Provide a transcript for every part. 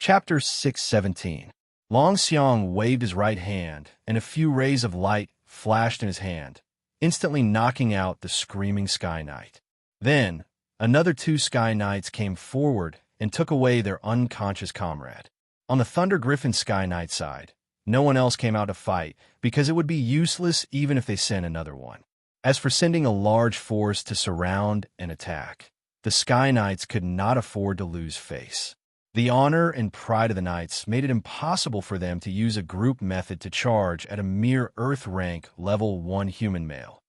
Chapter 617. Long Xiang waved his right hand, and a few rays of light flashed in his hand, instantly knocking out the screaming Sky Knight. Then, another two Sky Knights came forward and took away their unconscious comrade. On the Thunder Griffin Sky Knight side, no one else came out to fight because it would be useless even if they sent another one. As for sending a large force to surround and attack, the Sky Knights could not afford to lose face. The honor and pride of the Knights made it impossible for them to use a group method to charge at a mere Earth rank level 1 human male,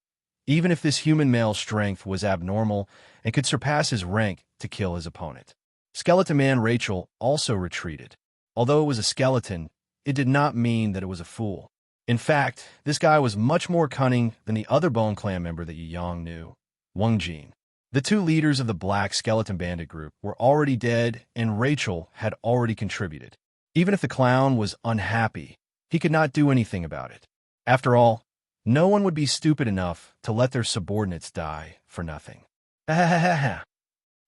even if this human male's strength was abnormal and could surpass his rank to kill his opponent. Skeleton Man Rachel also retreated. Although it was a skeleton, it did not mean that it was a fool. In fact, this guy was much more cunning than the other Bone Clan member that Yu Yang knew, Wang Jin. The two leaders of the Black Skeleton Bandit group were already dead, and Rachel had already contributed. Even if the clown was unhappy, he could not do anything about it. After all, no one would be stupid enough to let their subordinates die for nothing. Ha ha ha ha.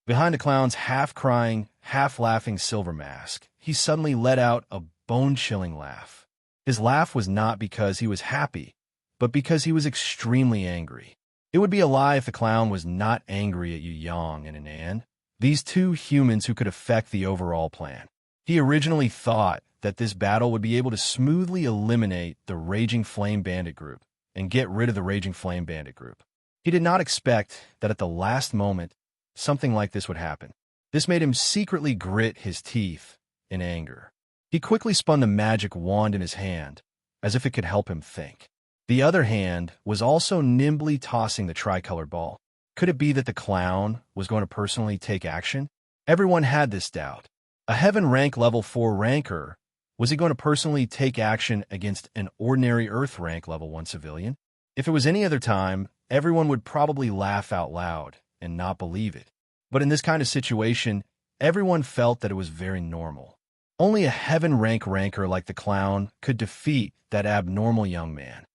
Behind the clown's half-crying, half-laughing silver mask, he suddenly let out a bone-chilling laugh. His laugh was not because he was happy, but because he was extremely angry. It would be a lie if the clown was not angry at Yu Yang and Anan, these two humans who could affect the overall plan. He originally thought that this battle would be able to smoothly eliminate the Raging Flame Bandit group and get rid of the Raging Flame Bandit group. He did not expect that at the last moment, something like this would happen. This made him secretly grit his teeth in anger. He quickly spun the magic wand in his hand, as if it could help him think. The other hand was also nimbly tossing the tricolored ball. Could it be that the clown was going to personally take action? Everyone had this doubt. A Heaven rank level 4 ranker, was he going to personally take action against an ordinary Earth rank level 1 civilian? If it was any other time, everyone would probably laugh out loud and not believe it. But in this kind of situation, everyone felt that it was very normal. Only a Heaven rank ranker like the clown could defeat that abnormal young man.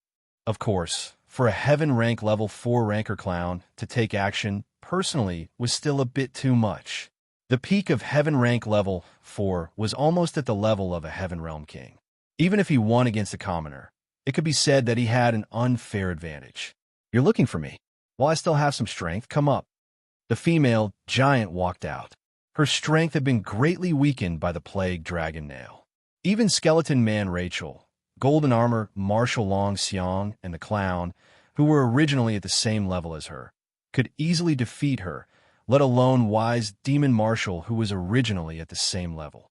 Of course, for a Heaven rank level 4 ranker clown to take action personally was still a bit too much. The peak of Heaven rank level 4 was almost at the level of a Heaven realm king. Even if he won against a commoner, it could be said that he had an unfair advantage. You're looking for me. While I still have some strength, come up. The female giant walked out. Her strength had been greatly weakened by the plague dragon nail. Even Skeleton Man Rachel, Golden Armor Marshal Long Xiang, and the clown, who were originally at the same level as her, could easily defeat her, let alone wise Demon Marshal who was originally at the same level.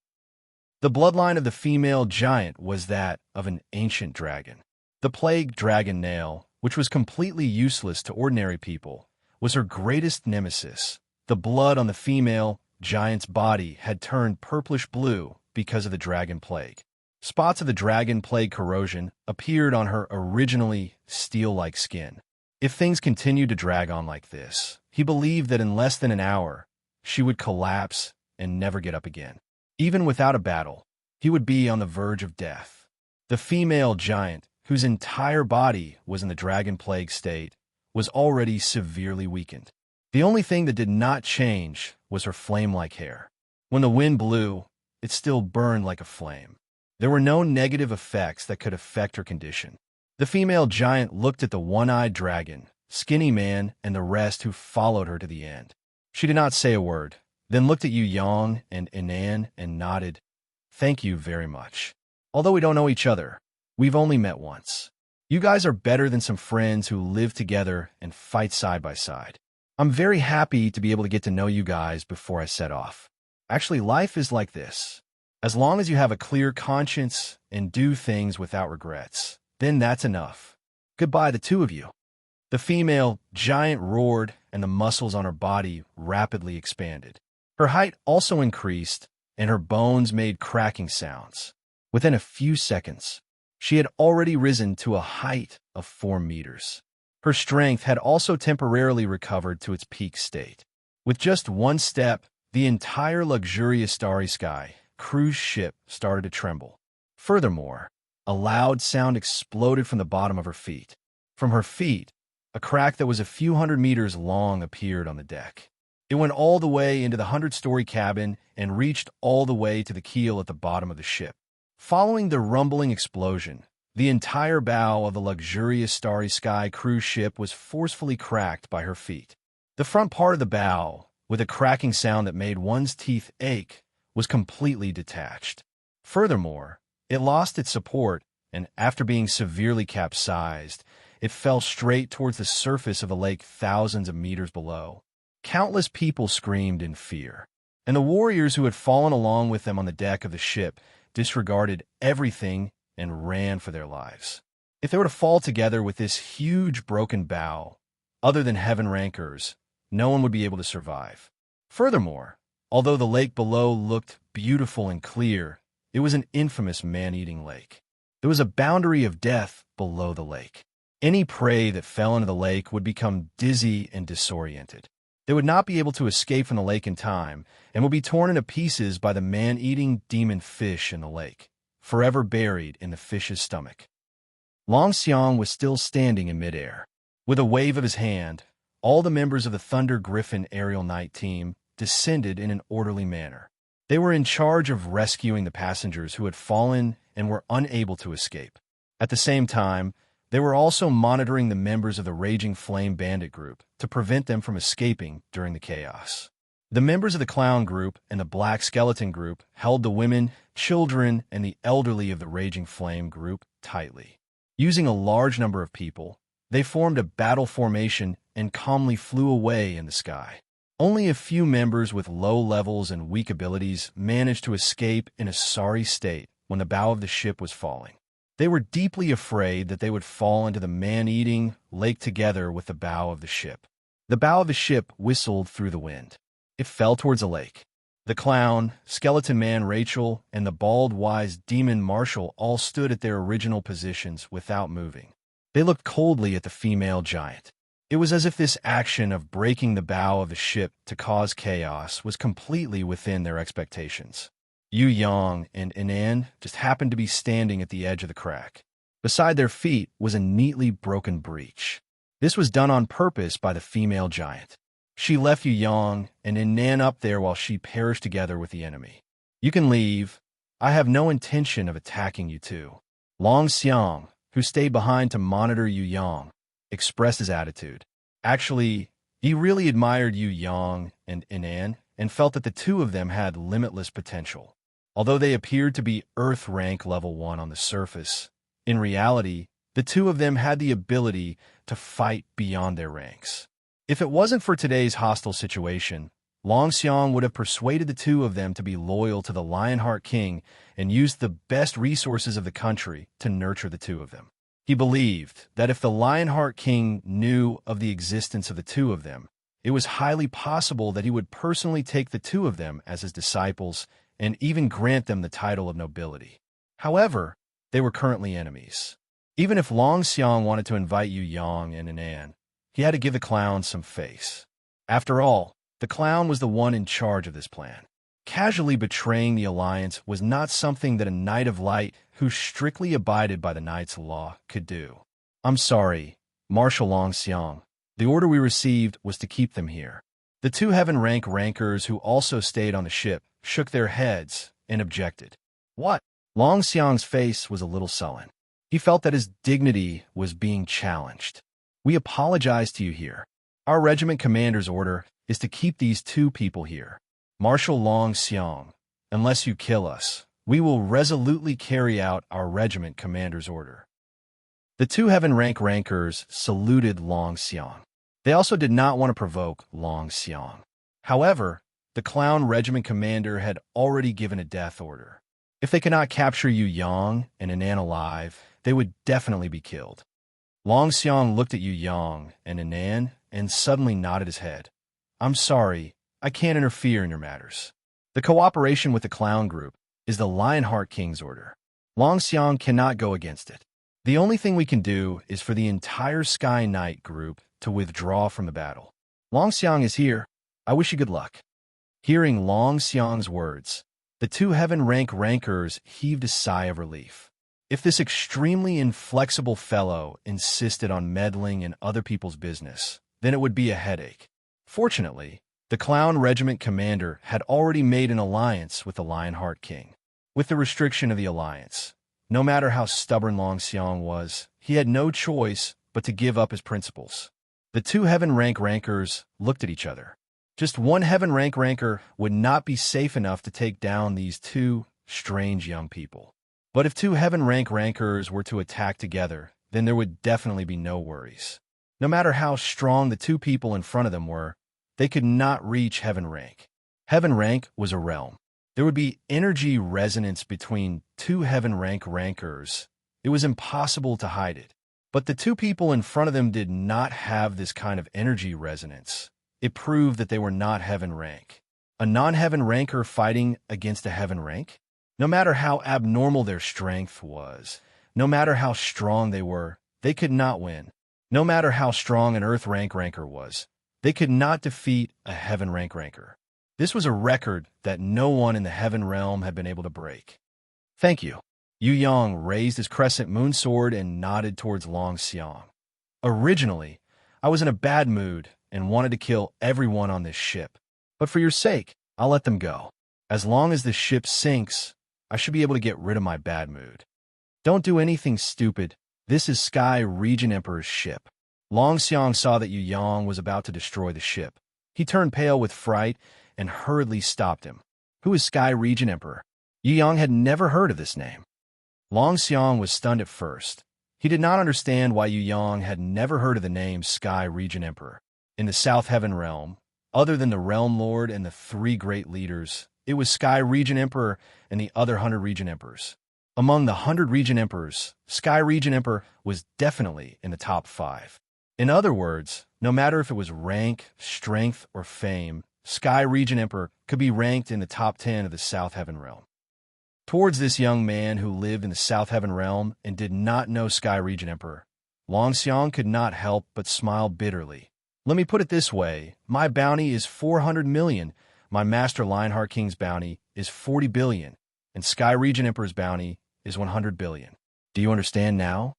The bloodline of the female giant was that of an ancient dragon. The plague dragon nail, which was completely useless to ordinary people, was her greatest nemesis. The blood on the female giant's body had turned purplish blue because of the dragon plague. Spots of the dragon plague corrosion appeared on her originally steel-like skin. If things continued to drag on like this, he believed that in less than an hour, she would collapse and never get up again. Even without a battle, he would be on the verge of death. The female giant, whose entire body was in the dragon plague state, was already severely weakened. The only thing that did not change was her flame-like hair. When the wind blew, it still burned like a flame. There were no negative effects that could affect her condition. The female giant looked at the one-eyed dragon, Skinny Man, and the rest who followed her to the end. She did not say a word, then looked at Yu Yang and Anan and nodded. Thank you very much. Although we don't know each other, we've only met once. You guys are better than some friends who live together and fight side by side. I'm very happy to be able to get to know you guys before I set off. Actually, life is like this. As long as you have a clear conscience and do things without regrets, then that's enough. Goodbye, the two of you. The female giant roared, and the muscles on her body rapidly expanded. Her height also increased, and her bones made cracking sounds. Within a few seconds, she had already risen to a height of 4 meters. Her strength had also temporarily recovered to its peak state. With just one step, the entire luxurious starry sky cruise ship started to tremble. Furthermore, a loud sound exploded from the bottom of her feet. From her feet, a crack that was a few hundred meters long appeared on the deck. It went all the way into the 100-story cabin and reached all the way to the keel at the bottom of the ship. Following the rumbling explosion, the entire bow of the luxurious Starry Sky cruise ship was forcefully cracked by her feet. The front part of the bow, with a cracking sound that made one's teeth ache, was completely detached. Furthermore, it lost its support, and after being severely capsized, it fell straight towards the surface of the lake thousands of meters below. Countless people screamed in fear, and the warriors who had fallen along with them on the deck of the ship disregarded everything and ran for their lives. If they were to fall together with this huge broken bow, other than heaven rankers, no one would be able to survive. Furthermore, although the lake below looked beautiful and clear, it was an infamous man-eating lake. There was a boundary of death below the lake. Any prey that fell into the lake would become dizzy and disoriented. They would not be able to escape from the lake in time and would be torn into pieces by the man-eating demon fish in the lake, forever buried in the fish's stomach. Long Xiang was still standing in midair. With a wave of his hand, all the members of the Thunder Griffin aerial night team descended in an orderly manner. They were in charge of rescuing the passengers who had fallen and were unable to escape. At the same time, they were also monitoring the members of the Raging Flame Bandit group to prevent them from escaping during the chaos. The members of the Clown group and the Black Skeleton group held the women, children, and the elderly of the Raging Flame group tightly. Using a large number of people, they formed a battle formation and calmly flew away in the sky. Only a few members with low levels and weak abilities managed to escape in a sorry state when the bow of the ship was falling. They were deeply afraid that they would fall into the man-eating lake together with the bow of the ship. The bow of the ship whistled through the wind. It fell towards the lake. The clown, skeleton man Rachel, and the bald, wise demon Marshall all stood at their original positions without moving. They looked coldly at the female giant. It was as if this action of breaking the bow of the ship to cause chaos was completely within their expectations. Yu Yang and Inan just happened to be standing at the edge of the crack. Beside their feet was a neatly broken breach. This was done on purpose by the female giant. She left Yu Yang and Inan up there while she perished together with the enemy. You can leave. I have no intention of attacking you two. Long Xiang, who stayed behind to monitor Yu Yang, expressed his attitude. Actually, he really admired Yu Yang and Inan and felt that the two of them had limitless potential. Although they appeared to be Earth rank level 1 on the surface, in reality, the two of them had the ability to fight beyond their ranks. If it wasn't for today's hostile situation, Long Xiang would have persuaded the two of them to be loyal to the Lionheart King and used the best resources of the country to nurture the two of them. He believed that if the Lionheart King knew of the existence of the two of them, it was highly possible that he would personally take the two of them as his disciples and even grant them the title of nobility. However, they were currently enemies. Even if Long Xiang wanted to invite Yu Yang and Inan, he had to give the clown some face. After all, the clown was the one in charge of this plan. Casually betraying the alliance was not something that a Knight of Light who strictly abided by the Knight's law could do. I'm sorry, Marshal Long Xiang. The order we received was to keep them here. The two heaven rank rankers who also stayed on the ship shook their heads and objected. What? Long Xiang's face was a little sullen. He felt that his dignity was being challenged. We apologize to you here. Our regiment commander's order is to keep these two people here. Marshal Long Xiang, unless you kill us, we will resolutely carry out our regiment commander's order. The two heaven rank rankers saluted Long Xiang. They also did not want to provoke Long Xiang. However, the clown regiment commander had already given a death order. If they could not capture Yu Yang and Inan alive, they would definitely be killed. Long Xiang looked at Yu Yang and Inan and suddenly nodded his head. I'm sorry, I can't interfere in your matters. The cooperation with the clown group is the Lionheart King's order. Long Xiang cannot go against it. The only thing we can do is for the entire Sky Knight group to withdraw from the battle. Long Xiang is here. I wish you good luck. Hearing Long Xiang's words, the two heaven rank rankers heaved a sigh of relief. If this extremely inflexible fellow insisted on meddling in other people's business, then it would be a headache. Fortunately, The Clown Regiment commander had already made an alliance with the Lionheart King. With the restriction of the alliance, no matter how stubborn Long Xiong was, he had no choice but to give up his principles. The two heaven rank rankers looked at each other. Just one heaven rank ranker would not be safe enough to take down these two strange young people. But if two heaven rank rankers were to attack together, then there would definitely be no worries. No matter how strong the two people in front of them were, they could not reach heaven rank. Heaven rank was a realm. There would be energy resonance between two heaven rank rankers. It was impossible to hide it. But the two people in front of them did not have this kind of energy resonance. It proved that they were not heaven rank. A non-heaven ranker fighting against a heaven rank? No matter how abnormal their strength was, no matter how strong they were, they could not win. No matter how strong an earth rank ranker was, they could not defeat a heaven rank ranker. This was a record that no one in the heaven realm had been able to break. Thank you. Yu Yang raised his crescent moon sword and nodded towards Long Xiong. Originally, I was in a bad mood and wanted to kill everyone on this ship. But for your sake, I'll let them go. As long as the ship sinks, I should be able to get rid of my bad mood. Don't do anything stupid. This is Sky Region Emperor's ship. Long Xiong saw that Yu Yang was about to destroy the ship. He turned pale with fright and hurriedly stopped him. Who is Sky Region Emperor? Yu Yang had never heard of this name. Long Xiong was stunned at first. He did not understand why Yu Yang had never heard of the name Sky Region Emperor. In the South Heaven Realm, other than the Realm Lord and the three great leaders, it was Sky Region Emperor and the other 100 Region Emperors. Among the 100 Region Emperors, Sky Region Emperor was definitely in the top 5. In other words, no matter if it was rank, strength, or fame, Sky Region Emperor could be ranked in the top 10 of the South Heaven Realm. Towards this young man who lived in the South Heaven Realm and did not know Sky Region Emperor, Long Xiong could not help but smile bitterly. Let me put it this way, my bounty is 400 million, my Master Lionheart King's bounty is 40 billion, and Sky Region Emperor's bounty is 100 billion. Do you understand now?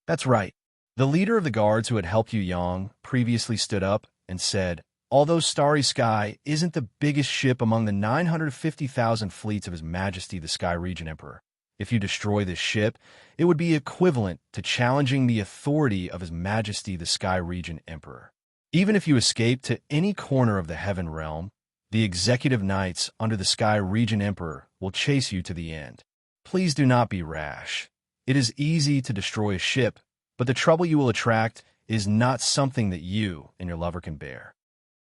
That's right. The leader of the guards who had helped Yu Yang previously stood up and said, although Starry Sky isn't the biggest ship among the 950,000 fleets of His Majesty the Sky Region Emperor, if you destroy this ship, it would be equivalent to challenging the authority of His Majesty the Sky Region Emperor. Even if you escape to any corner of the Heaven Realm, the executive knights under the Sky Region Emperor will chase you to the end. Please do not be rash. It is easy to destroy a ship, but the trouble you will attract is not something that you and your lover can bear.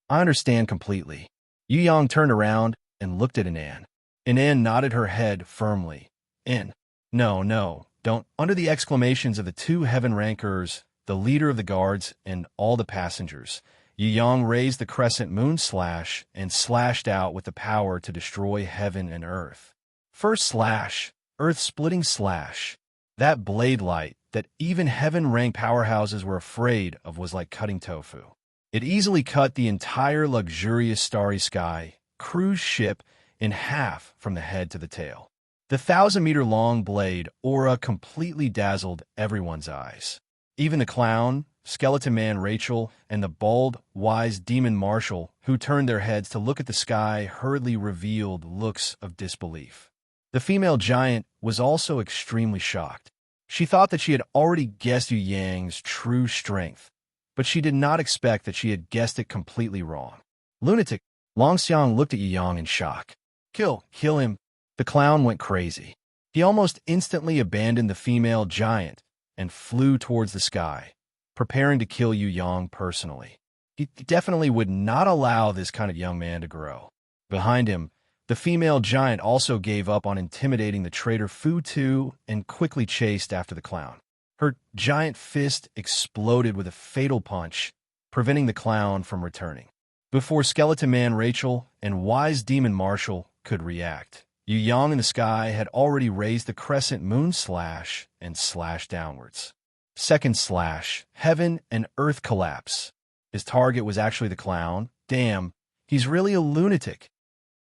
I understand completely. Yu Yang turned around and looked at Anan. Anan nodded her head firmly. No, don't. Under the exclamations of the two heaven rankers, the leader of the guards, and all the passengers, Yu Yang raised the crescent moon slash and slashed out with the power to destroy heaven and earth. First slash, earth-splitting slash. That blade light that even heaven-rank powerhouses were afraid of was like cutting tofu. It easily cut the entire luxurious Starry Sky cruise ship in half from the head to the tail. The 1,000-meter-long blade aura completely dazzled everyone's eyes. Even the clown, skeleton man Rachel, and the bald, wise demon Marshall, who turned their heads to look at the sky, hurriedly revealed looks of disbelief. The female giant was also extremely shocked. She thought that she had already guessed Yu Yang's true strength, but she did not expect that she had guessed it completely wrong. Lunatic! Long Xiong looked at Yu Yang in shock. Kill him! The clown went crazy. He almost instantly abandoned the female giant and flew towards the sky, preparing to kill Yu Yang personally. He definitely would not allow this kind of young man to grow. Behind him, the female giant also gave up on intimidating the traitor Fu Tu and quickly chased after the clown. Her giant fist exploded with a fatal punch, preventing the clown from returning. Before Skeleton Man Rachel and Wise Demon Marshall could react, Yu Yang in the sky had already raised the crescent moon slash and slashed downwards. Second slash, heaven and earth collapse. His target was actually the clown. Damn, he's really a lunatic.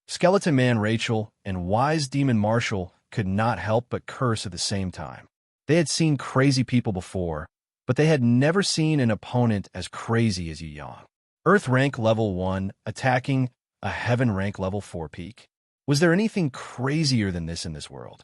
Skeleton Man Rachel and Wise Demon Marshall could not help but curse at the same time. They had seen crazy people before, but they had never seen an opponent as crazy as Yu Yang. Earth rank level 1 attacking a heaven rank level 4 peak. Was there anything crazier than this in this world?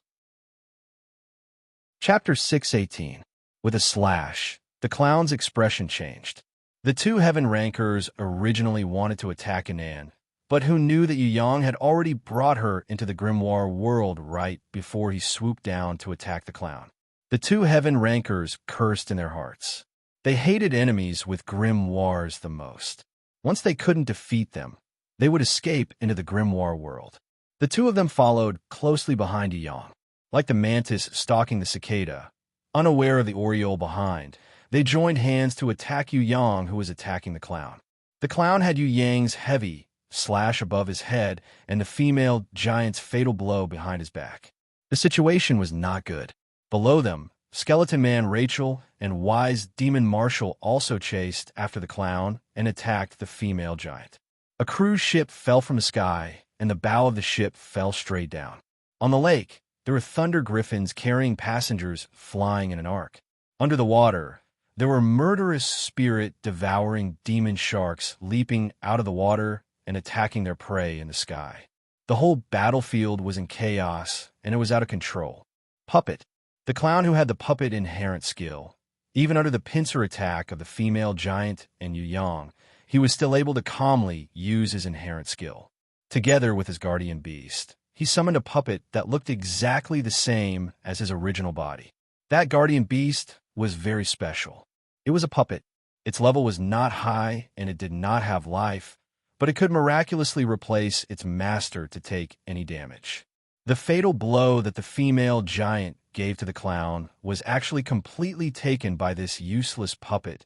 Chapter 618. With a slash, the clown's expression changed. The two heaven rankers originally wanted to attack Anan, but who knew that Yu Yang had already brought her into the grimoire world right before he swooped down to attack the clown. The two heaven rankers cursed in their hearts. They hated enemies with grimoires the most. Once they couldn't defeat them, they would escape into the grimoire world. The two of them followed closely behind Yu Yang. Like the mantis stalking the cicada, unaware of the oriole behind, they joined hands to attack Yu Yang, who was attacking the clown. The clown had Yu Yang's heavy slash above his head and the female giant's fatal blow behind his back. The situation was not good. Below them, Skeleton Man Rachel and Wise Demon Marshall also chased after the clown and attacked the female giant. A cruise ship fell from the sky, and the bow of the ship fell straight down. On the lake, there were thunder griffins carrying passengers flying in an ark. Under the water, there were murderous spirit-devouring demon sharks leaping out of the water and attacking their prey in the sky. The whole battlefield was in chaos, and it was out of control. Puppet. The clown who had the puppet inherent skill. Even under the pincer attack of the female giant and Yu Yang, he was still able to calmly use his inherent skill. Together with his guardian beast, he summoned a puppet that looked exactly the same as his original body. That guardian beast was very special. It was a puppet. Its level was not high and it did not have life, but it could miraculously replace its master to take any damage. The fatal blow that the female giant gave to the clown was actually completely taken by this useless puppet.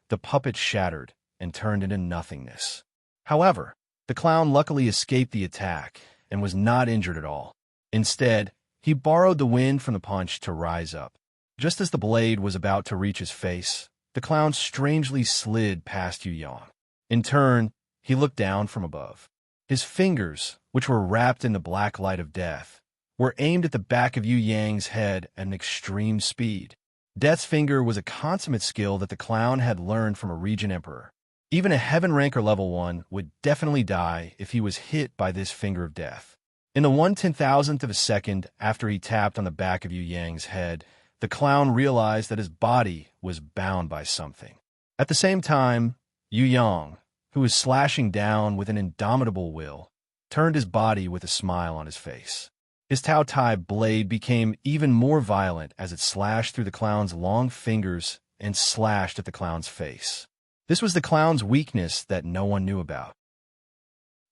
The puppet shattered and turned into nothingness. However, the clown luckily escaped the attack and was not injured at all. Instead, he borrowed the wind from the punch to rise up. Just as the blade was about to reach his face, the clown strangely slid past Yu Yang. In turn, he looked down from above. His fingers, which were wrapped in the black light of death, were aimed at the back of Yu Yang's head at an extreme speed. Death's finger was a consummate skill that the clown had learned from a region emperor. Even a heaven ranker level 1 would definitely die if he was hit by this finger of death. In the 1/10,000th of a second after he tapped on the back of Yu Yang's head, the clown realized that his body was bound by something. At the same time, Yu Yang, who was slashing down with an indomitable will, turned his body with a smile on his face. His Tao Tai blade became even more violent as it slashed through the clown's long fingers and slashed at the clown's face. This was the clown's weakness that no one knew about.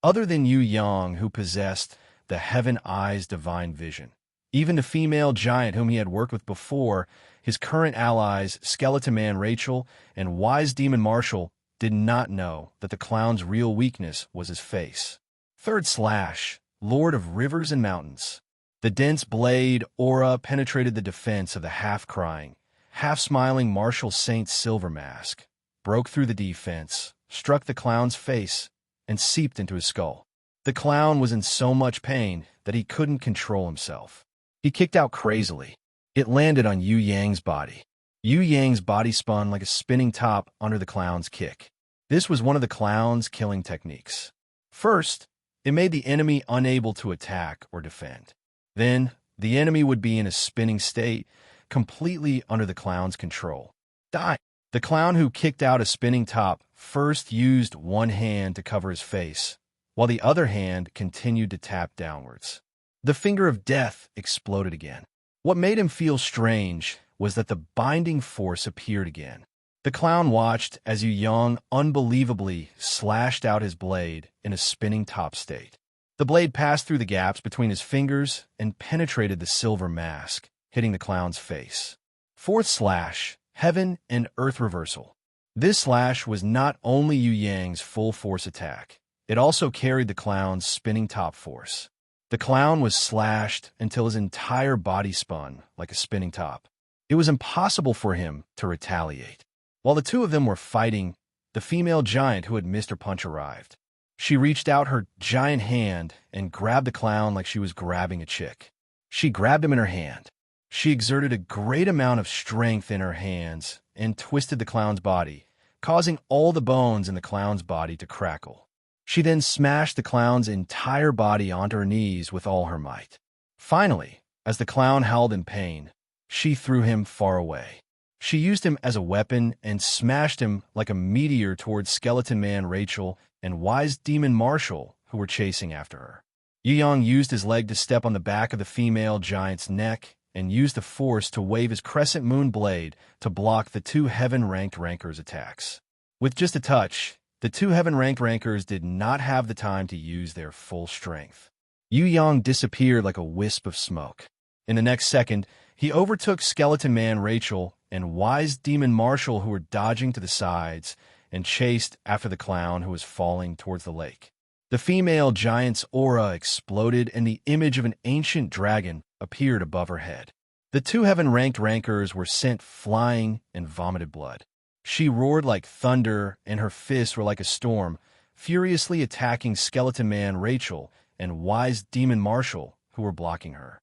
Other than Yu Yang, who possessed the Heaven Eye's divine vision, even the female giant whom he had worked with before, his current allies, Skeleton Man Rachel and Wise Demon Marshall, did not know that the clown's real weakness was his face. Third slash, Lord of Rivers and Mountains. The dense blade aura penetrated the defense of the half-crying, half-smiling Marshall Saint's silver mask, broke through the defense, struck the clown's face, and seeped into his skull. The clown was in so much pain that he couldn't control himself. He kicked out crazily. It landed on Yu Yang's body. Yu Yang's body spun like a spinning top under the clown's kick. This was one of the clown's killing techniques. First, it made the enemy unable to attack or defend. Then, the enemy would be in a spinning state, completely under the clown's control. Die. The clown who kicked out a spinning top first used one hand to cover his face, while the other hand continued to tap downwards. The finger of death exploded again. What made him feel strange was that the binding force appeared again. The clown watched as Yu Yang unbelievably slashed out his blade in a spinning top state. The blade passed through the gaps between his fingers and penetrated the silver mask, hitting the clown's face. Fourth slash, Heaven and Earth Reversal. This slash was not only Yu Yang's full force attack, it also carried the clown's spinning top force. The clown was slashed until his entire body spun like a spinning top. It was impossible for him to retaliate. While the two of them were fighting, the female giant who had missed her punch arrived. She reached out her giant hand and grabbed the clown like she was grabbing a chick. She grabbed him in her hand. She exerted a great amount of strength in her hands and twisted the clown's body, causing all the bones in the clown's body to crackle. She then smashed the clown's entire body onto her knees with all her might. Finally, as the clown howled in pain, she threw him far away. She used him as a weapon and smashed him like a meteor towards Skeleton Man Rachel and Wise Demon Marshall, who were chasing after her. Yu Yang used his leg to step on the back of the female giant's neck and used the force to wave his crescent moon blade to block the two heaven-ranked rankers' attacks. With just a touch, the two heaven-ranked rankers did not have the time to use their full strength. Yu Yang disappeared like a wisp of smoke. In the next second, he overtook Skeleton Man Rachel and Wise Demon Marshall, who were dodging to the sides, and chased after the clown who was falling towards the lake. The female giant's aura exploded and the image of an ancient dragon appeared above her head. The two heaven-ranked rankers were sent flying and vomited blood. She roared like thunder and her fists were like a storm, furiously attacking Skeleton Man Rachel and Wise Demon Marshall, who were blocking her.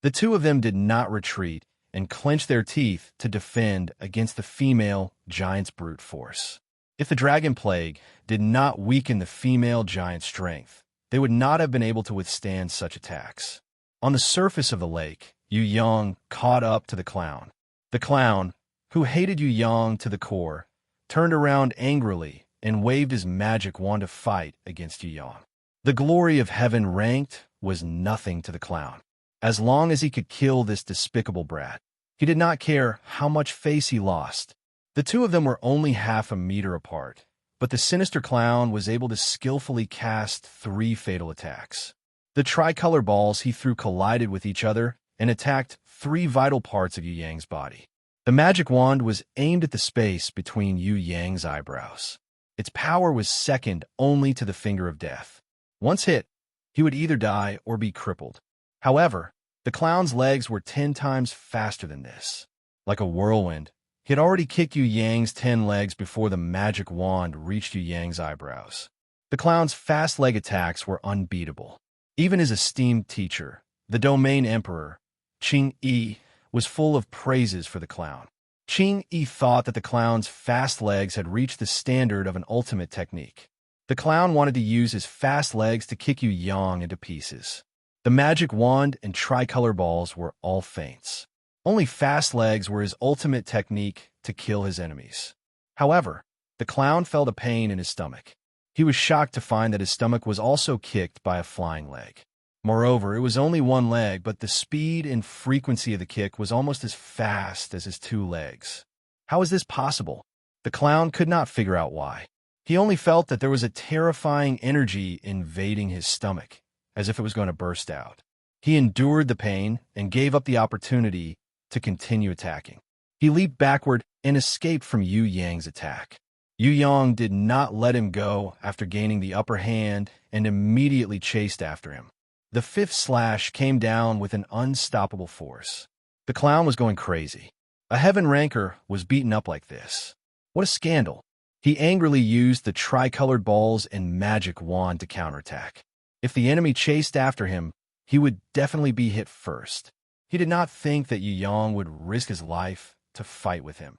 The two of them did not retreat and clenched their teeth to defend against the female giant's brute force. If the dragon plague did not weaken the female giant's strength, they would not have been able to withstand such attacks. On the surface of the lake, Yu Yang caught up to the clown. The clown, who hated Yu Yang to the core, turned around angrily and waved his magic wand to fight against Yu Yang. The glory of heaven ranked was nothing to the clown. As long as he could kill this despicable brat, he did not care how much face he lost. The two of them were only half a meter apart, but the sinister clown was able to skillfully cast 3 fatal attacks. The tricolor balls he threw collided with each other and attacked 3 vital parts of Yu Yang's body. The magic wand was aimed at the space between Yu Yang's eyebrows. Its power was second only to the finger of death. Once hit, he would either die or be crippled. However, the clown's legs were 10 times faster than this. Like a whirlwind, he had already kicked Yu Yang's 10 legs before the magic wand reached Yu Yang's eyebrows. The clown's fast leg attacks were unbeatable. Even his esteemed teacher, the domain emperor, Qing Yi, was full of praises for the clown. Qing Yi thought that the clown's fast legs had reached the standard of an ultimate technique. The clown wanted to use his fast legs to kick Yu Yang into pieces. The magic wand and tricolor balls were all feints. Only fast legs were his ultimate technique to kill his enemies. However, the clown felt a pain in his stomach. He was shocked to find that his stomach was also kicked by a flying leg. Moreover, it was only one leg, but the speed and frequency of the kick was almost as fast as his 2 legs. How is this possible? The clown could not figure out why. He only felt that there was a terrifying energy invading his stomach, as if it was going to burst out. He endured the pain and gave up the opportunity to continue attacking. He leaped backward and escaped from Yu Yang's attack. Yu Yang did not let him go after gaining the upper hand and immediately chased after him. The 5th slash came down with an unstoppable force. The clown was going crazy. A heaven ranker was beaten up like this. What a scandal. He angrily used the tricolored balls and magic wand to counterattack. If the enemy chased after him, he would definitely be hit first. He did not think that Yu Yang would risk his life to fight with him.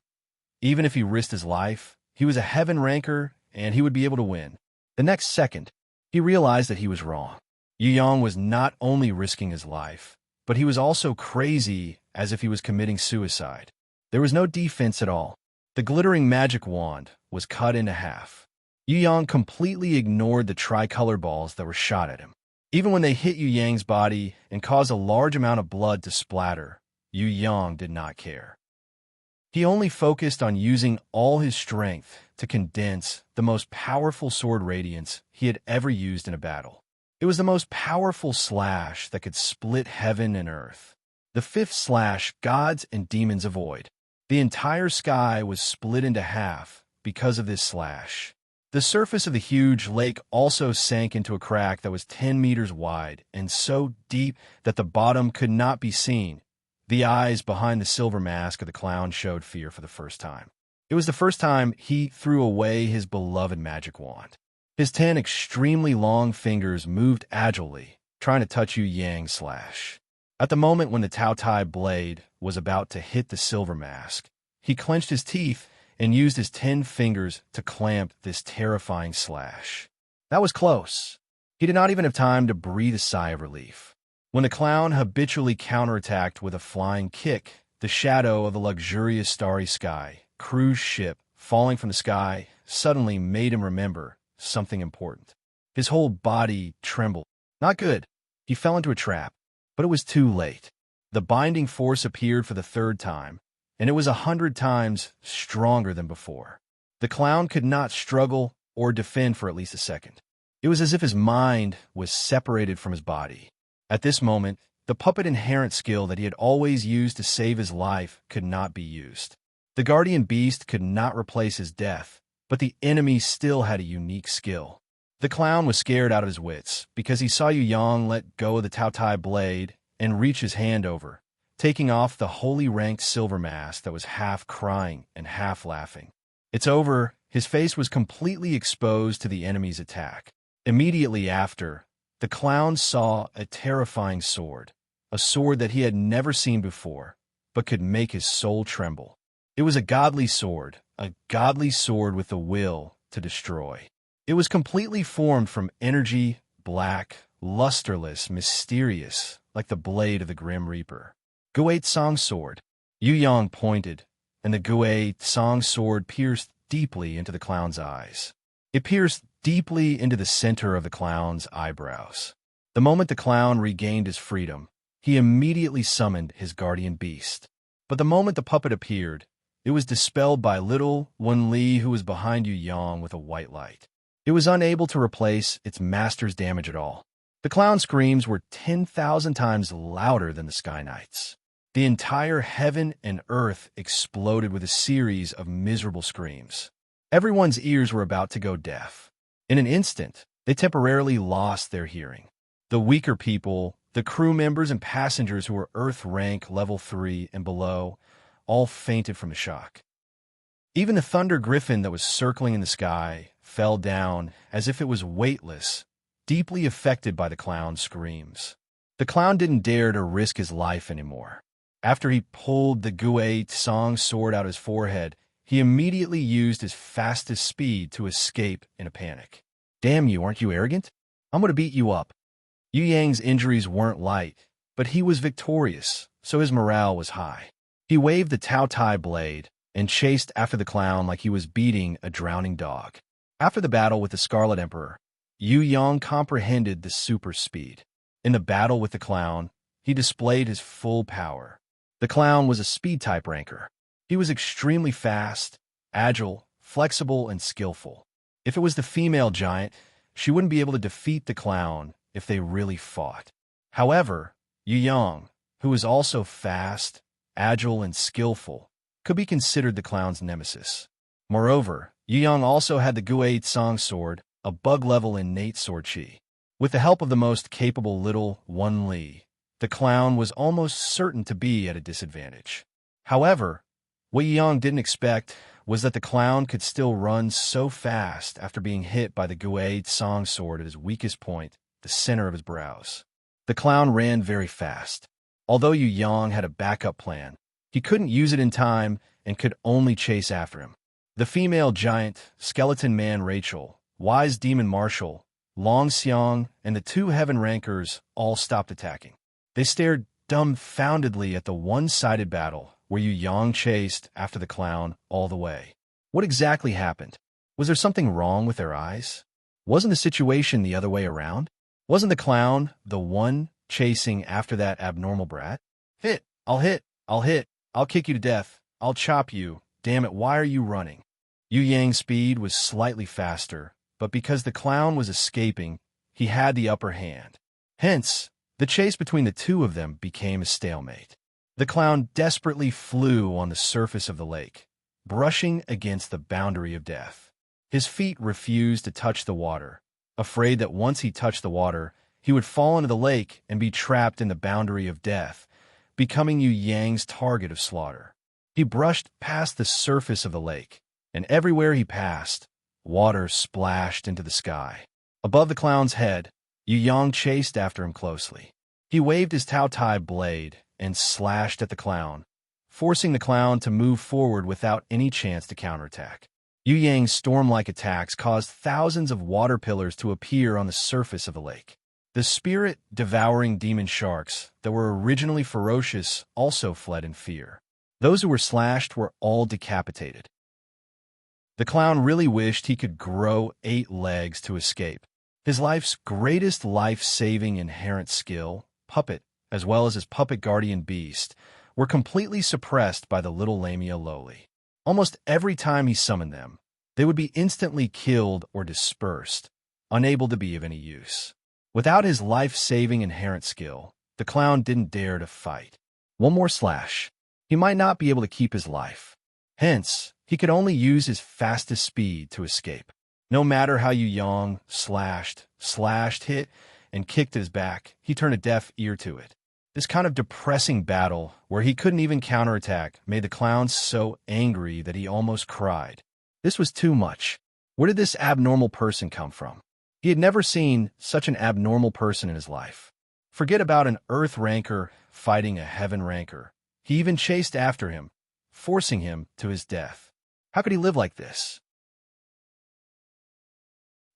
Even if he risked his life, he was a heaven ranker and he would be able to win. The next second, he realized that he was wrong. Yu Yang was not only risking his life, but he was also crazy as if he was committing suicide. There was no defense at all. The glittering magic wand was cut into half. Yu Yang completely ignored the tricolor balls that were shot at him. Even when they hit Yu Yang's body and caused a large amount of blood to splatter, Yu Yang did not care. He only focused on using all his strength to condense the most powerful sword radiance he had ever used in a battle. It was the most powerful slash that could split heaven and earth. The 5th slash, gods and demons avoid. The entire sky was split into half because of this slash. The surface of the huge lake also sank into a crack that was 10 meters wide and so deep that the bottom could not be seen. The eyes behind the silver mask of the clown showed fear for the first time. It was the first time he threw away his beloved magic wand. His 10 extremely long fingers moved agilely, trying to touch Yu Yang's slash. At the moment when the Tao Tai blade was about to hit the silver mask, he clenched his teeth and used his 10 fingers to clamp this terrifying slash. That was close. He did not even have time to breathe a sigh of relief. When the clown habitually counterattacked with a flying kick, the shadow of the luxurious starry sky, cruise ship, falling from the sky, suddenly made him remember something important. His whole body trembled. Not good. He fell into a trap. But it was too late. The binding force appeared for the third time, and it was 100 times stronger than before. The clown could not struggle or defend for at least a second. It was as if his mind was separated from his body. At this moment, the puppet's inherent skill that he had always used to save his life could not be used. The guardian beast could not replace his death, but the enemy still had a unique skill. The clown was scared out of his wits because he saw Yu Yang let go of the Tao Tai blade and reach his hand over, taking off the holy ranked silver mask that was half crying and half laughing. It's over. His face was completely exposed to the enemy's attack. Immediately after, the clown saw a terrifying sword, a sword that he had never seen before, but could make his soul tremble. It was a godly sword with the will to destroy. It was completely formed from energy, black, lusterless, mysterious, like the blade of the Grim Reaper. Guei Tsang's sword. Yu Yang pointed, and the Guei Tsang sword pierced deeply into the clown's eyes. It pierced deeply into the center of the clown's eyebrows. The moment the clown regained his freedom, he immediately summoned his guardian beast. But the moment the puppet appeared, it was dispelled by little Wen Li, who was behind Yu Yang with a white light. It was unable to replace its master's damage at all. The clown's screams were 10,000 times louder than the Sky Knight's. The entire heaven and earth exploded with a series of miserable screams. Everyone's ears were about to go deaf. In an instant, they temporarily lost their hearing. The weaker people, the crew members and passengers who were Earth rank level 3 and below, all fainted from the shock. Even the Thunder Griffin that was circling in the sky fell down as if it was weightless, deeply affected by the clown's screams. The clown didn't dare to risk his life anymore. After he pulled the Guei Tsang sword out of his forehead, he immediately used his fastest speed to escape in a panic. Damn you, aren't you arrogant? I'm going to beat you up. Yu Yang's injuries weren't light, but he was victorious, so his morale was high. He waved the Tao Tai blade and chased after the clown like he was beating a drowning dog. After the battle with the Scarlet Emperor, Yu Yang comprehended the super speed. In the battle with the clown, he displayed his full power. The clown was a speed-type ranker. He was extremely fast, agile, flexible, and skillful. If it was the female giant, she wouldn't be able to defeat the clown if they really fought. However, Yu Yang, who was also fast, agile, and skillful, could be considered the clown's nemesis. Moreover, Yu Yang also had the Guei Tsang sword, a bug-level innate sword chi. With the help of the most capable little Wen Li, the clown was almost certain to be at a disadvantage. However, what Yu Yang didn't expect was that the clown could still run so fast after being hit by the Guei Tsang sword at his weakest point, the center of his brows. The clown ran very fast. Although Yu Yang had a backup plan, he couldn't use it in time and could only chase after him. The female giant, skeleton man Rachel, wise demon Marshall, Long Xiang, and the two heaven rankers all stopped attacking. They stared dumbfoundedly at the one-sided battle where Yu Yang chased after the clown all the way. What exactly happened? Was there something wrong with their eyes? Wasn't the situation the other way around? Wasn't the clown the one chasing after that abnormal brat? Hit! I'll hit! I'll hit! I'll kick you to death! I'll chop you! Damn it, why are you running? Yu Yang's speed was slightly faster, but because the clown was escaping, he had the upper hand. Hence, the chase between the two of them became a stalemate. The clown desperately flew on the surface of the lake, brushing against the boundary of death. His feet refused to touch the water, afraid that once he touched the water, he would fall into the lake and be trapped in the boundary of death, becoming Yu Yang's target of slaughter. He brushed past the surface of the lake, and everywhere he passed, water splashed into the sky. Above the clown's head, Yu Yang chased after him closely. He waved his Tao Tai blade and slashed at the clown, forcing the clown to move forward without any chance to counterattack. Yu Yang's storm-like attacks caused thousands of water pillars to appear on the surface of the lake. The spirit-devouring demon sharks that were originally ferocious also fled in fear. Those who were slashed were all decapitated. The clown really wished he could grow 8 legs to escape. His life's greatest life-saving inherent skill, puppet, as well as his puppet guardian beast, were completely suppressed by the little Lamia Loli. Almost every time he summoned them, they would be instantly killed or dispersed, unable to be of any use. Without his life-saving inherent skill, the clown didn't dare to fight. One more slash. He might not be able to keep his life. Hence, he could only use his fastest speed to escape. No matter how Yu Yang slashed, hit, and kicked his back, he turned a deaf ear to it. This kind of depressing battle, where he couldn't even counterattack, made the clown so angry that he almost cried. This was too much. Where did this abnormal person come from? He had never seen such an abnormal person in his life. Forget about an earth ranker fighting a heaven ranker. He even chased after him, forcing him to his death. How could he live like this?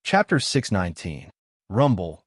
Chapter 619. Rumble.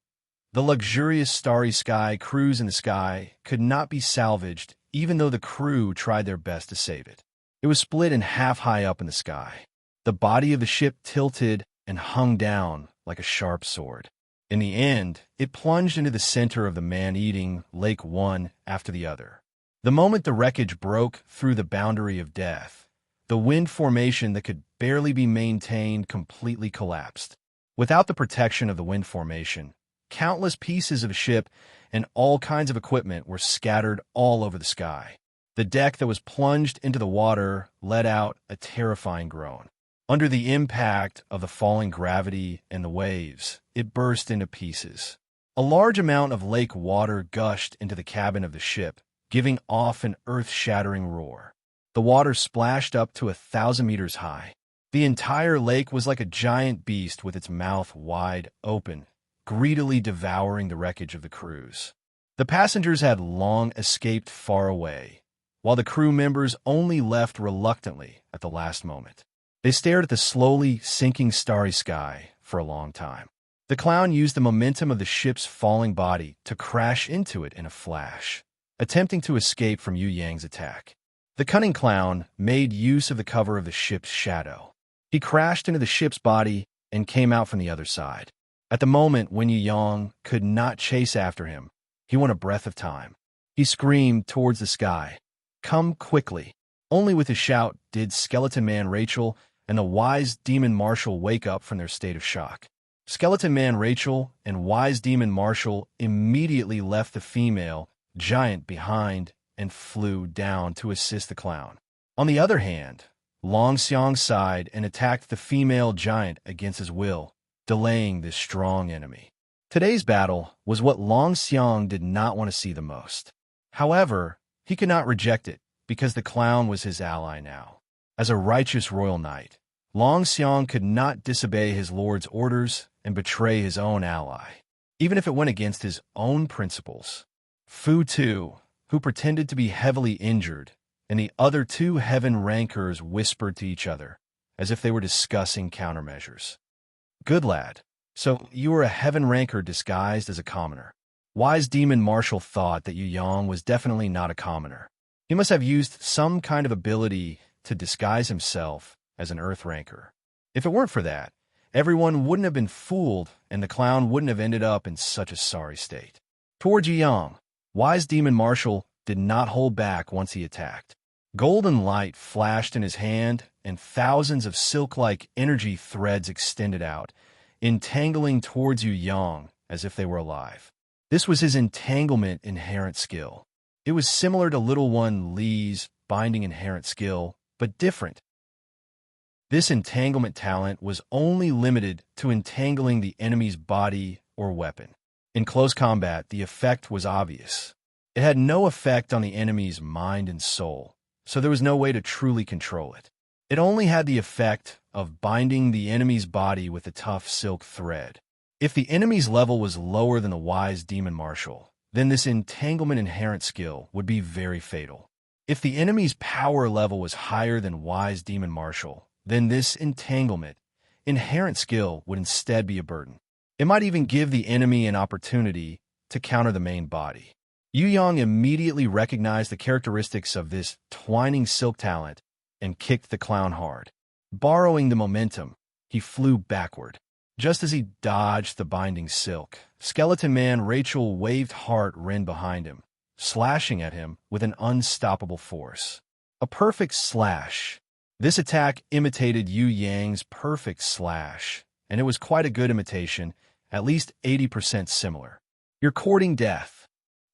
The luxurious starry sky cruise in the sky could not be salvaged even though the crew tried their best to save it. It was split in half high up in the sky. The body of the ship tilted and hung down like a sharp sword. In the end, it plunged into the center of the man-eating lake one after the other. The moment the wreckage broke through the boundary of death, the wind formation that could barely be maintained completely collapsed. Without the protection of the wind formation, countless pieces of ship and all kinds of equipment were scattered all over the sky. The deck that was plunged into the water let out a terrifying groan. Under the impact of the falling gravity and the waves, it burst into pieces. A large amount of lake water gushed into the cabin of the ship, giving off an earth-shattering roar. The water splashed up to 1,000 meters high. The entire lake was like a giant beast with its mouth wide open, greedily devouring the wreckage of the cruise. The passengers had long escaped far away, while the crew members only left reluctantly at the last moment. They stared at the slowly sinking starry sky for a long time. The clown used the momentum of the ship's falling body to crash into it in a flash, attempting to escape from Yu Yang's attack. The cunning clown made use of the cover of the ship's shadow. He crashed into the ship's body and came out from the other side. At the moment when Yu Yang could not chase after him, he won a breath of time. He screamed towards the sky, "Come quickly!" Only with a shout did Skeleton Man Rachel and the wise demon Marshall wake up from their state of shock. Skeleton Man Rachel and wise demon Marshall immediately left the female giant behind and flew down to assist the clown. On the other hand, Long Xiang sighed and attacked the female giant against his will, delaying this strong enemy. Today's battle was what Long Xiang did not want to see the most. However, he could not reject it because the clown was his ally now. As a righteous royal knight, Long Xiang could not disobey his lord's orders and betray his own ally, even if it went against his own principles. Fu Tu, who pretended to be heavily injured, and the other 2 heaven rankers whispered to each other, as if they were discussing countermeasures. "Good lad. So you were a heaven ranker disguised as a commoner." Wise Demon Marshall thought that Yu Yang was definitely not a commoner. He must have used some kind of ability to disguise himself as an earth ranker. If it weren't for that, everyone wouldn't have been fooled and the clown wouldn't have ended up in such a sorry state. Towards Yu Yang, Wise Demon Marshall did not hold back once he attacked. Golden light flashed in his hand, and thousands of silk-like energy threads extended out, entangling towards Yu Yang as if they were alive. This was his entanglement inherent skill. It was similar to Little One Li's binding inherent skill, but different. This entanglement talent was only limited to entangling the enemy's body or weapon. In close combat, the effect was obvious. It had no effect on the enemy's mind and soul, so there was no way to truly control it. It only had the effect of binding the enemy's body with a tough silk thread. If the enemy's level was lower than the Wise Demon Marshal, then this entanglement inherent skill would be very fatal. If the enemy's power level was higher than Y's demon martial, then this entanglement, inherent skill, would instead be a burden. It might even give the enemy an opportunity to counter the main body. Yu Yang immediately recognized the characteristics of this twining silk talent and kicked the clown hard. Borrowing the momentum, he flew backward. Just as he dodged the binding silk, Skeleton Man Rachel waved Heart Ren behind him, slashing at him with an unstoppable force. A perfect slash. This attack imitated Yu Yang's perfect slash, and it was quite a good imitation, at least 80% similar. You're courting death.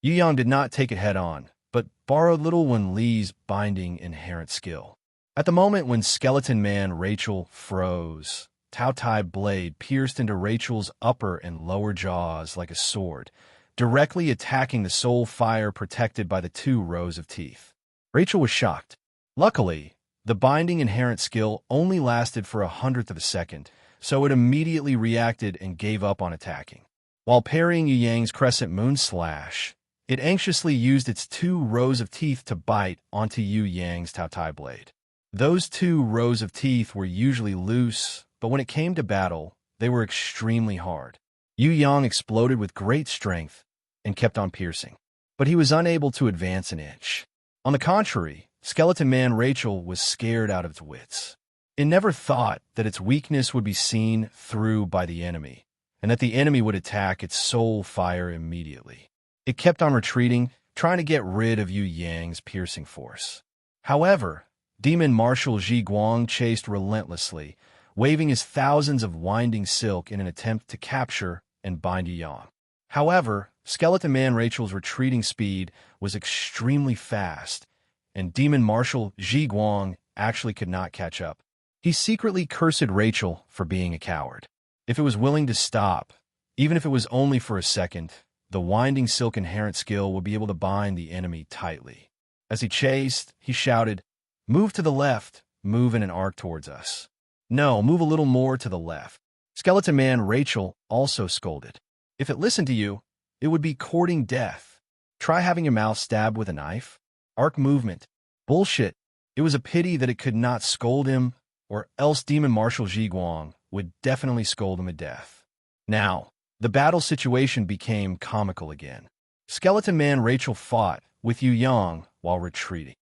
Yu Yang did not take it head-on, but borrowed Little Wen Li's binding inherent skill. At the moment when Skeleton Man Rachel froze, Tao Tai blade pierced into Rachel's upper and lower jaws like a sword, directly attacking the soul fire protected by the 2 rows of teeth. Rachel was shocked. Luckily, the binding inherent skill only lasted for 1/100th of a second, so it immediately reacted and gave up on attacking. While parrying Yu Yang's crescent moon slash, it anxiously used its 2 rows of teeth to bite onto Yu Yang's Tao Tai blade. Those 2 rows of teeth were usually loose, but when it came to battle, they were extremely hard. Yu Yang exploded with great strength and kept on piercing, but he was unable to advance an inch. On the contrary, Skeleton Man Rachel was scared out of its wits. It never thought that its weakness would be seen through by the enemy, and that the enemy would attack its soul fire immediately. It kept on retreating, trying to get rid of Yu Yang's piercing force. However, Demon Marshal Ji Guang chased relentlessly, waving his thousands of winding silk in an attempt to capture and bind Yu Yang. However, Skeleton Man Rachel's retreating speed was extremely fast, and Demon Marshal Ji Guang actually could not catch up. He secretly cursed Rachel for being a coward. If it was willing to stop, even if it was only for a second, the winding silk inherent skill would be able to bind the enemy tightly. As he chased, he shouted, "Move to the left, move in an arc towards us. No, move a little more to the left." Skeleton Man Rachel also scolded. If it listened to you, it would be courting death. Try having your mouth stabbed with a knife. Arc movement. Bullshit. It was a pity that it could not scold him, or else Demon Marshal Ji Guang would definitely scold him to death. Now, the battle situation became comical again. Skeleton Man Rachel fought with Yu Yang while retreating.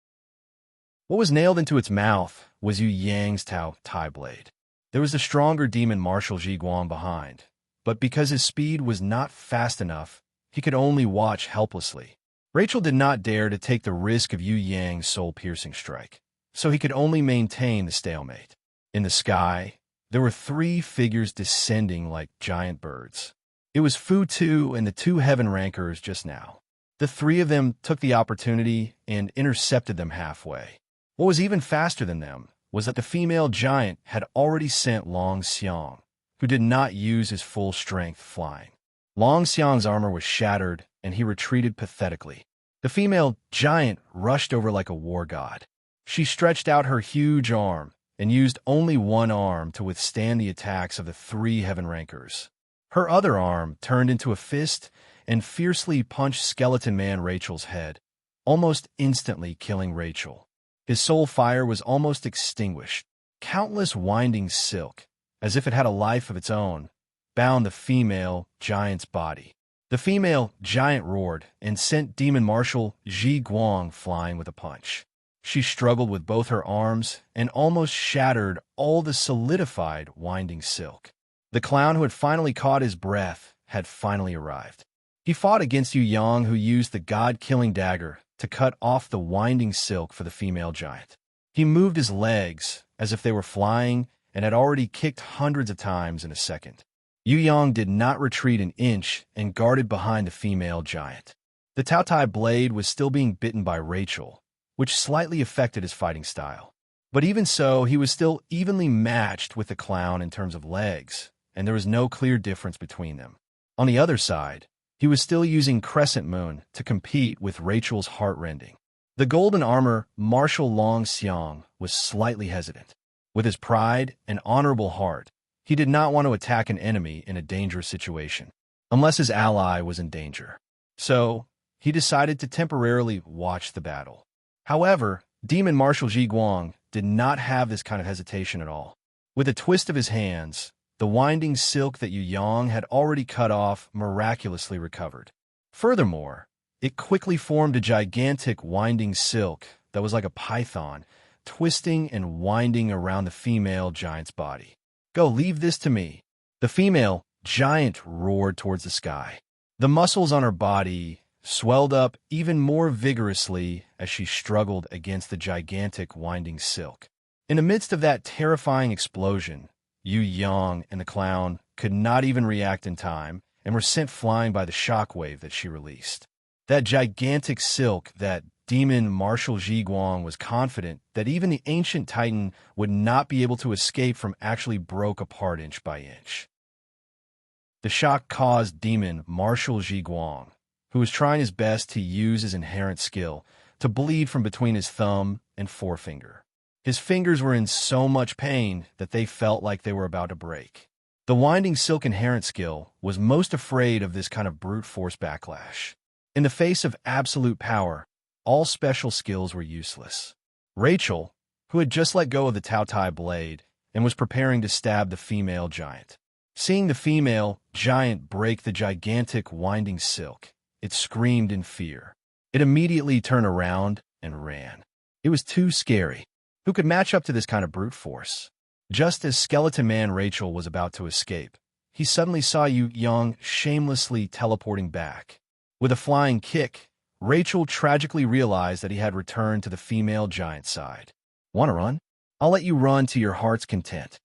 What was nailed into its mouth was Yu Yang's Tao Tai blade. There was the stronger Demon Marshal Ji Guang behind, but because his speed was not fast enough, he could only watch helplessly. Rachel did not dare to take the risk of Yu Yang's soul-piercing strike, so he could only maintain the stalemate. In the sky, there were 3 figures descending like giant birds. It was Fu Tu and the 2 heaven rankers just now. The 3 of them took the opportunity and intercepted them halfway. What was even faster than them was that the female giant had already sent Long Xiang, who did not use his full strength flying. Long Xiang's armor was shattered, and he retreated pathetically. The female giant rushed over like a war god. She stretched out her huge arm and used only one arm to withstand the attacks of the 3 heaven rankers. Her other arm turned into a fist and fiercely punched Skeleton Man Rachel's head, almost instantly killing Rachel. His soul fire was almost extinguished. Countless winding silk, as if it had a life of its own, bound the female giant's body. The female giant roared and sent Demon Marshal Ji Guang flying with a punch. She struggled with both her arms and almost shattered all the solidified winding silk. The clown who had finally caught his breath had finally arrived. He fought against Yu Yang, who used the god-killing dagger to cut off the winding silk for the female giant. He moved his legs as if they were flying and had already kicked hundreds of times in a second. Yu Yang did not retreat an inch and guarded behind the female giant. The Tao Tai blade was still being bitten by Rachel, which slightly affected his fighting style. But even so, he was still evenly matched with the clown in terms of legs, and there was no clear difference between them. On the other side, he was still using Crescent Moon to compete with Rachel's heart-rending. The golden armor Marshal Long Xiang was slightly hesitant. With his pride and honorable heart, he did not want to attack an enemy in a dangerous situation, unless his ally was in danger. So, he decided to temporarily watch the battle. However, Demon Marshal Ji Guang did not have this kind of hesitation at all. With a twist of his hands, the winding silk that Yu Yang had already cut off miraculously recovered. Furthermore, it quickly formed a gigantic winding silk that was like a python, twisting and winding around the female giant's body. "Go, leave this to me." The female giant roared towards the sky. The muscles on her body swelled up even more vigorously as she struggled against the gigantic winding silk. In the midst of that terrifying explosion, Yu Yang and the clown could not even react in time and were sent flying by the shockwave that she released. That gigantic silk, that Demon Marshal Ji Guang was confident that even the ancient titan would not be able to escape from, actually broke apart inch by inch. The shock caused Demon Marshal Ji Guang, who was trying his best to use his inherent skill, to bleed from between his thumb and forefinger. His fingers were in so much pain that they felt like they were about to break. The winding silk inherent skill was most afraid of this kind of brute force backlash. In the face of absolute power, all special skills were useless. Rachel, who had just let go of the Tao Tai blade and was preparing to stab the female giant. Seeing the female giant break the gigantic winding silk, it screamed in fear. It immediately turned around and ran. It was too scary. Who could match up to this kind of brute force? Just as Skeleton Man Rachel was about to escape, he suddenly saw Yu Yang shamelessly teleporting back. With a flying kick, Rachel tragically realized that he had returned to the female giant's side. "Want to run? I'll let you run to your heart's content."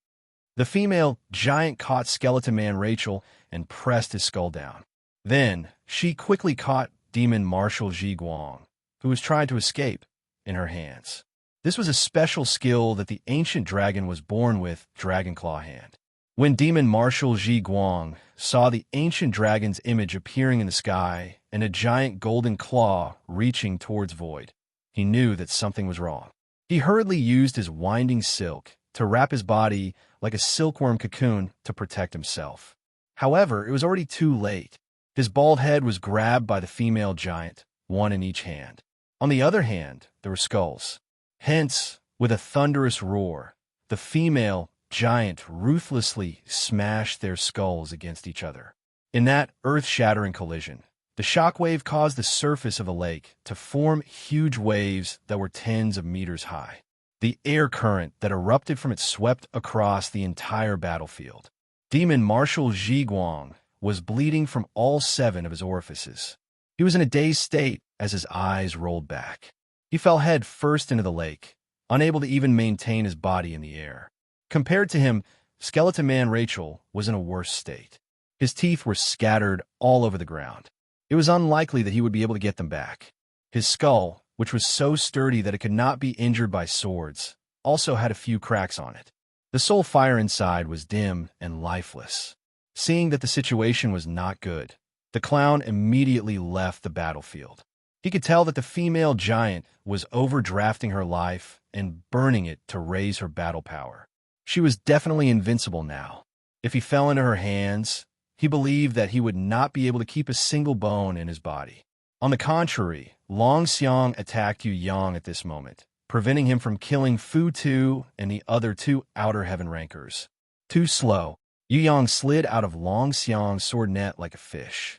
The female giant caught Skeleton Man Rachel and pressed his skull down. Then, she quickly caught Demon Marshal Ji Guang, who was trying to escape, in her hands. This was a special skill that the ancient dragon was born with, Dragon Claw Hand. When Demon Marshal Ji Guang saw the ancient dragon's image appearing in the sky and a giant golden claw reaching towards Void, he knew that something was wrong. He hurriedly used his winding silk to wrap his body like a silkworm cocoon to protect himself. However, it was already too late. His bald head was grabbed by the female giant, one in each hand. On the other hand, there were skulls. Hence, with a thunderous roar, the female giant ruthlessly smashed their skulls against each other. In that earth-shattering collision, the shockwave caused the surface of a lake to form huge waves that were tens of meters high. The air current that erupted from it swept across the entire battlefield. Demon Marshal Ji Guang was bleeding from all 7 of his orifices. He was in a dazed state as his eyes rolled back. He fell head first into the lake, unable to even maintain his body in the air. Compared to him, Skeleton Man Rachel was in a worse state. His teeth were scattered all over the ground. It was unlikely that he would be able to get them back. His skull, which was so sturdy that it could not be injured by swords, also had a few cracks on it. The soul fire inside was dim and lifeless. Seeing that the situation was not good, the clown immediately left the battlefield. He could tell that the female giant was overdrafting her life and burning it to raise her battle power. She was definitely invincible now. If he fell into her hands, he believed that he would not be able to keep a single bone in his body. On the contrary, Long Xiang attacked Yu Yang at this moment, preventing him from killing Fu Tu and the other 2 outer heaven rankers. Too slow, Yu Yang slid out of Long Xiang's sword net like a fish.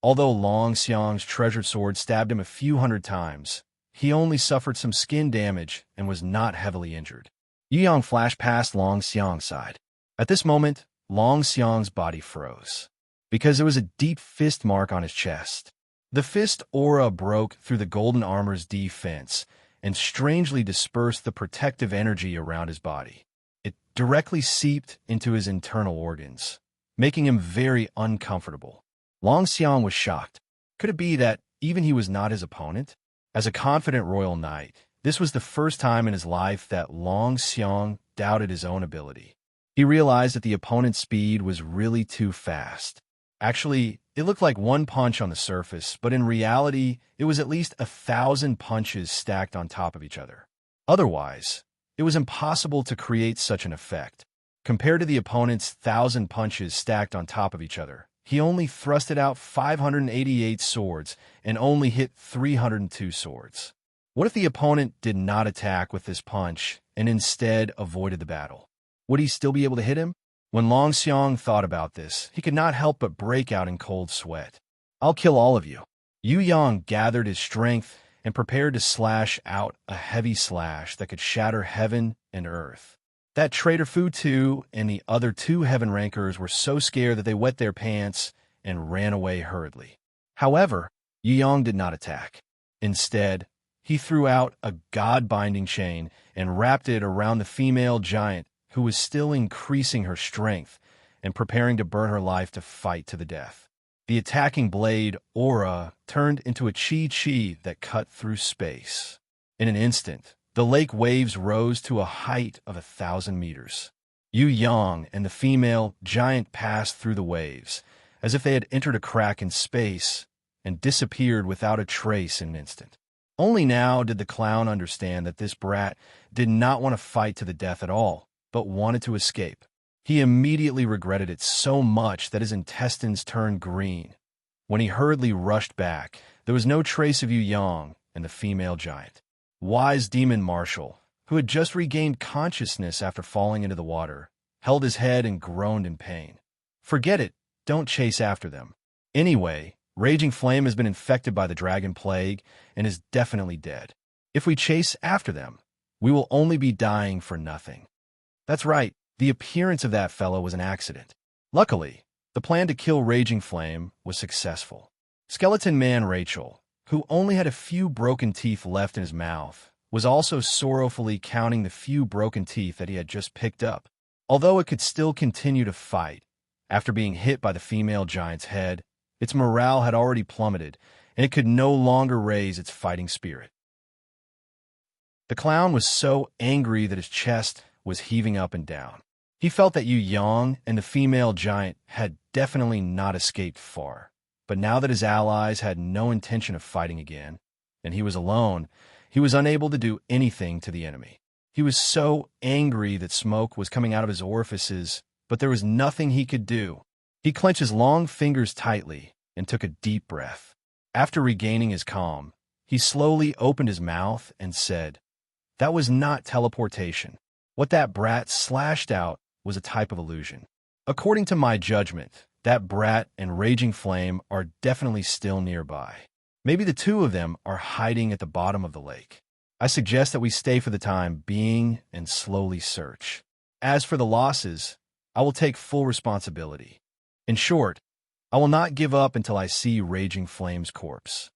Although Long Xiang's treasured sword stabbed him a few hundred times, he only suffered some skin damage and was not heavily injured. Yu Yang flashed past Long Xiang's side. At this moment, Long Xiang's body froze, because there was a deep fist mark on his chest. The fist aura broke through the golden armor's defense and strangely dispersed the protective energy around his body. It directly seeped into his internal organs, making him very uncomfortable. Long Xiang was shocked. Could it be that even he was not his opponent? As a confident royal knight, this was the first time in his life that Long Xiang doubted his own ability. He realized that the opponent's speed was really too fast. Actually, it looked like one punch on the surface, but in reality, it was at least 1,000 punches stacked on top of each other. Otherwise, it was impossible to create such an effect. Compared to the opponent's 1,000 punches stacked on top of each other, he only thrusted out 588 swords and only hit 302 swords. What if the opponent did not attack with this punch and instead avoided the battle? Would he still be able to hit him? When Long Xiong thought about this, he could not help but break out in cold sweat. I'll kill all of you. Yu Yang gathered his strength and prepared to slash out a heavy slash that could shatter heaven and earth. That traitor Fu Tu and the other two heaven rankers were so scared that they wet their pants and ran away hurriedly. However, Yu Yang did not attack. Instead, he threw out a god-binding chain and wrapped it around the female giant, who was still increasing her strength and preparing to burn her life to fight to the death. The attacking blade, Aura, turned into a chi-chi that cut through space. In an instant, the lake waves rose to a height of 1,000 meters. Yu Yang and the female giant passed through the waves, as if they had entered a crack in space, and disappeared without a trace in an instant. Only now did the clown understand that this brat did not want to fight to the death at all, but wanted to escape. He immediately regretted it so much that his intestines turned green. When he hurriedly rushed back, there was no trace of Yu Yang and the female giant. Wise Demon Marshal, who had just regained consciousness after falling into the water, held his head and groaned in pain. Forget it, don't chase after them. Anyway, Raging Flame has been infected by the dragon plague and is definitely dead. If we chase after them, we will only be dying for nothing. That's right, the appearance of that fellow was an accident. Luckily, the plan to kill Raging Flame was successful. Skeleton Man Rachel, who only had a few broken teeth left in his mouth, was also sorrowfully counting the few broken teeth that he had just picked up. Although it could still continue to fight, after being hit by the female giant's head, its morale had already plummeted, and it could no longer raise its fighting spirit. The clown was so angry that his chest was heaving up and down. He felt that Yu Yang and the female giant had definitely not escaped far. But now that his allies had no intention of fighting again, and he was alone, he was unable to do anything to the enemy. He was so angry that smoke was coming out of his orifices, but there was nothing he could do. He clenched his long fingers tightly and took a deep breath. After regaining his calm, he slowly opened his mouth and said, "That was not teleportation. What that brat slashed out was a type of illusion. According to my judgment, that brat and Raging Flame are definitely still nearby. Maybe the two of them are hiding at the bottom of the lake. I suggest that we stay for the time being and slowly search. As for the losses, I will take full responsibility. In short, I will not give up until I see Raging Flame's corpse.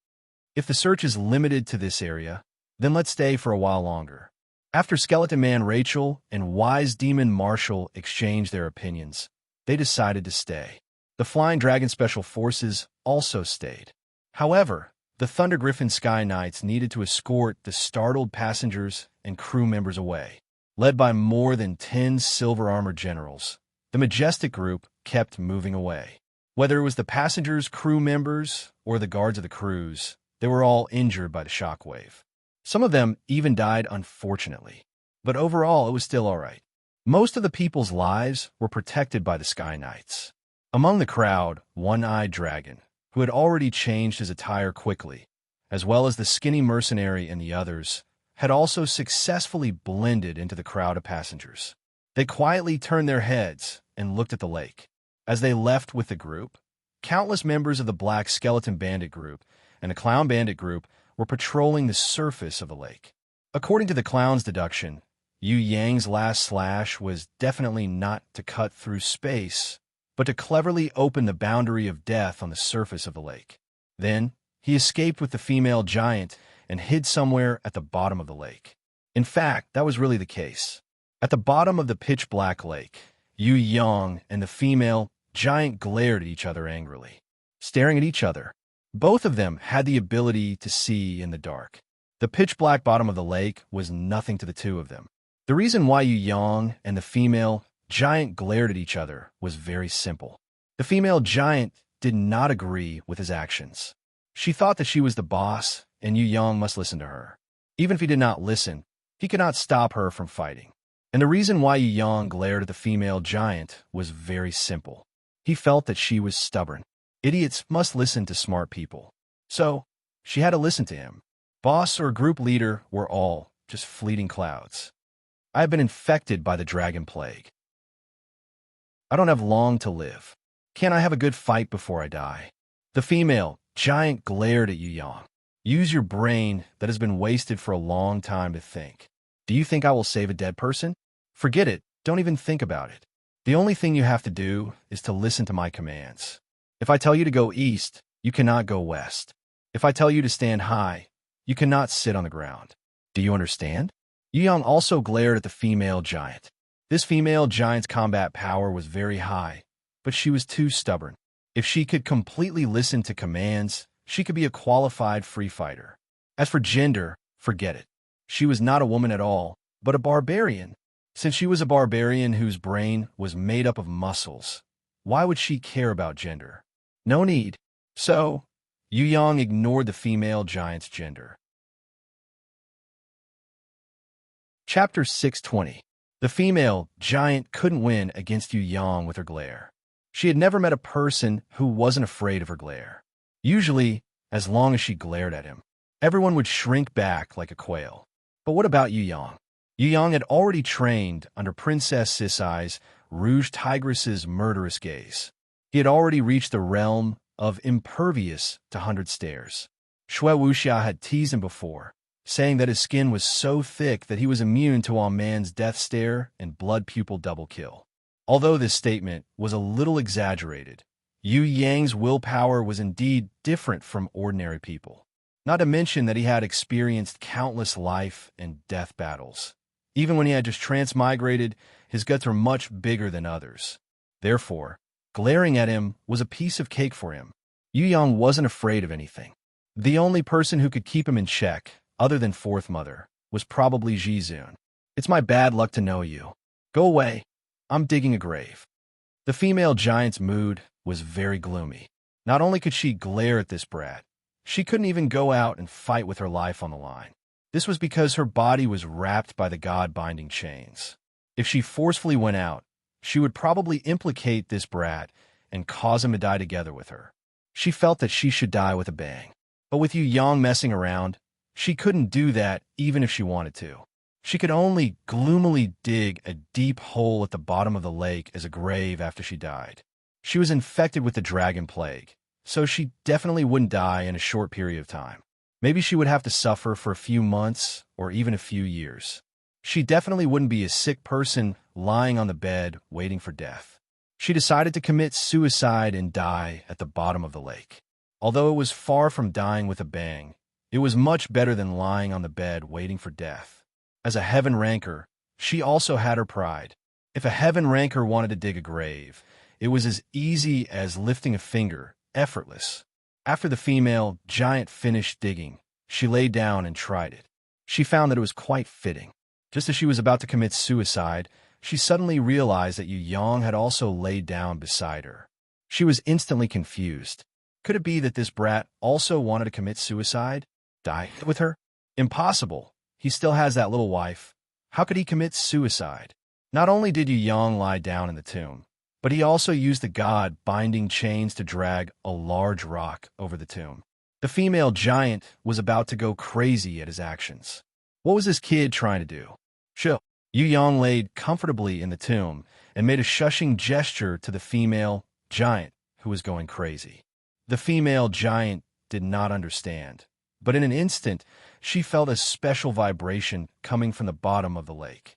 If the search is limited to this area, then let's stay for a while longer." After Skeleton Man Rachel and Wise Demon Marshal exchanged their opinions, they decided to stay. The Flying Dragon Special Forces also stayed. However, the Thunder Griffin Sky Knights needed to escort the startled passengers and crew members away. Led by more than 10 silver-armored generals, the Majestic Group kept moving away. Whether it was the passengers, crew members, or the guards of the cruise, they were all injured by the shockwave. Some of them even died unfortunately, but overall it was still all right. Most of the people's lives were protected by the Sky Knights. Among the crowd, One-Eyed Dragon, who had already changed his attire quickly, as well as the skinny mercenary and the others, had also successfully blended into the crowd of passengers. They quietly turned their heads and looked at the lake. As they left with the group, countless members of the Black Skeleton Bandit Group and the Clown Bandit Group were patrolling the surface of the lake. According to the clown's deduction, Yu Yang's last slash was definitely not to cut through space, but to cleverly open the boundary of death on the surface of the lake. Then, he escaped with the female giant and hid somewhere at the bottom of the lake. In fact, that was really the case. At the bottom of the pitch-black lake, Yu Yang and the female giant glared at each other angrily. Staring at each other, both of them had the ability to see in the dark. The pitch-black bottom of the lake was nothing to the two of them. The reason why Yu Yang and the female giant glared at each other was very simple. The female giant did not agree with his actions. She thought that she was the boss, and Yu Yang must listen to her. Even if he did not listen, he could not stop her from fighting. And the reason why Yu Yang glared at the female giant was very simple. He felt that she was stubborn. Idiots must listen to smart people. So, she had to listen to him. boss or group leader were all just fleeting clouds. I have been infected by the dragon plague. I don't have long to live. Can't I have a good fight before I die? The female giant glared at Yu Yang. Use your brain that has been wasted for a long time to think. Do you think I will save a dead person? Forget it. Don't even think about it. The only thing you have to do is to listen to my commands. If I tell you to go east, you cannot go west. If I tell you to stand high, you cannot sit on the ground. Do you understand? Yu Yang also glared at the female giant. This female giant's combat power was very high, but she was too stubborn. If she could completely listen to commands, she could be a qualified free fighter. As for gender, forget it. She was not a woman at all, but a barbarian. Since she was a barbarian whose brain was made up of muscles, why would she care about gender? No need. So, Yu Yang ignored the female giant's gender. Chapter 620. The female giant couldn't win against Yu Yang with her glare. She had never met a person who wasn't afraid of her glare. Usually, as long as she glared at him, everyone would shrink back like a quail. But what about Yu Yang? Yu Yang had already trained under Princess Sisai's Rouge Tigress's murderous gaze. He had already reached the realm of impervious to 100 stares. Shui Wuxia had teased him before, saying that his skin was so thick that he was immune to all man's death stare and blood pupil double kill. Although this statement was a little exaggerated, Yu Yang's willpower was indeed different from ordinary people. Not to mention that he had experienced countless life and death battles. Even when he had just transmigrated, his guts were much bigger than others. Therefore, glaring at him was a piece of cake for him. Yu Yang wasn't afraid of anything. The only person who could keep him in check, other than Fourth Mother, was probably Jizun. It's my bad luck to know you. Go away. I'm digging a grave. The female giant's mood was very gloomy. Not only could she glare at this brat, she couldn't even go out and fight with her life on the line. This was because her body was wrapped by the god-binding chains. If she forcefully went out, she would probably implicate this brat and cause him to die together with her. She felt that she should die with a bang. But with Yu Yang messing around, she couldn't do that even if she wanted to. She could only gloomily dig a deep hole at the bottom of the lake as a grave after she died. She was infected with the dragon plague, so she definitely wouldn't die in a short period of time. Maybe she would have to suffer for a few months or even a few years. She definitely wouldn't be a sick person lying on the bed waiting for death. She decided to commit suicide and die at the bottom of the lake. Although it was far from dying with a bang, it was much better than lying on the bed waiting for death. As a heaven ranker, she also had her pride. If a heaven ranker wanted to dig a grave, it was as easy as lifting a finger, effortless. After the female giant finished digging, she lay down and tried it. She found that it was quite fitting. Just as she was about to commit suicide, she suddenly realized that Yu Yang had also laid down beside her. She was instantly confused. Could it be that this brat also wanted to commit suicide? Die with her? Impossible. He still has that little wife. How could he commit suicide? Not only did Yu Yang lie down in the tomb, but he also used the god-binding chains to drag a large rock over the tomb. The female giant was about to go crazy at his actions. What was this kid trying to do? Chill. Yu Yang laid comfortably in the tomb and made a shushing gesture to the female giant who was going crazy. The female giant did not understand, but in an instant, she felt a special vibration coming from the bottom of the lake.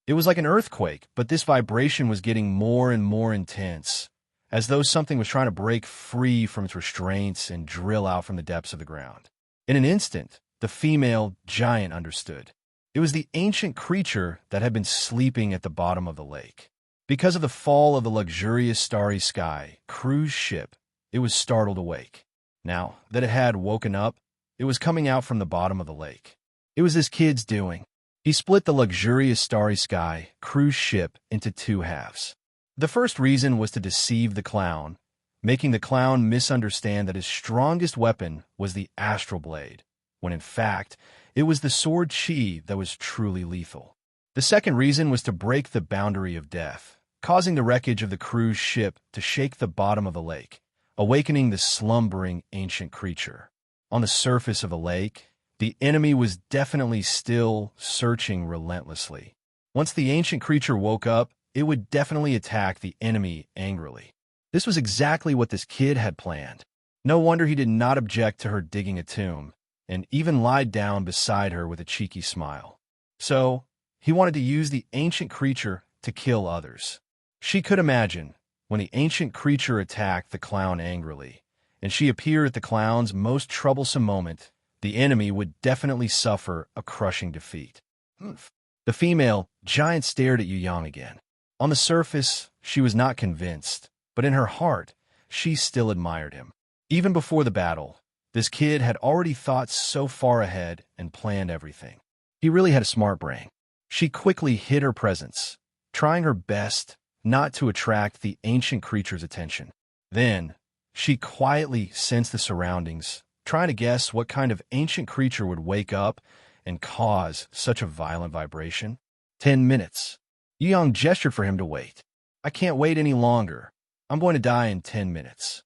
It was like an earthquake, but this vibration was getting more and more intense, as though something was trying to break free from its restraints and drill out from the depths of the ground. In an instant, the female giant understood. It was the ancient creature that had been sleeping at the bottom of the lake. Because of the fall of the luxurious starry sky cruise ship, it was startled awake. Now that it had woken up, it was coming out from the bottom of the lake. It was this kid's doing. He split the luxurious starry sky cruise ship into two halves. The first reason was to deceive the clown, making the clown misunderstand that his strongest weapon was the astral blade, when in fact, it was the sword chi that was truly lethal. The second reason was to break the boundary of death, causing the wreckage of the cruise ship to shake the bottom of the lake, awakening the slumbering ancient creature. On the surface of the lake, the enemy was definitely still searching relentlessly. Once the ancient creature woke up, it would definitely attack the enemy angrily. This was exactly what this kid had planned. No wonder he did not object to her digging a tomb, and even lied down beside her with a cheeky smile. So, he wanted to use the ancient creature to kill others. She could imagine, when the ancient creature attacked the clown angrily, and she appeared at the clown's most troublesome moment, the enemy would definitely suffer a crushing defeat. The female giant stared at Yu Yang again. On the surface, she was not convinced, but in her heart, she still admired him. Even before the battle, this kid had already thought so far ahead and planned everything. He really had a smart brain. She quickly hid her presence, trying her best not to attract the ancient creature's attention. Then, she quietly sensed the surroundings, trying to guess what kind of ancient creature would wake up and cause such a violent vibration. 10 minutes. Yu Yang gestured for him to wait. I can't wait any longer. I'm going to die in 10 minutes.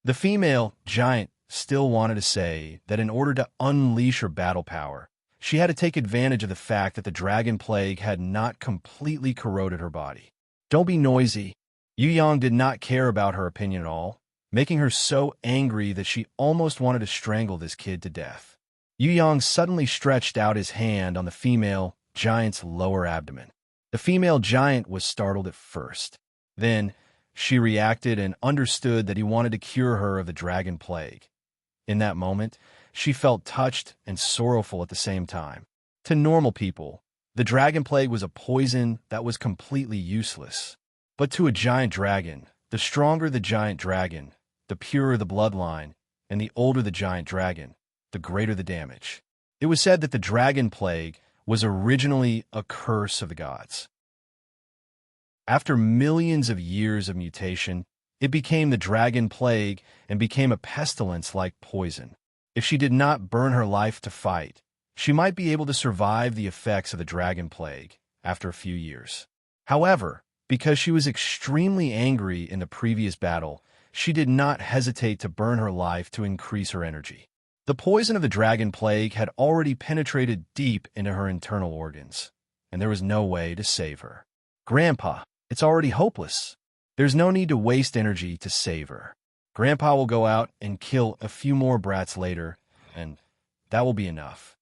The female giant still wanted to say that in order to unleash her battle power, she had to take advantage of the fact that the dragon plague had not completely corroded her body. Don't be noisy. Yu Yang did not care about her opinion at all, making her so angry that she almost wanted to strangle this kid to death. Yu Yang suddenly stretched out his hand on the female giant's lower abdomen. The female giant was startled at first. Then, she reacted and understood that he wanted to cure her of the dragon plague. In that moment, she felt touched and sorrowful at the same time. To normal people, the dragon plague was a poison that was completely useless. But to a giant dragon, the stronger the giant dragon, the purer the bloodline, and the older the giant dragon, the greater the damage. It was said that the dragon plague was originally a curse of the gods. After millions of years of mutation, it became the dragon plague and became a pestilence like poison. If she did not burn her life to fight, she might be able to survive the effects of the dragon plague after a few years. However, because she was extremely angry in the previous battle, she did not hesitate to burn her life to increase her energy. The poison of the dragon plague had already penetrated deep into her internal organs, and there was no way to save her. Grandpa, it's already hopeless. There's no need to waste energy to save her. Grandpa will go out and kill a few more brats later, and that will be enough.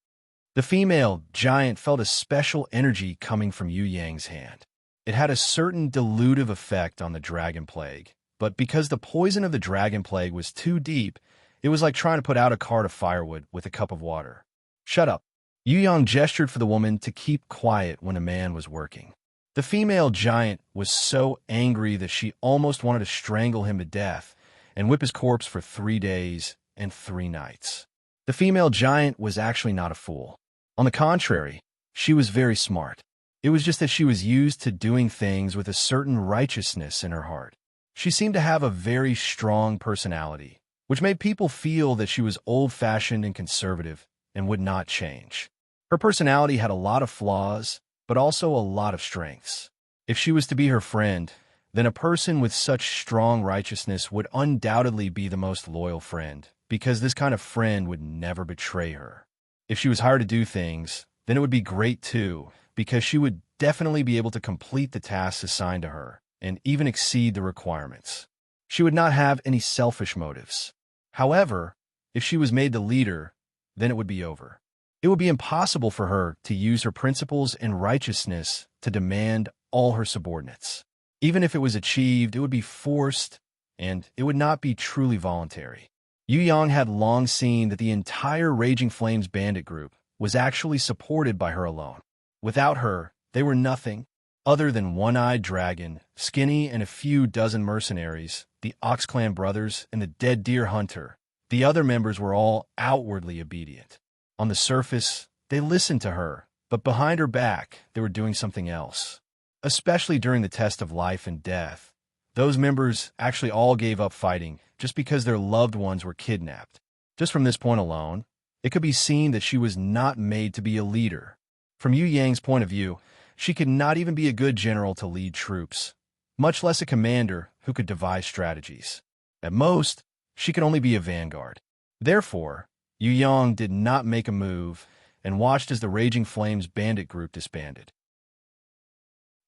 The female giant felt a special energy coming from Yu Yang's hand. It had a certain dilutive effect on the dragon plague, but because the poison of the dragon plague was too deep, it was like trying to put out a cart of firewood with a cup of water. Shut up. Yu Yang gestured for the woman to keep quiet when a man was working. The female giant was so angry that she almost wanted to strangle him to death and whip his corpse for 3 days and 3 nights. The female giant was actually not a fool. On the contrary, she was very smart. It was just that she was used to doing things with a certain righteousness in her heart. She seemed to have a very strong personality, which made people feel that she was old-fashioned and conservative and would not change. Her personality had a lot of flaws, but also a lot of strengths. If she was to be her friend, then a person with such strong righteousness would undoubtedly be the most loyal friend, because this kind of friend would never betray her. If she was hired to do things, then it would be great too, because she would definitely be able to complete the tasks assigned to her, and even exceed the requirements. She would not have any selfish motives. However, if she was made the leader, then it would be over. It would be impossible for her to use her principles and righteousness to demand all her subordinates. Even if it was achieved, it would be forced, and it would not be truly voluntary. Yu Yang had long seen that the entire Raging Flames bandit group was actually supported by her alone. Without her, they were nothing other than One-Eyed Dragon, Skinny, and a few dozen mercenaries, the Ox Clan brothers, and the Dead Deer Hunter. The other members were all outwardly obedient. On the surface, they listened to her, but behind her back, they were doing something else. Especially during the test of life and death, those members actually all gave up fighting just because their loved ones were kidnapped. Just from this point alone, it could be seen that she was not made to be a leader. From Yu Yang's point of view, she could not even be a good general to lead troops, much less a commander who could devise strategies. At most, she could only be a vanguard. Therefore, Yu Yang did not make a move and watched as the Raging Flames bandit group disbanded.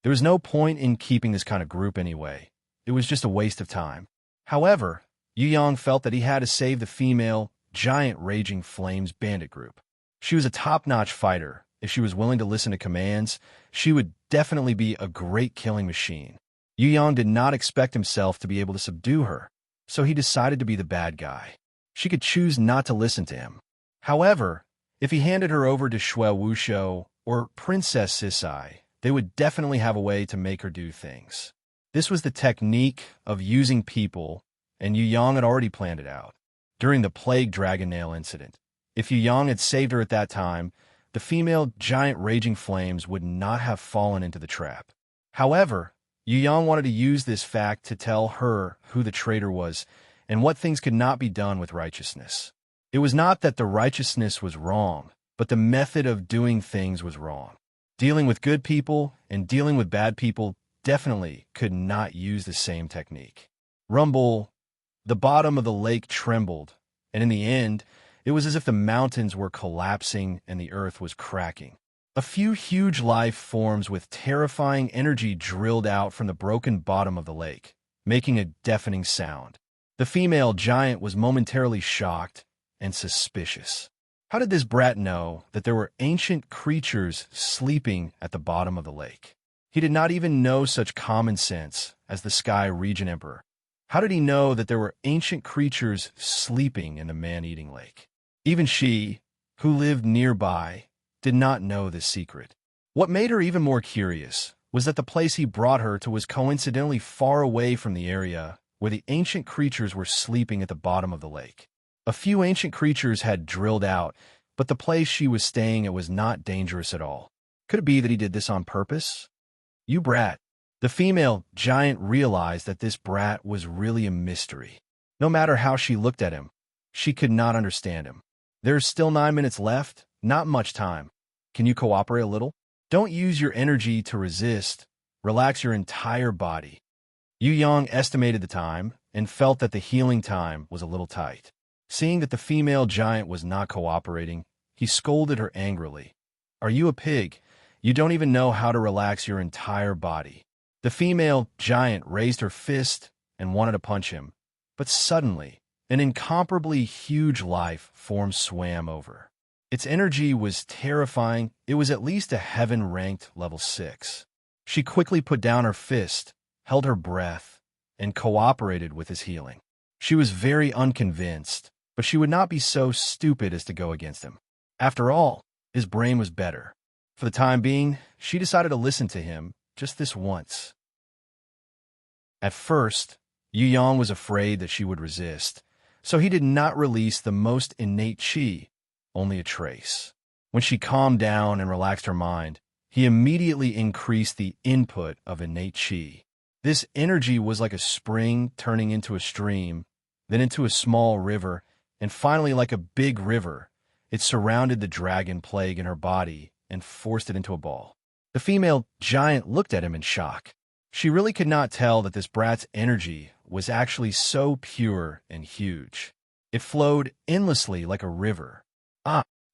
There was no point in keeping this kind of group anyway. It was just a waste of time. However, Yu Yang felt that he had to save the female, giant Raging Flames bandit group. She was a top-notch fighter. If she was willing to listen to commands, she would definitely be a great killing machine. Yu Yang did not expect himself to be able to subdue her, so he decided to be the bad guy. She could choose not to listen to him. However, if he handed her over to Shui Wushou or Princess Sisai, they would definitely have a way to make her do things. This was the technique of using people, and Yu Yang had already planned it out. During the Plague Dragon Nail incident, if Yu Yang had saved her at that time, the female giant Raging Flames would not have fallen into the trap. However, Yu Yang wanted to use this fact to tell her who the traitor was and what things could not be done with righteousness. It was not that the righteousness was wrong, but the method of doing things was wrong. Dealing with good people and dealing with bad people definitely could not use the same technique. Rumble, the bottom of the lake trembled, and in the end, it was as if the mountains were collapsing and the earth was cracking. A few huge life forms with terrifying energy drilled out from the broken bottom of the lake, making a deafening sound. The female giant was momentarily shocked and suspicious. How did this brat know that there were ancient creatures sleeping at the bottom of the lake? He did not even know such common sense as the Sky Region Emperor. How did he know that there were ancient creatures sleeping in the man-eating lake? Even she, who lived nearby, did not know this secret. What made her even more curious was that the place he brought her to was coincidentally far away from the area where the ancient creatures were sleeping at the bottom of the lake. A few ancient creatures had drilled out, but the place she was staying at was not dangerous at all. Could it be that he did this on purpose? You brat. The female giant realized that this brat was really a mystery. No matter how she looked at him, she could not understand him. There's still 9 minutes left, not much time. Can you cooperate a little? Don't use your energy to resist. Relax your entire body. Yu Yang estimated the time and felt that the healing time was a little tight. Seeing that the female giant was not cooperating, he scolded her angrily. Are you a pig? You don't even know how to relax your entire body. The female giant raised her fist and wanted to punch him, but suddenly, an incomparably huge life form swam over. Its energy was terrifying. It was at least a heaven-ranked level 6. She quickly put down her fist, held her breath, and cooperated with his healing. She was very unconvinced, but she would not be so stupid as to go against him. After all, his brain was better. For the time being, she decided to listen to him just this once. At first, Yu Yang was afraid that she would resist, so he did not release the most innate chi, only a trace. When she calmed down and relaxed her mind, he immediately increased the input of innate chi. This energy was like a spring turning into a stream, then into a small river, and finally like a big river. It surrounded the dragon plague in her body and forced it into a ball. The female giant looked at him in shock. She really could not tell that this brat's energy was actually so pure and huge. It flowed endlessly like a river.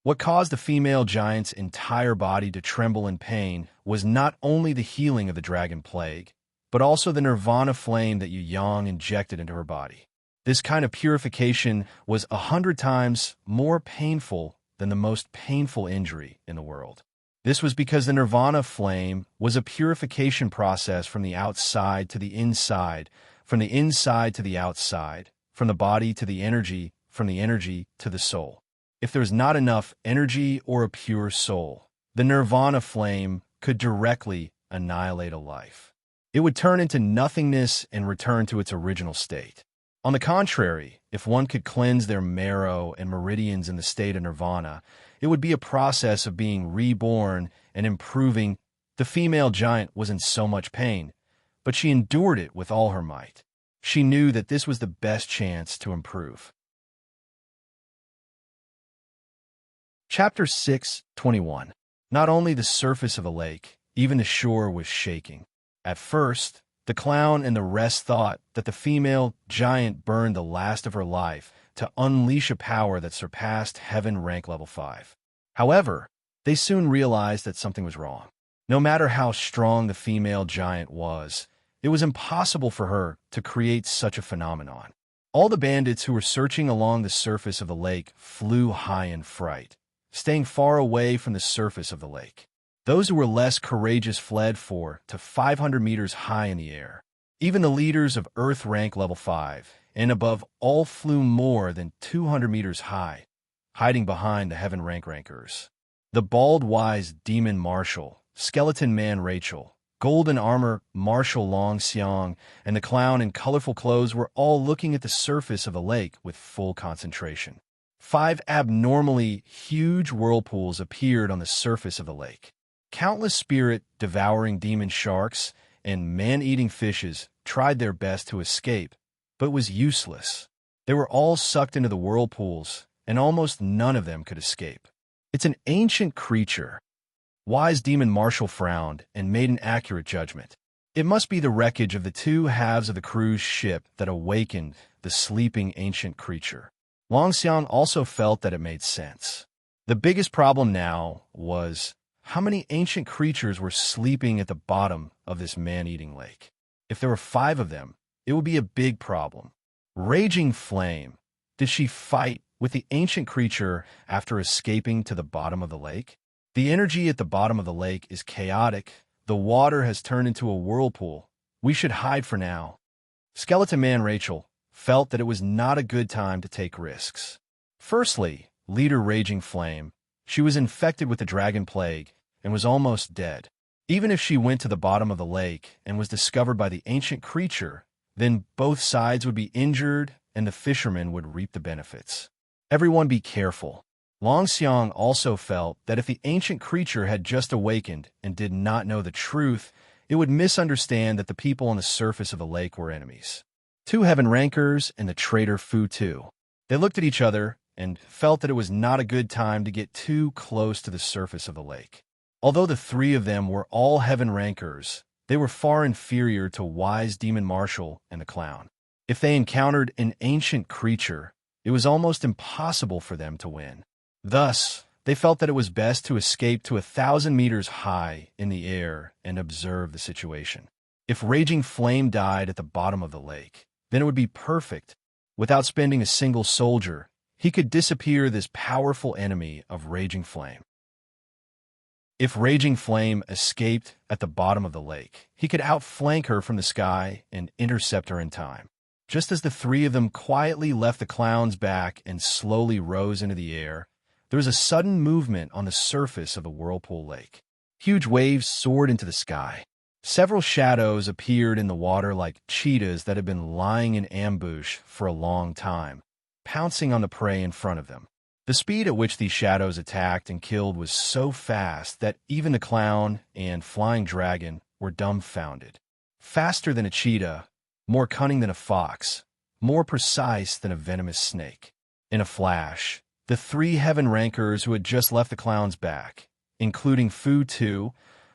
What caused the female giant's entire body to tremble in pain was not only the healing of the dragon plague, but also the nirvana flame that Yu Yang injected into her body. This kind of purification was 100 times more painful than the most painful injury in the world. This was because the nirvana flame was a purification process from the outside to the inside, from the inside to the outside, from the body to the energy, from the energy to the soul. If there's not enough energy or a pure soul, the nirvana flame could directly annihilate a life. It would turn into nothingness and return to its original state. On the contrary, if one could cleanse their marrow and meridians in the state of nirvana, it would be a process of being reborn and improving. The female giant was in so much pain, but she endured it with all her might. She knew that this was the best chance to improve. Chapter 6:21. Not only the surface of the lake, even the shore was shaking. At first, the clown and the rest thought that the female giant burned the last of her life to unleash a power that surpassed Heaven rank level 5. However, they soon realized that something was wrong. No matter how strong the female giant was, it was impossible for her to create such a phenomenon. All the bandits who were searching along the surface of the lake flew high in fright, staying far away from the surface of the lake. Those who were less courageous fled 4 to 500 meters high in the air. Even the leaders of Earth rank level 5 and above all flew more than 200 meters high, hiding behind the Heaven rank rankers. The bald, wise demon Marshall, skeleton man Rachel, golden armor Marshall Long Xiang, and the clown in colorful clothes were all looking at the surface of the lake with full concentration. 5 abnormally huge whirlpools appeared on the surface of the lake. Countless spirit-devouring demon sharks and man-eating fishes tried their best to escape, but it was useless. They were all sucked into the whirlpools, and almost none of them could escape. It's an ancient creature. Wise demon Marshall frowned and made an accurate judgment. It must be the wreckage of the 2 halves of the cruise ship that awakened the sleeping ancient creature. Long Xiang also felt that it made sense. The biggest problem now was how many ancient creatures were sleeping at the bottom of this man-eating lake. If there were 5 of them, it would be a big problem. Raging Flame. Did she fight with the ancient creature after escaping to the bottom of the lake? The energy at the bottom of the lake is chaotic. The water has turned into a whirlpool. We should hide for now. Skeleton Man Rachel felt that it was not a good time to take risks. Firstly, leader Raging Flame. She was infected with the dragon plague and was almost dead. Even if she went to the bottom of the lake and was discovered by the ancient creature, then both sides would be injured and the fishermen would reap the benefits. Everyone be careful. Long Xiang also felt that if the ancient creature had just awakened and did not know the truth, it would misunderstand that the people on the surface of the lake were enemies. 2 Heaven rankers and the traitor Fu Tu. They looked at each other and felt that it was not a good time to get too close to the surface of the lake. Although the 3 of them were all Heaven rankers, they were far inferior to Wise Demon Marshall and the Clown. If they encountered an ancient creature, it was almost impossible for them to win. Thus, they felt that it was best to escape to 1,000 meters high in the air and observe the situation. If Raging Flame died at the bottom of the lake, then it would be perfect. Without spending a single soldier, he could disappear this powerful enemy of Raging Flame. If Raging Flame escaped at the bottom of the lake, he could outflank her from the sky and intercept her in time. Just as the 3 of them quietly left the clown's back and slowly rose into the air, there was a sudden movement on the surface of the whirlpool lake. Huge waves soared into the sky. Several shadows appeared in the water like cheetahs that had been lying in ambush for a long time, pouncing on the prey in front of them. The speed at which these shadows attacked and killed was so fast that even the clown and flying dragon were dumbfounded. Faster than a cheetah, more cunning than a fox, more precise than a venomous snake. In a flash, the 3 Heaven rankers who had just left the clown's back, including Fu Tu,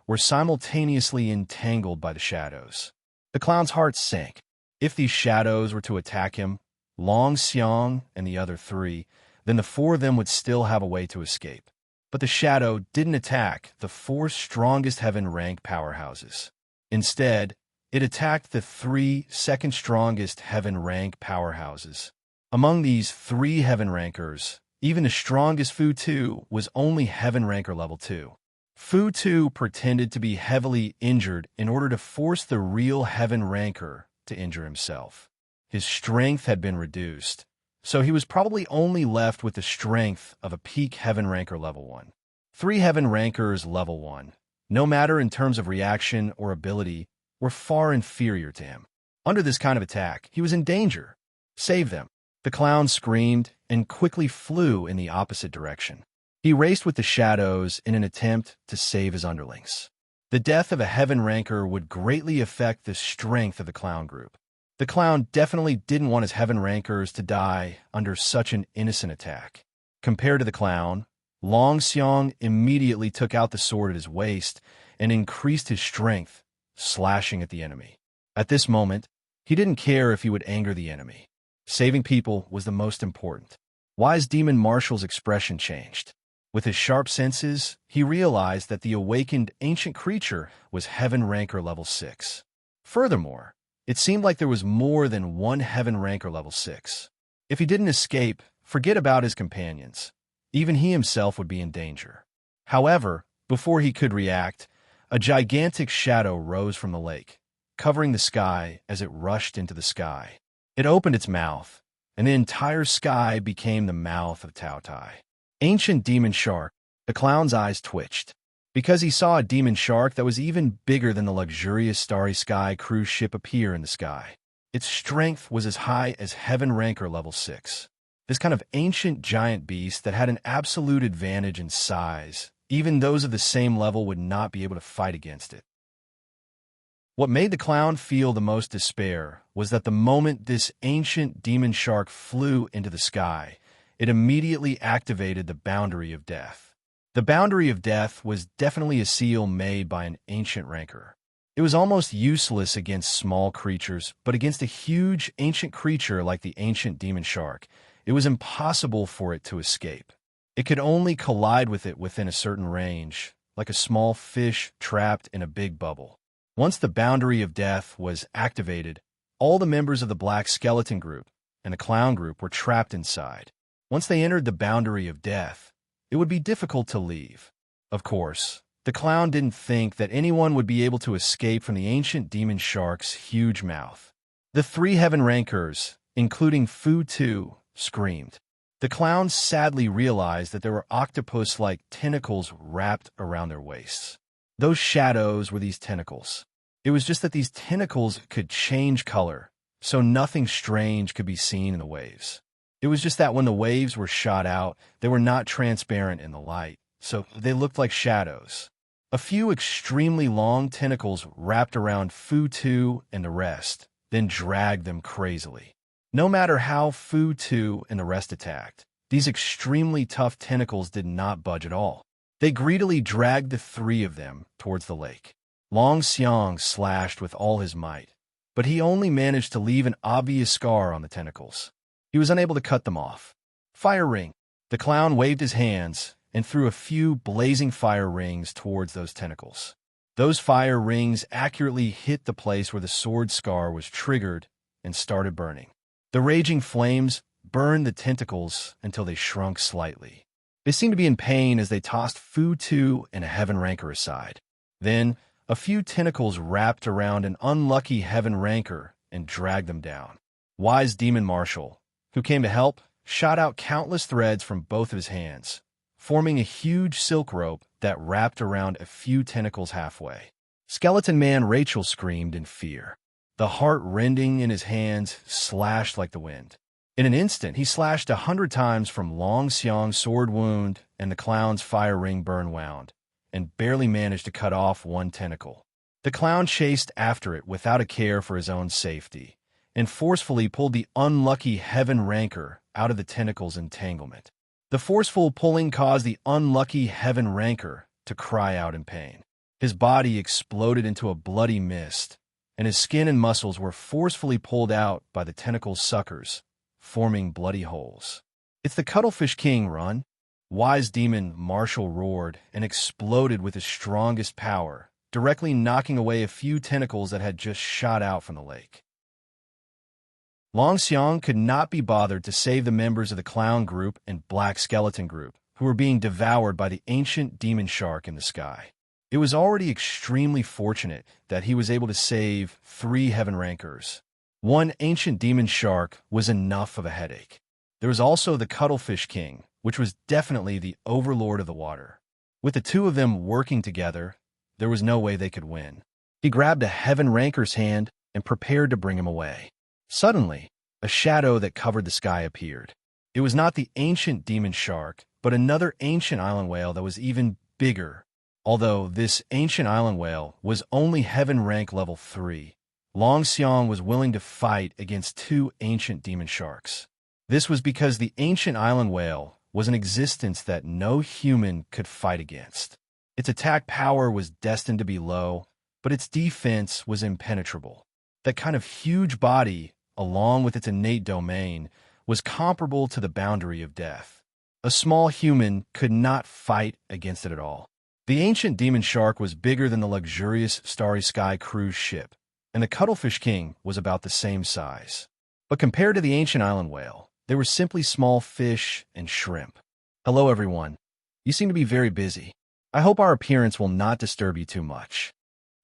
were simultaneously entangled by the shadows. The clown's heart sank. If these shadows were to attack him, Long Xiang and the other 3, then the 4 of them would still have a way to escape. But the shadow didn't attack the 4 strongest Heaven rank powerhouses. Instead, it attacked the 3 second strongest Heaven rank powerhouses. Among these 3 Heaven rankers, even the strongest Fu Tu was only Heaven ranker level 2. Fu Tu pretended to be heavily injured in order to force the real Heaven ranker to injure himself. His strength had been reduced, so he was probably only left with the strength of a peak Heaven ranker level 1. 3 Heaven rankers level 1, no matter in terms of reaction or ability, were far inferior to him. Under this kind of attack, he was in danger. Save them. The clown screamed and quickly flew in the opposite direction. He raced with the shadows in an attempt to save his underlings. The death of a Heaven ranker would greatly affect the strength of the clown group. The clown definitely didn't want his Heaven rankers to die under such an innocent attack. Compared to the clown, Long Xiang immediately took out the sword at his waist and increased his strength, slashing at the enemy. At this moment, he didn't care if he would anger the enemy. Saving people was the most important. Wise Demon Marshall's expression changed. With his sharp senses, he realized that the awakened ancient creature was Heaven Ranker level 6. Furthermore, it seemed like there was more than one Heaven Ranker level 6. If he didn't escape, forget about his companions. Even he himself would be in danger. However, before he could react, a gigantic shadow rose from the lake, covering the sky as it rushed into the sky. It opened its mouth, and the entire sky became the mouth of Tao-Tai. Ancient demon shark. The clown's eyes twitched, because he saw a demon shark that was even bigger than the luxurious Starry Sky cruise ship appear in the sky. Its strength was as high as Heaven Ranker level 6. This kind of ancient giant beast that had an absolute advantage in size. Even those of the same level would not be able to fight against it. What made the clown feel the most despair was that the moment this ancient demon shark flew into the sky, it immediately activated the boundary of death. The boundary of death was definitely a seal made by an ancient ranker. It was almost useless against small creatures, but against a huge ancient creature like the ancient demon shark, it was impossible for it to escape. It could only collide with it within a certain range, like a small fish trapped in a big bubble. Once the boundary of death was activated, all the members of the Black Skeleton group and the Clown group were trapped inside. Once they entered the boundary of death, it would be difficult to leave. Of course, the Clown didn't think that anyone would be able to escape from the ancient demon shark's huge mouth. The 3 Heaven Rankers, including Fu Tu, screamed. The Clowns sadly realized that there were octopus-like tentacles wrapped around their waists. Those shadows were these tentacles. It was just that these tentacles could change color, so nothing strange could be seen in the waves. It was just that when the waves were shot out, they were not transparent in the light, so they looked like shadows. A few extremely long tentacles wrapped around Fu Tu and the rest, then dragged them crazily. No matter how Fu Tu and the rest attacked, these extremely tough tentacles did not budge at all. They greedily dragged the 3 of them towards the lake. Long Xiang slashed with all his might, but he only managed to leave an obvious scar on the tentacles. He was unable to cut them off. Fire ring. The clown waved his hands and threw a few blazing fire rings towards those tentacles. Those fire rings accurately hit the place where the sword scar was triggered and started burning. The raging flames burned the tentacles until they shrunk slightly. They seemed to be in pain as they tossed Fu Tu and a Heaven Ranker aside. Then, a few tentacles wrapped around an unlucky Heaven Ranker and dragged them down. Wise Demon Marshall, who came to help, shot out countless threads from both of his hands, forming a huge silk rope that wrapped around a few tentacles halfway. Skeleton Man Rachel screamed in fear. The heart rending in his hands slashed like the wind. In an instant, he slashed 100 times from Long Xiang's sword wound and the clown's fire ring burn wound, and barely managed to cut off one tentacle. The clown chased after it without a care for his own safety, and forcefully pulled the unlucky Heaven Ranker out of the tentacle's entanglement. The forceful pulling caused the unlucky Heaven Ranker to cry out in pain. His body exploded into a bloody mist, and his skin and muscles were forcefully pulled out by the tentacle's suckers, forming bloody holes. "It's the Cuttlefish King, run!" Wise Demon Marshall roared and exploded with his strongest power, directly knocking away a few tentacles that had just shot out from the lake. Long Xiang could not be bothered to save the members of the Clown group and Black Skeleton group, who were being devoured by the ancient demon shark in the sky. It was already extremely fortunate that he was able to save 3 Heaven Rankers. One ancient demon shark was enough of a headache. There was also the Cuttlefish King, which was definitely the overlord of the water. With the 2 of them working together, there was no way they could win. He grabbed a Heaven Ranker's hand and prepared to bring him away. Suddenly, a shadow that covered the sky appeared. It was not the ancient demon shark, but another ancient island whale that was even bigger. Although this ancient island whale was only Heaven Rank level 3, Long Xiang was willing to fight against 2 ancient demon sharks. This was because the ancient island whale was an existence that no human could fight against. Its attack power was destined to be low, but its defense was impenetrable. That kind of huge body along with its innate domain, was comparable to the boundary of death. A small human could not fight against it at all. The ancient demon shark was bigger than the luxurious Starry Sky cruise ship, and the cuttlefish king was about the same size. But compared to the ancient island whale, they were simply small fish and shrimp. Hello, everyone. You seem to be very busy. I hope our appearance will not disturb you too much.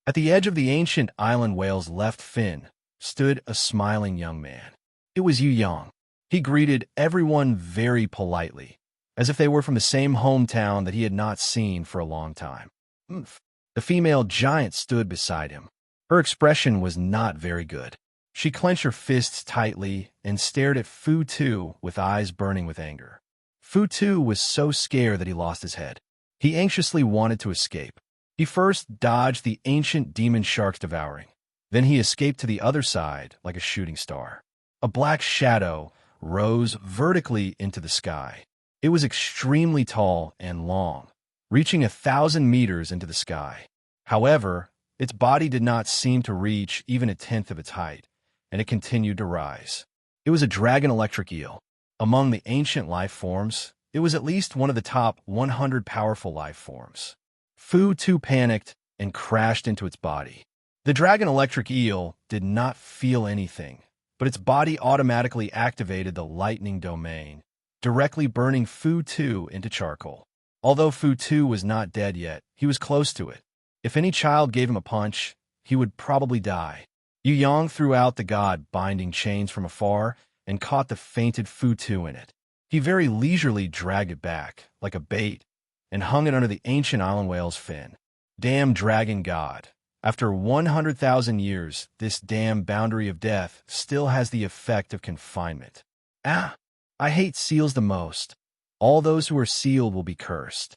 At the edge of the ancient island whale's left fin stood a smiling young man. It was Yu Yang. He greeted everyone very politely, as if they were from the same hometown that he had not seen for a long time. The female giant stood beside him. Her expression was not very good. She clenched her fists tightly and stared at Fu Tu with eyes burning with anger. Fu Tu was so scared that he lost his head. He anxiously wanted to escape. He first dodged the ancient demon shark's devouring. Then he escaped to the other side like a shooting star. A black shadow rose vertically into the sky. It was extremely tall and long, reaching 1,000 meters into the sky. However, its body did not seem to reach even a tenth of its height, and it continued to rise. It was a dragon electric eel. Among the ancient life forms, it was at least one of the top 100 powerful life forms. Fu Tu panicked and crashed into its body. The dragon electric eel did not feel anything, but its body automatically activated the lightning domain, directly burning Fu Tu into charcoal. Although Fu Tu was not dead yet, he was close to it. If any child gave him a punch, he would probably die. Yu Yang threw out the god-binding chains from afar and caught the fainted Fu Tu in it. He very leisurely dragged it back, like a bait, and hung it under the ancient island whale's fin. Damn dragon god. After 100,000 years, this damn boundary of death still has the effect of confinement. Ah, I hate seals the most. All those who are sealed will be cursed.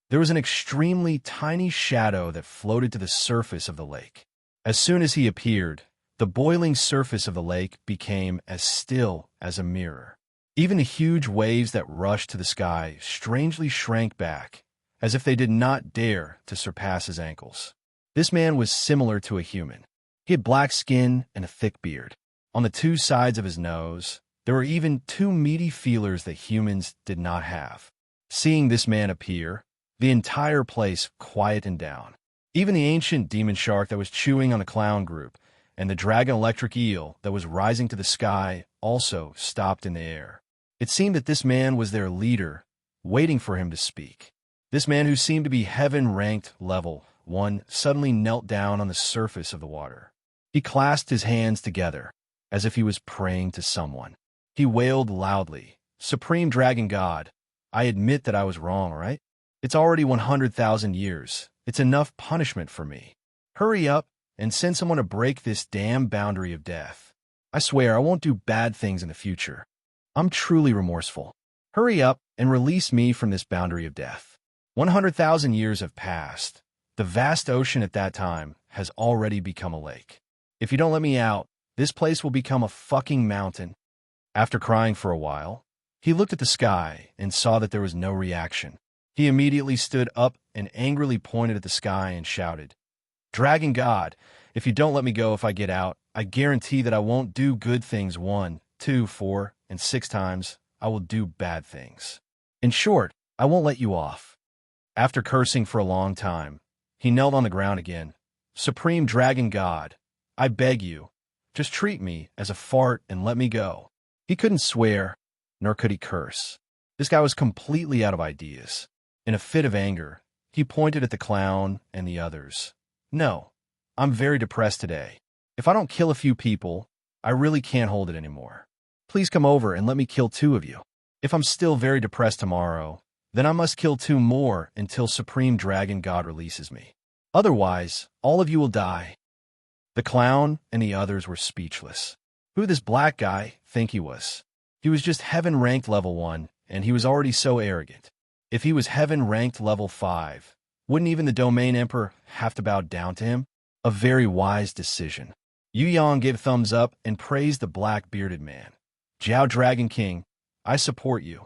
There was an extremely tiny shadow that floated to the surface of the lake. As soon as he appeared, the boiling surface of the lake became as still as a mirror. Even the huge waves that rushed to the sky strangely shrank back, as if they did not dare to surpass his ankles. This man was similar to a human. He had black skin and a thick beard. On the two sides of his nose, there were even two meaty feelers that humans did not have. Seeing this man appear, the entire place quieted down. Even the ancient demon shark that was chewing on the clown group and the dragon electric eel that was rising to the sky also stopped in the air. It seemed that this man was their leader, waiting for him to speak. This man, who seemed to be heaven-ranked level 1, suddenly knelt down on the surface of the water. He clasped his hands together, as if he was praying to someone. He wailed loudly, "Supreme Dragon God, I admit that I was wrong, right? It's already 100,000 years. It's enough punishment for me. Hurry up and send someone to break this damn boundary of death. I swear I won't do bad things in the future. I'm truly remorseful. Hurry up and release me from this boundary of death." 100,000 years have passed. The vast ocean at that time has already become a lake. If you don't let me out, this place will become a fucking mountain. After crying for a while, he looked at the sky and saw that there was no reaction. He immediately stood up and angrily pointed at the sky and shouted, "Dragon God, if you don't let me go if I get out, I guarantee that I won't do good things 1, 2, 4, and 6 times. I will do bad things. In short, I won't let you off." After cursing for a long time, he knelt on the ground again. "Supreme Dragon God, I beg you, just treat me as a fart and let me go." He couldn't swear, nor could he curse. This guy was completely out of ideas. In a fit of anger, he pointed at the clown and the others. "No, I'm very depressed today. If I don't kill a few people, I really can't hold it anymore. Please come over and let me kill 2 of you. If I'm still very depressed tomorrow, then I must kill 2 more until Supreme Dragon God releases me. Otherwise, all of you will die." The clown and the others were speechless. Who did this black guy think he was? He was just heaven-ranked level 1, and he was already so arrogant. If he was heaven-ranked level 5, wouldn't even the Domain Emperor have to bow down to him? A very wise decision. Yu Yang gave a thumbs up and praised the black-bearded man. "Jiao Dragon King, I support you."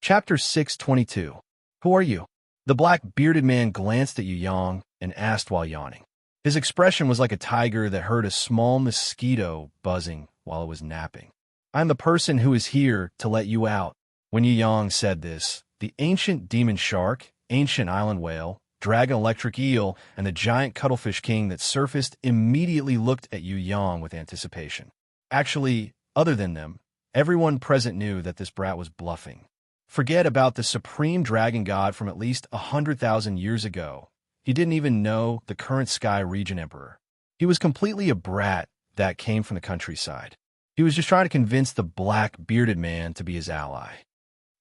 Chapter 622. Who are you? The black-bearded man glanced at Yu Yang and asked while yawning. His expression was like a tiger that heard a small mosquito buzzing while it was napping. "I'm the person who is here to let you out." When Yu Yang said this, the ancient demon shark, ancient island whale, dragon electric eel, and the giant cuttlefish king that surfaced immediately looked at Yu Yang with anticipation. Actually, other than them, everyone present knew that this brat was bluffing. Forget about the supreme dragon god from at least 100,000 years ago. He didn't even know the current Sky Region Emperor. He was completely a brat that came from the countryside. He was just trying to convince the black bearded man to be his ally.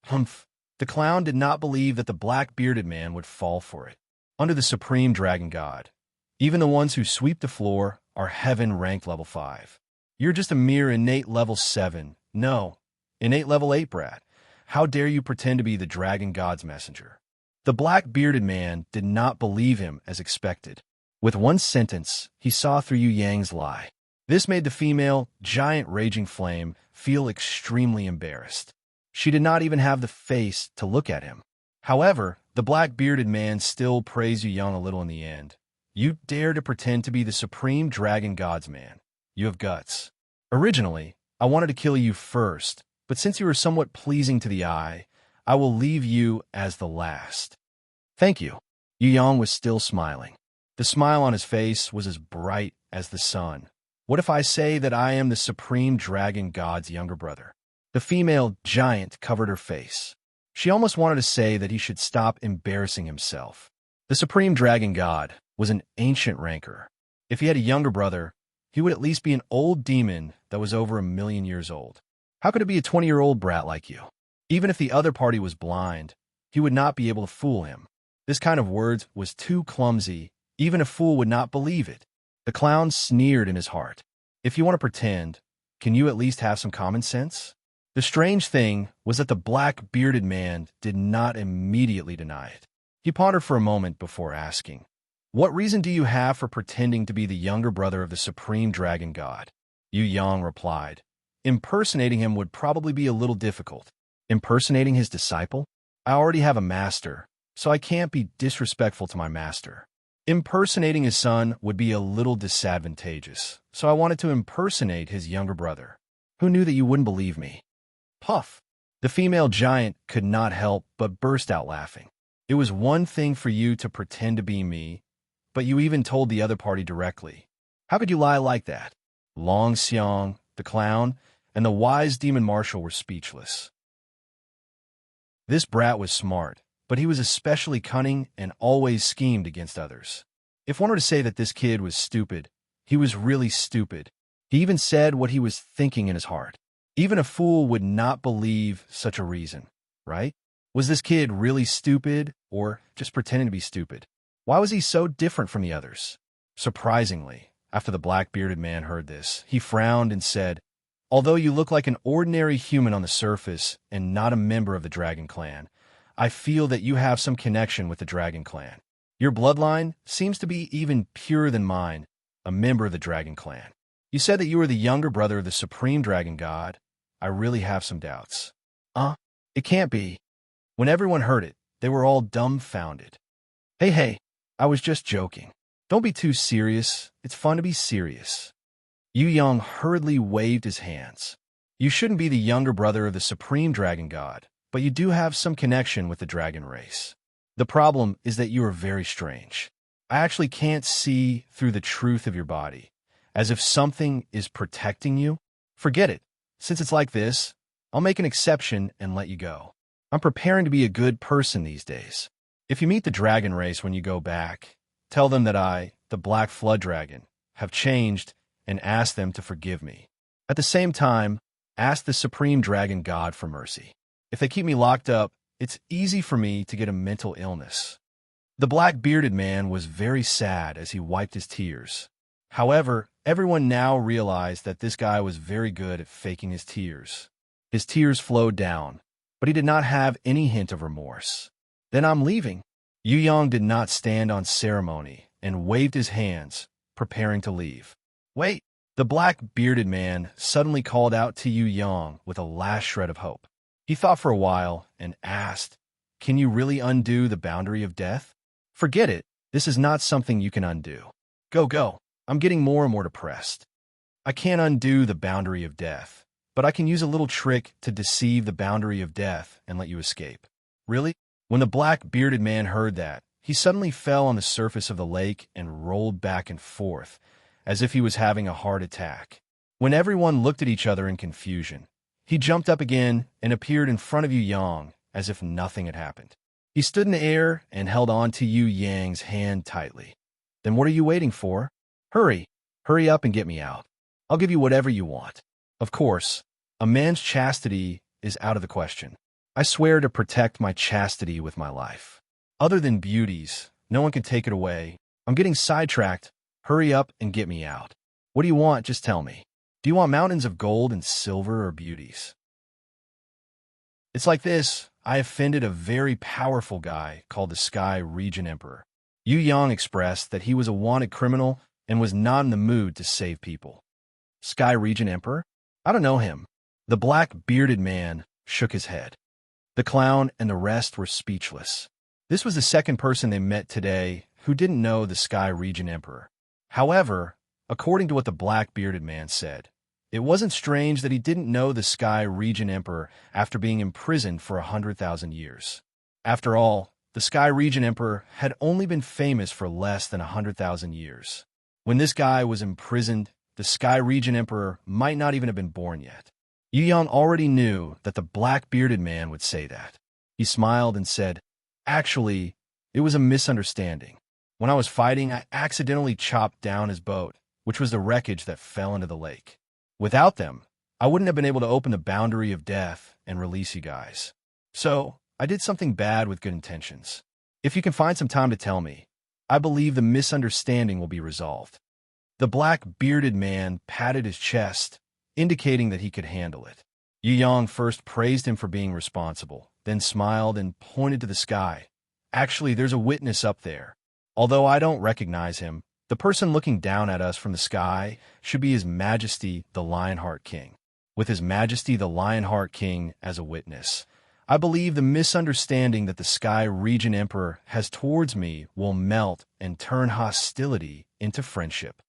Humph! The clown did not believe that the black bearded man would fall for it. Under the supreme dragon god, even the ones who sweep the floor are heaven ranked level 5. You're just a mere innate level 7. No, innate level 8 brat. How dare you pretend to be the dragon god's messenger? The black bearded man did not believe him as expected. With one sentence, he saw through Yu Yang's lie. This made the female, giant raging flame feel extremely embarrassed. She did not even have the face to look at him. However, the black-bearded man still praised Yu Yang a little in the end. "You dare to pretend to be the supreme dragon god's man. You have guts. Originally, I wanted to kill you first, but since you are somewhat pleasing to the eye, I will leave you as the last." "Thank you." Yu Yang was still smiling. The smile on his face was as bright as the sun. "What if I say that I am the supreme dragon god's younger brother?" The female giant covered her face. She almost wanted to say that he should stop embarrassing himself. The supreme dragon god was an ancient rancor. If he had a younger brother, he would at least be an old demon that was over 1,000,000 years old. How could it be a 20-year-old brat like you? Even if the other party was blind, he would not be able to fool him. This kind of words was too clumsy. Even a fool would not believe it. The clown sneered in his heart. "If you want to pretend, can you at least have some common sense?" The strange thing was that the black-bearded man did not immediately deny it. He pondered for a moment before asking, "What reason do you have for pretending to be the younger brother of the supreme dragon god?" Yu Yang replied, "Impersonating him would probably be a little difficult." "Impersonating his disciple? I already have a master, so I can't be disrespectful to my master. Impersonating his son would be a little disadvantageous, so I wanted to impersonate his younger brother. Who knew that you wouldn't believe me?" Puff! The female giant could not help but burst out laughing. "It was one thing for you to pretend to be me, but you even told the other party directly. How could you lie like that?" Long Xiang, the clown, and the wise demon marshal were speechless. This brat was smart, but he was especially cunning and always schemed against others. If one were to say that this kid was stupid, he was really stupid. He even said what he was thinking in his heart. Even a fool would not believe such a reason, right? Was this kid really stupid or just pretending to be stupid? Why was he so different from the others? Surprisingly, after the black-bearded man heard this, he frowned and said, "Although you look like an ordinary human on the surface and not a member of the Dragon Clan, I feel that you have some connection with the Dragon Clan. Your bloodline seems to be even purer than mine, a member of the Dragon Clan. You said that you were the younger brother of the Supreme Dragon God. I really have some doubts." It can't be." When everyone heard it, they were all dumbfounded. Hey, I was just joking. Don't be too serious. It's fun to be serious." Yu Yang hurriedly waved his hands. "You shouldn't be the younger brother of the Supreme Dragon God, but you do have some connection with the dragon race. The problem is that you are very strange. I actually can't see through the truth of your body, as if something is protecting you. Forget it. Since it's like this, I'll make an exception and let you go. I'm preparing to be a good person these days. If you meet the dragon race when you go back, tell them that I, the Black Flood Dragon, have changed and ask them to forgive me. At the same time, ask the Supreme Dragon God for mercy. If they keep me locked up, it's easy for me to get a mental illness." The black-bearded man was very sad as he wiped his tears. However, everyone now realized that this guy was very good at faking his tears. His tears flowed down, but he did not have any hint of remorse. "Then I'm leaving." Yu Yang did not stand on ceremony and waved his hands, preparing to leave. "Wait!" The black-bearded man suddenly called out to Yu Yang with a last shred of hope. He thought for a while and asked, "Can you really undo the boundary of death?" "Forget it. This is not something you can undo." Go, go. I'm getting more and more depressed. I can't undo the boundary of death, but I can use a little trick to deceive the boundary of death and let you escape. Really? When the black bearded man heard that, he suddenly fell on the surface of the lake and rolled back and forth, as if he was having a heart attack. When everyone looked at each other in confusion, he jumped up again and appeared in front of Yu Yang, as if nothing had happened. He stood in the air and held on to Yu Yang's hand tightly. Then what are you waiting for? Hurry, hurry up and get me out. I'll give you whatever you want. Of course, a man's chastity is out of the question. I swear to protect my chastity with my life. Other than beauties, no one can take it away. I'm getting sidetracked. Hurry up and get me out. What do you want? Just tell me. Do you want mountains of gold and silver or beauties? It's like this. I offended a very powerful guy called the Sky Region Emperor. Yu Yang expressed that he was a wanted criminal and was not in the mood to save people. Sky Region Emperor? I don't know him. The black bearded man shook his head. The clown and the rest were speechless. This was the second person they met today who didn't know the Sky Region Emperor. However, according to what the black bearded man said, it wasn't strange that he didn't know the Sky Region Emperor after being imprisoned for 100,000 years. After all, the Sky Region Emperor had only been famous for less than 100,000 years. When this guy was imprisoned, the Sky Region Emperor might not even have been born yet. Yu Yang already knew that the black-bearded man would say that. He smiled and said, "Actually, it was a misunderstanding. When I was fighting, I accidentally chopped down his boat, which was the wreckage that fell into the lake. Without them, I wouldn't have been able to open the boundary of death and release you guys. So, I did something bad with good intentions. If you can find some time to tell me, I believe the misunderstanding will be resolved." The black-bearded man patted his chest, indicating that he could handle it. Yu Yang first praised him for being responsible, then smiled and pointed to the sky. "Actually, there's a witness up there. Although I don't recognize him, the person looking down at us from the sky should be His Majesty the Lionheart King. With His Majesty the Lionheart King as a witness, I believe the misunderstanding that the Sky Region Emperor has towards me will melt and turn hostility into friendship."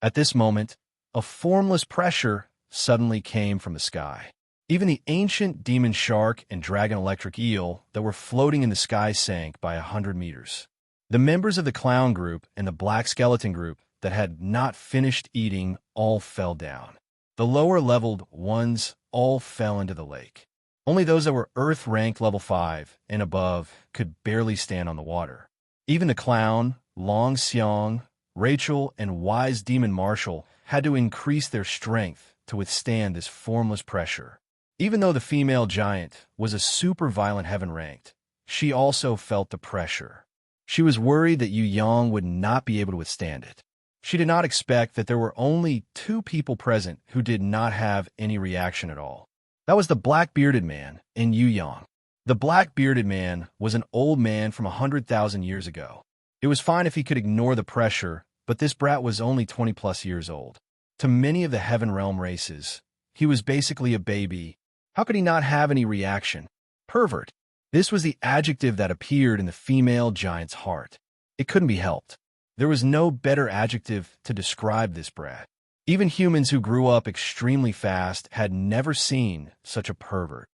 At this moment, a formless pressure suddenly came from the sky. Even the ancient demon shark and dragon electric eel that were floating in the sky sank by 100 meters. The members of the clown group and the black skeleton group that had not finished eating all fell down. The lower-leveled ones all fell into the lake. Only those that were Earth-ranked level 5 and above could barely stand on the water. Even the clown, Long Xiang, Rachel, and Wise Demon Marshall had to increase their strength to withstand this formless pressure. Even though the female giant was a super violent heaven-ranked, she also felt the pressure. She was worried that Yu Yang would not be able to withstand it. She did not expect that there were only 2 people present who did not have any reaction at all. That was the black-bearded man and Yu Yang. The black-bearded man was an old man from 100,000 years ago. It was fine if he could ignore the pressure, but this brat was only 20-plus years old. To many of the Heaven Realm races, he was basically a baby. How could he not have any reaction? Pervert. This was the adjective that appeared in the female giant's heart. It couldn't be helped. There was no better adjective to describe this brat. Even humans who grew up extremely fast had never seen such a pervert.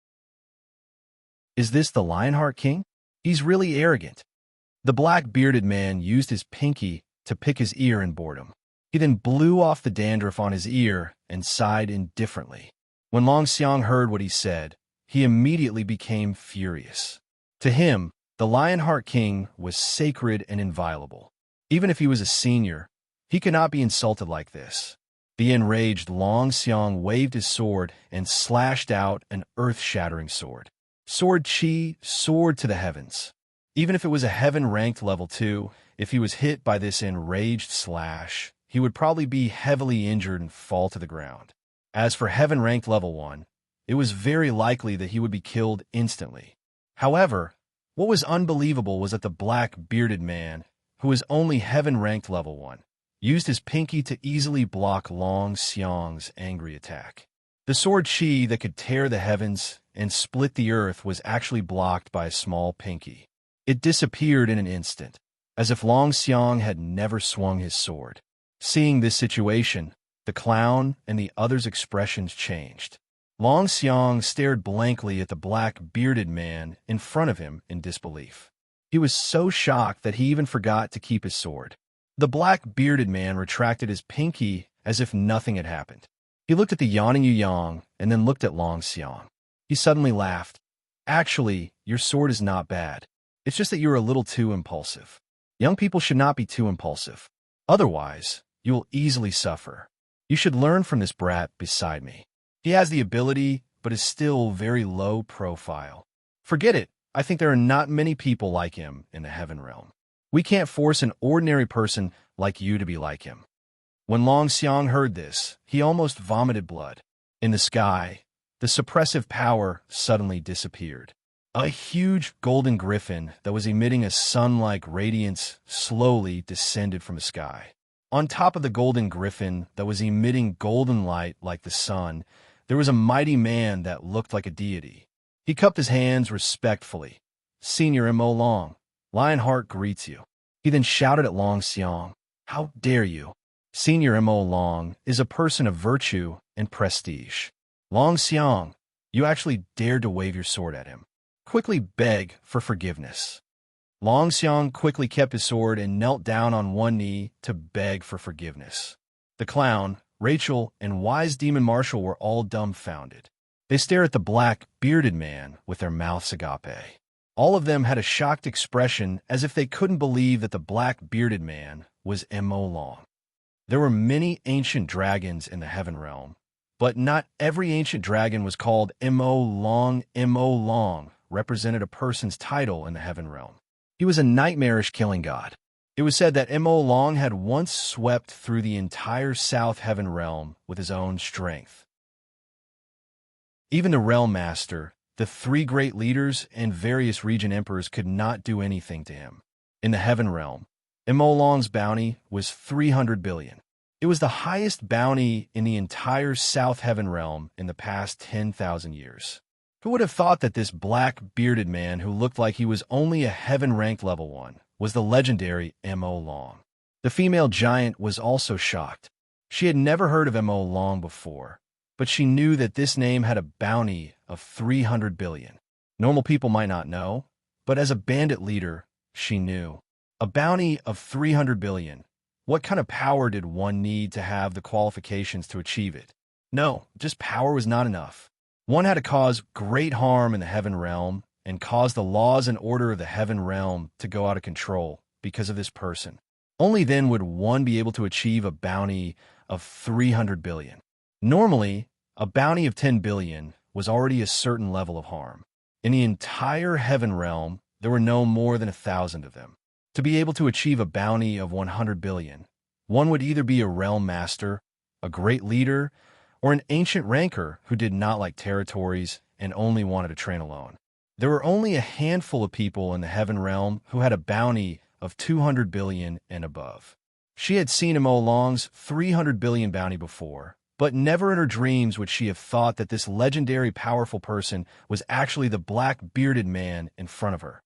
Is this the Lionheart King? He's really arrogant. The black-bearded man used his pinky to pick his ear in boredom. He then blew off the dandruff on his ear and sighed indifferently. When Long Xiang heard what he said, he immediately became furious. To him, the Lionheart King was sacred and inviolable. Even if he was a senior, he could not be insulted like this. The enraged Long Xiang waved his sword and slashed out an earth-shattering sword. Sword Chi soared to the heavens. Even if it was a heaven-ranked level 2, if he was hit by this enraged slash, he would probably be heavily injured and fall to the ground. As for heaven-ranked level 1, it was very likely that he would be killed instantly. However, what was unbelievable was that the black-bearded man, who was only heaven-ranked level 1, used his pinky to easily block Long Xiang's angry attack. The sword Chi that could tear the heavens and split the earth was actually blocked by a small pinky. It disappeared in an instant, as if Long Xiang had never swung his sword. Seeing this situation, the clown and the other's expressions changed. Long Xiang stared blankly at the black bearded man in front of him in disbelief. He was so shocked that he even forgot to keep his sword. The black bearded man retracted his pinky as if nothing had happened. He looked at the yawning Yu Yang and then looked at Long Xiang. He suddenly laughed. Actually, your sword is not bad. It's just that you're a little too impulsive. Young people should not be too impulsive. Otherwise, you will easily suffer. You should learn from this brat beside me. He has the ability, but is still very low profile. Forget it. I think there are not many people like him in the heaven realm. We can't force an ordinary person like you to be like him. When Long Xiang heard this, he almost vomited blood. In the sky, the suppressive power suddenly disappeared. A huge golden griffin that was emitting a sun-like radiance slowly descended from the sky. On top of the golden griffin that was emitting golden light like the sun, there was a mighty man that looked like a deity. He cupped his hands respectfully. Senior M.O. Long, Lionheart greets you. He then shouted at Long Xiang, how dare you? Senior M.O. Long is a person of virtue and prestige. Long Xiang, you actually dared to wave your sword at him. Quickly beg for forgiveness. Long Xiang quickly kept his sword and knelt down on one knee to beg for forgiveness. The clown, Rachel, and wise demon Marshall were all dumbfounded. They stared at the black, bearded man with their mouths agape. All of them had a shocked expression as if they couldn't believe that the black, bearded man was M.O. Long. There were many ancient dragons in the heaven realm, but not every ancient dragon was called M.O. Long. M.O. Long represented a person's title in the heaven realm. He was a nightmarish killing god. It was said that M.O. Long had once swept through the entire South Heaven realm with his own strength. Even the Realm Master, the three great leaders, and various region emperors could not do anything to him. In the Heaven realm, M.O. Long's bounty was 300 billion. It was the highest bounty in the entire South Heaven realm in the past 10,000 years. Who would have thought that this black, bearded man who looked like he was only a Heaven rank level 1 was the legendary M.O. Long? The female giant was also shocked. She had never heard of M.O. Long before, but she knew that this name had a bounty of 300 billion. Normal people might not know, but as a bandit leader, she knew. A bounty of 300 billion. What kind of power did one need to have the qualifications to achieve it? No, just power was not enough. One had to cause great harm in the heaven realm and cause the laws and order of the heaven realm to go out of control because of this person. Only then would one be able to achieve a bounty of 300 billion. Normally, a bounty of 10 billion was already a certain level of harm. In the entire heaven realm, there were no more than 1,000 of them. To be able to achieve a bounty of 100 billion, one would either be a realm master, a great leader, or an ancient ranker who did not like territories and only wanted to train alone. There were only a handful of people in the heaven realm who had a bounty of 200 billion and above. She had seen M.O. Long's 300 billion bounty before, but never in her dreams would she have thought that this legendary powerful person was actually the black bearded man in front of her.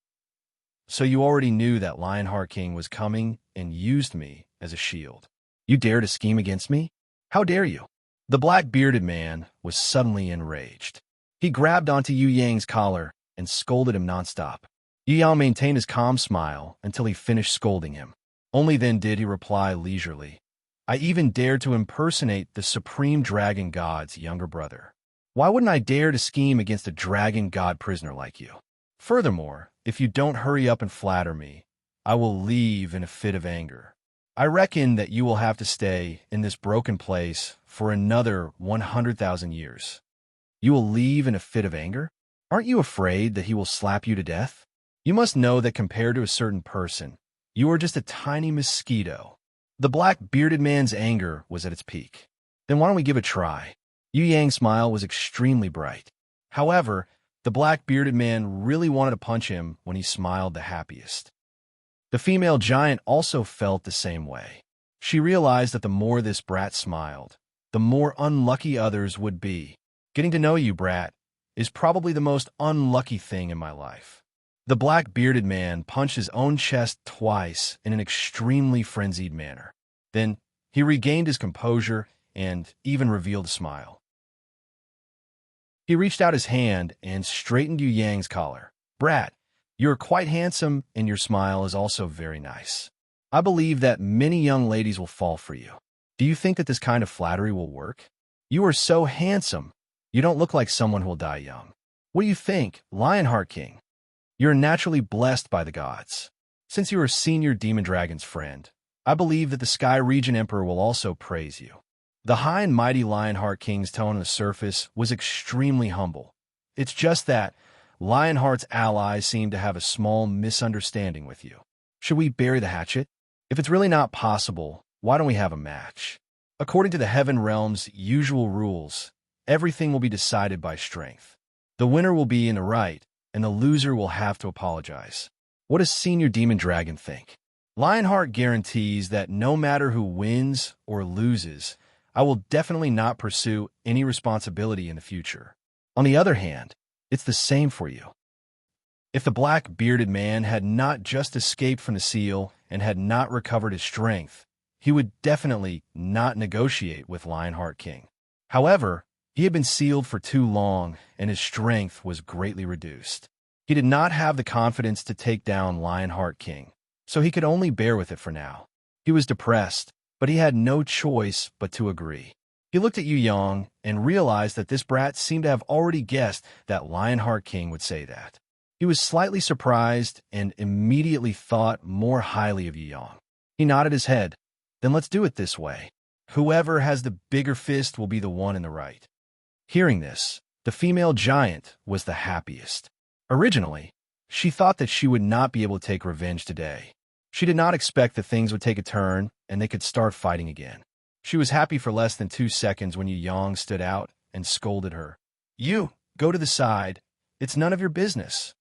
So you already knew that Lionheart King was coming and used me as a shield. You dare to scheme against me? How dare you? The black bearded man was suddenly enraged. He grabbed onto Yu Yang's collar and scolded him nonstop. Yu Yang maintained his calm smile until he finished scolding him. Only then did he reply leisurely. I even dared to impersonate the supreme dragon god's younger brother. Why wouldn't I dare to scheme against a dragon god prisoner like you? Furthermore, if you don't hurry up and flatter me, I will leave in a fit of anger. I reckon that you will have to stay in this broken place for another 100,000 years. You will leave in a fit of anger? Aren't you afraid that he will slap you to death? You must know that compared to a certain person, you are just a tiny mosquito. The black bearded man's anger was at its peak. Then why don't we give it a try? Yu Yang's smile was extremely bright. However, the black bearded man really wanted to punch him when he smiled the happiest. The female giant also felt the same way. She realized that the more this brat smiled, the more unlucky others would be. Getting to know you, brat, is probably the most unlucky thing in my life. The black bearded man punched his own chest twice in an extremely frenzied manner. Then He regained his composure and even revealed a smile. He reached out his hand and straightened Yu Yang's collar. "Brat, you're quite handsome, and your smile is also very nice. I believe that many young ladies will fall for you. Do you think that this kind of flattery will work? You are so handsome. You don't look like someone who will die young. What do you think, Lionheart King? You're naturally blessed by the gods. Since you are senior demon dragon's friend, I believe that the Sky Region Emperor will also praise you." The high and mighty Lionheart King's tone on the surface was extremely humble. It's just that Lionheart's allies seem to have a small misunderstanding with you. Should we bury the hatchet? If it's really not possible, why don't we have a match? According to the Heaven Realm's usual rules, everything will be decided by strength. The winner will be in the right, and the loser will have to apologize. What does Senior Demon Dragon think? Lionheart guarantees that no matter who wins or loses, I will definitely not pursue any responsibility in the future. On the other hand, it's the same for you. If the black bearded man had not just escaped from the seal and had not recovered his strength, he would definitely not negotiate with Lionheart King. However, he had been sealed for too long, and his strength was greatly reduced. He did not have the confidence to take down Lionheart King, so he could only bear with it for now. He was depressed, but he had no choice but to agree. He looked at Yu Yang and realized that this brat seemed to have already guessed that Lionheart King would say that. He was slightly surprised and immediately thought more highly of Yu Yang. He nodded his head. "Then let's do it this way. Whoever has the bigger fist will be the one in the right." Hearing this, the female giant was the happiest. Originally, she thought that she would not be able to take revenge today. She did not expect that things would take a turn and they could start fighting again. She was happy for less than 2 seconds when Yu Yang stood out and scolded her. "You, go to the side. It's none of your business."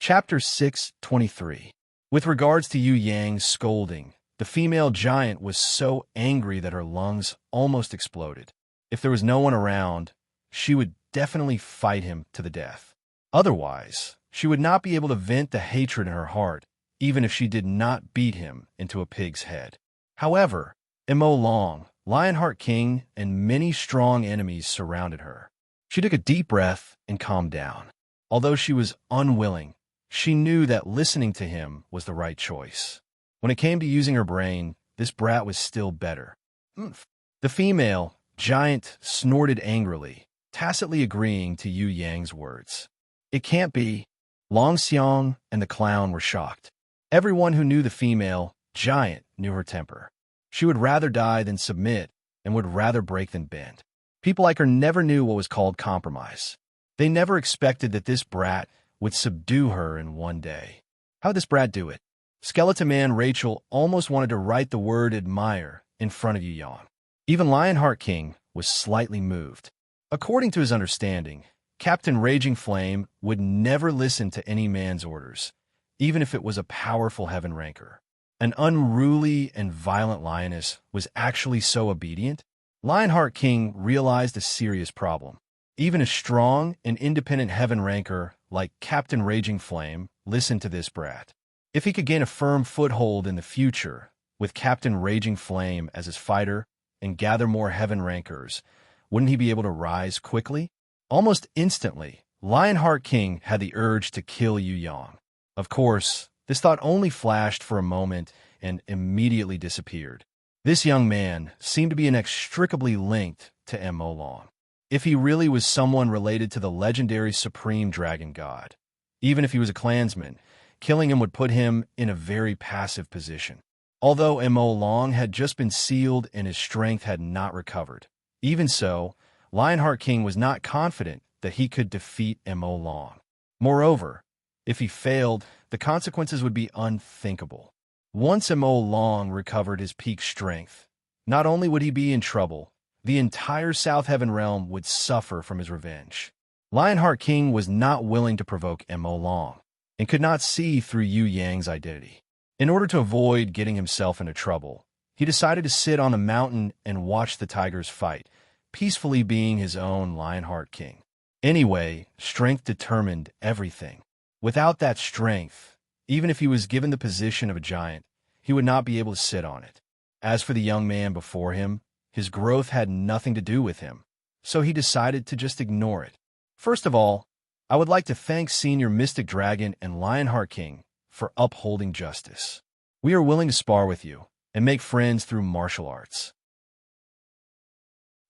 Chapter 6:23. With regards to Yu Yang's scolding, the female giant was so angry that her lungs almost exploded. If there was no one around, she would definitely fight him to the death. Otherwise, she would not be able to vent the hatred in her heart, even if she did not beat him into a pig's head. However, Mo Long, Lionheart King, and many strong enemies surrounded her. She took a deep breath and calmed down. Although she was unwilling, she knew that listening to him was the right choice. When it came to using her brain, this brat was still better. "Oomph." The female giant snorted angrily, tacitly agreeing to Yu Yang's words. "It can't be." Long Xiang and the clown were shocked. Everyone who knew the female giant knew her temper. She would rather die than submit and would rather break than bend. People like her never knew what was called compromise. They never expected that this brat would subdue her in one day. How'd this brat do it? Skeleton Man Rachel almost wanted to write the word admire in front of Yu Yang. Even Lionheart King was slightly moved. According to his understanding, Captain Raging Flame would never listen to any man's orders, even if it was a powerful heaven ranker. An unruly and violent lioness was actually so obedient? Lionheart King realized a serious problem. Even a strong and independent heaven ranker like Captain Raging Flame listened to this brat. If he could gain a firm foothold in the future, with Captain Raging Flame as his fighter and gather more heaven rankers, wouldn't he be able to rise quickly? Almost instantly, Lionheart King had the urge to kill Yu Yang. Of course, this thought only flashed for a moment and immediately disappeared. This young man seemed to be inextricably linked to Mo Long. If he really was someone related to the legendary Supreme Dragon God, even if he was a clansman, killing him would put him in a very passive position. Although Mo Long had just been sealed and his strength had not recovered. Even so, Lionheart King was not confident that he could defeat Mo Long. Moreover, if he failed, the consequences would be unthinkable. Once Mo Long recovered his peak strength, not only would he be in trouble, the entire South Heaven Realm would suffer from his revenge. Lionheart King was not willing to provoke Mo Long, and could not see through Yu Yang's identity. In order to avoid getting himself into trouble, he decided to sit on a mountain and watch the tigers fight, peacefully being his own Lionheart King. Anyway, strength determined everything. Without that strength, Even if he was given the position of a giant, he would not be able to sit on it. As for the young man before him, his growth had nothing to do with him, so he decided to just ignore it. First of all, I would like to thank Senior Mystic Dragon and Lionheart King for upholding justice. We are willing to spar with you and make friends through martial arts.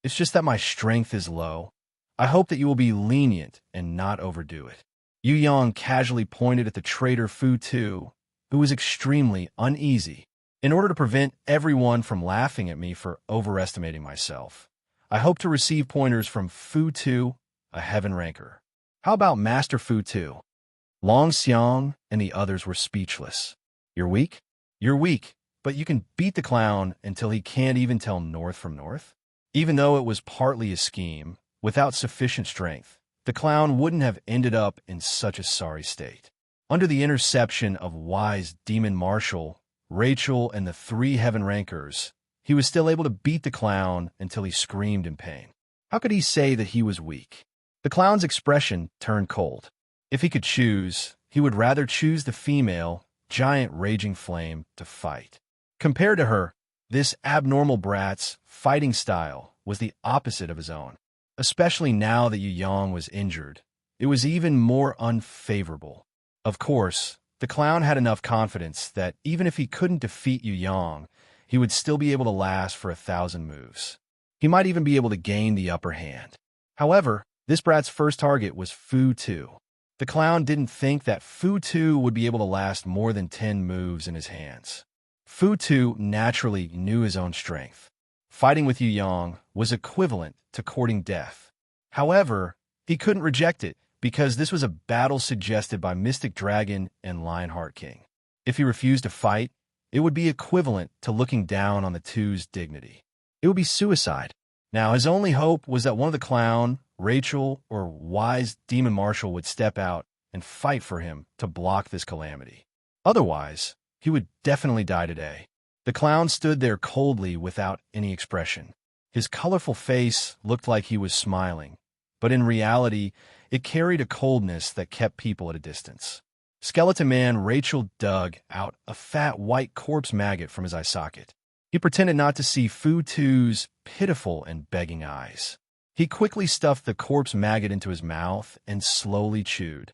It's just that my strength is low. I hope that you will be lenient and not overdo it. Yu Yang casually pointed at the traitor Fu Tu, who was extremely uneasy. In order to prevent everyone from laughing at me for overestimating myself, I hope to receive pointers from Fu Tu, a heaven ranker. How about Master Fu Tu? Long Xiang and the others were speechless. You're weak? You're weak, but you can beat the clown until he can't even tell north from north? Even though it was partly a scheme, without sufficient strength, the clown wouldn't have ended up in such a sorry state. Under the interception of wise Demon Marshal, Rachel, and the 3 heaven rankers, he was still able to beat the clown until he screamed in pain. How could he say that he was weak? The clown's expression turned cold. If he could choose, he would rather choose the female, giant raging flame to fight. Compared to her, this abnormal brat's fighting style was the opposite of his own. Especially now that Yu Yang was injured, it was even more unfavorable. Of course, the clown had enough confidence that even if he couldn't defeat Yu Yang, he would still be able to last for 1,000 moves. He might even be able to gain the upper hand. However, this brat's first target was Fu Tu. The clown didn't think that Fu Tu would be able to last more than 10 moves in his hands. Fu Tu naturally knew his own strength. Fighting with Yu Yang was equivalent to courting death. However, he couldn't reject it because this was a battle suggested by Mystic Dragon and Lionheart King. If he refused to fight, it would be equivalent to looking down on the two's dignity. It would be suicide. Now, his only hope was that one of the clown, Rachel, or wise Demon Marshal would step out and fight for him to block this calamity. Otherwise, he would definitely die today. The clown stood there coldly without any expression. His colorful face looked like he was smiling, but in reality, it carried a coldness that kept people at a distance. Skeleton Man Rachel dug out a fat white corpse maggot from his eye socket. He pretended not to see Fu Tu's pitiful and begging eyes. He quickly stuffed the corpse maggot into his mouth and slowly chewed.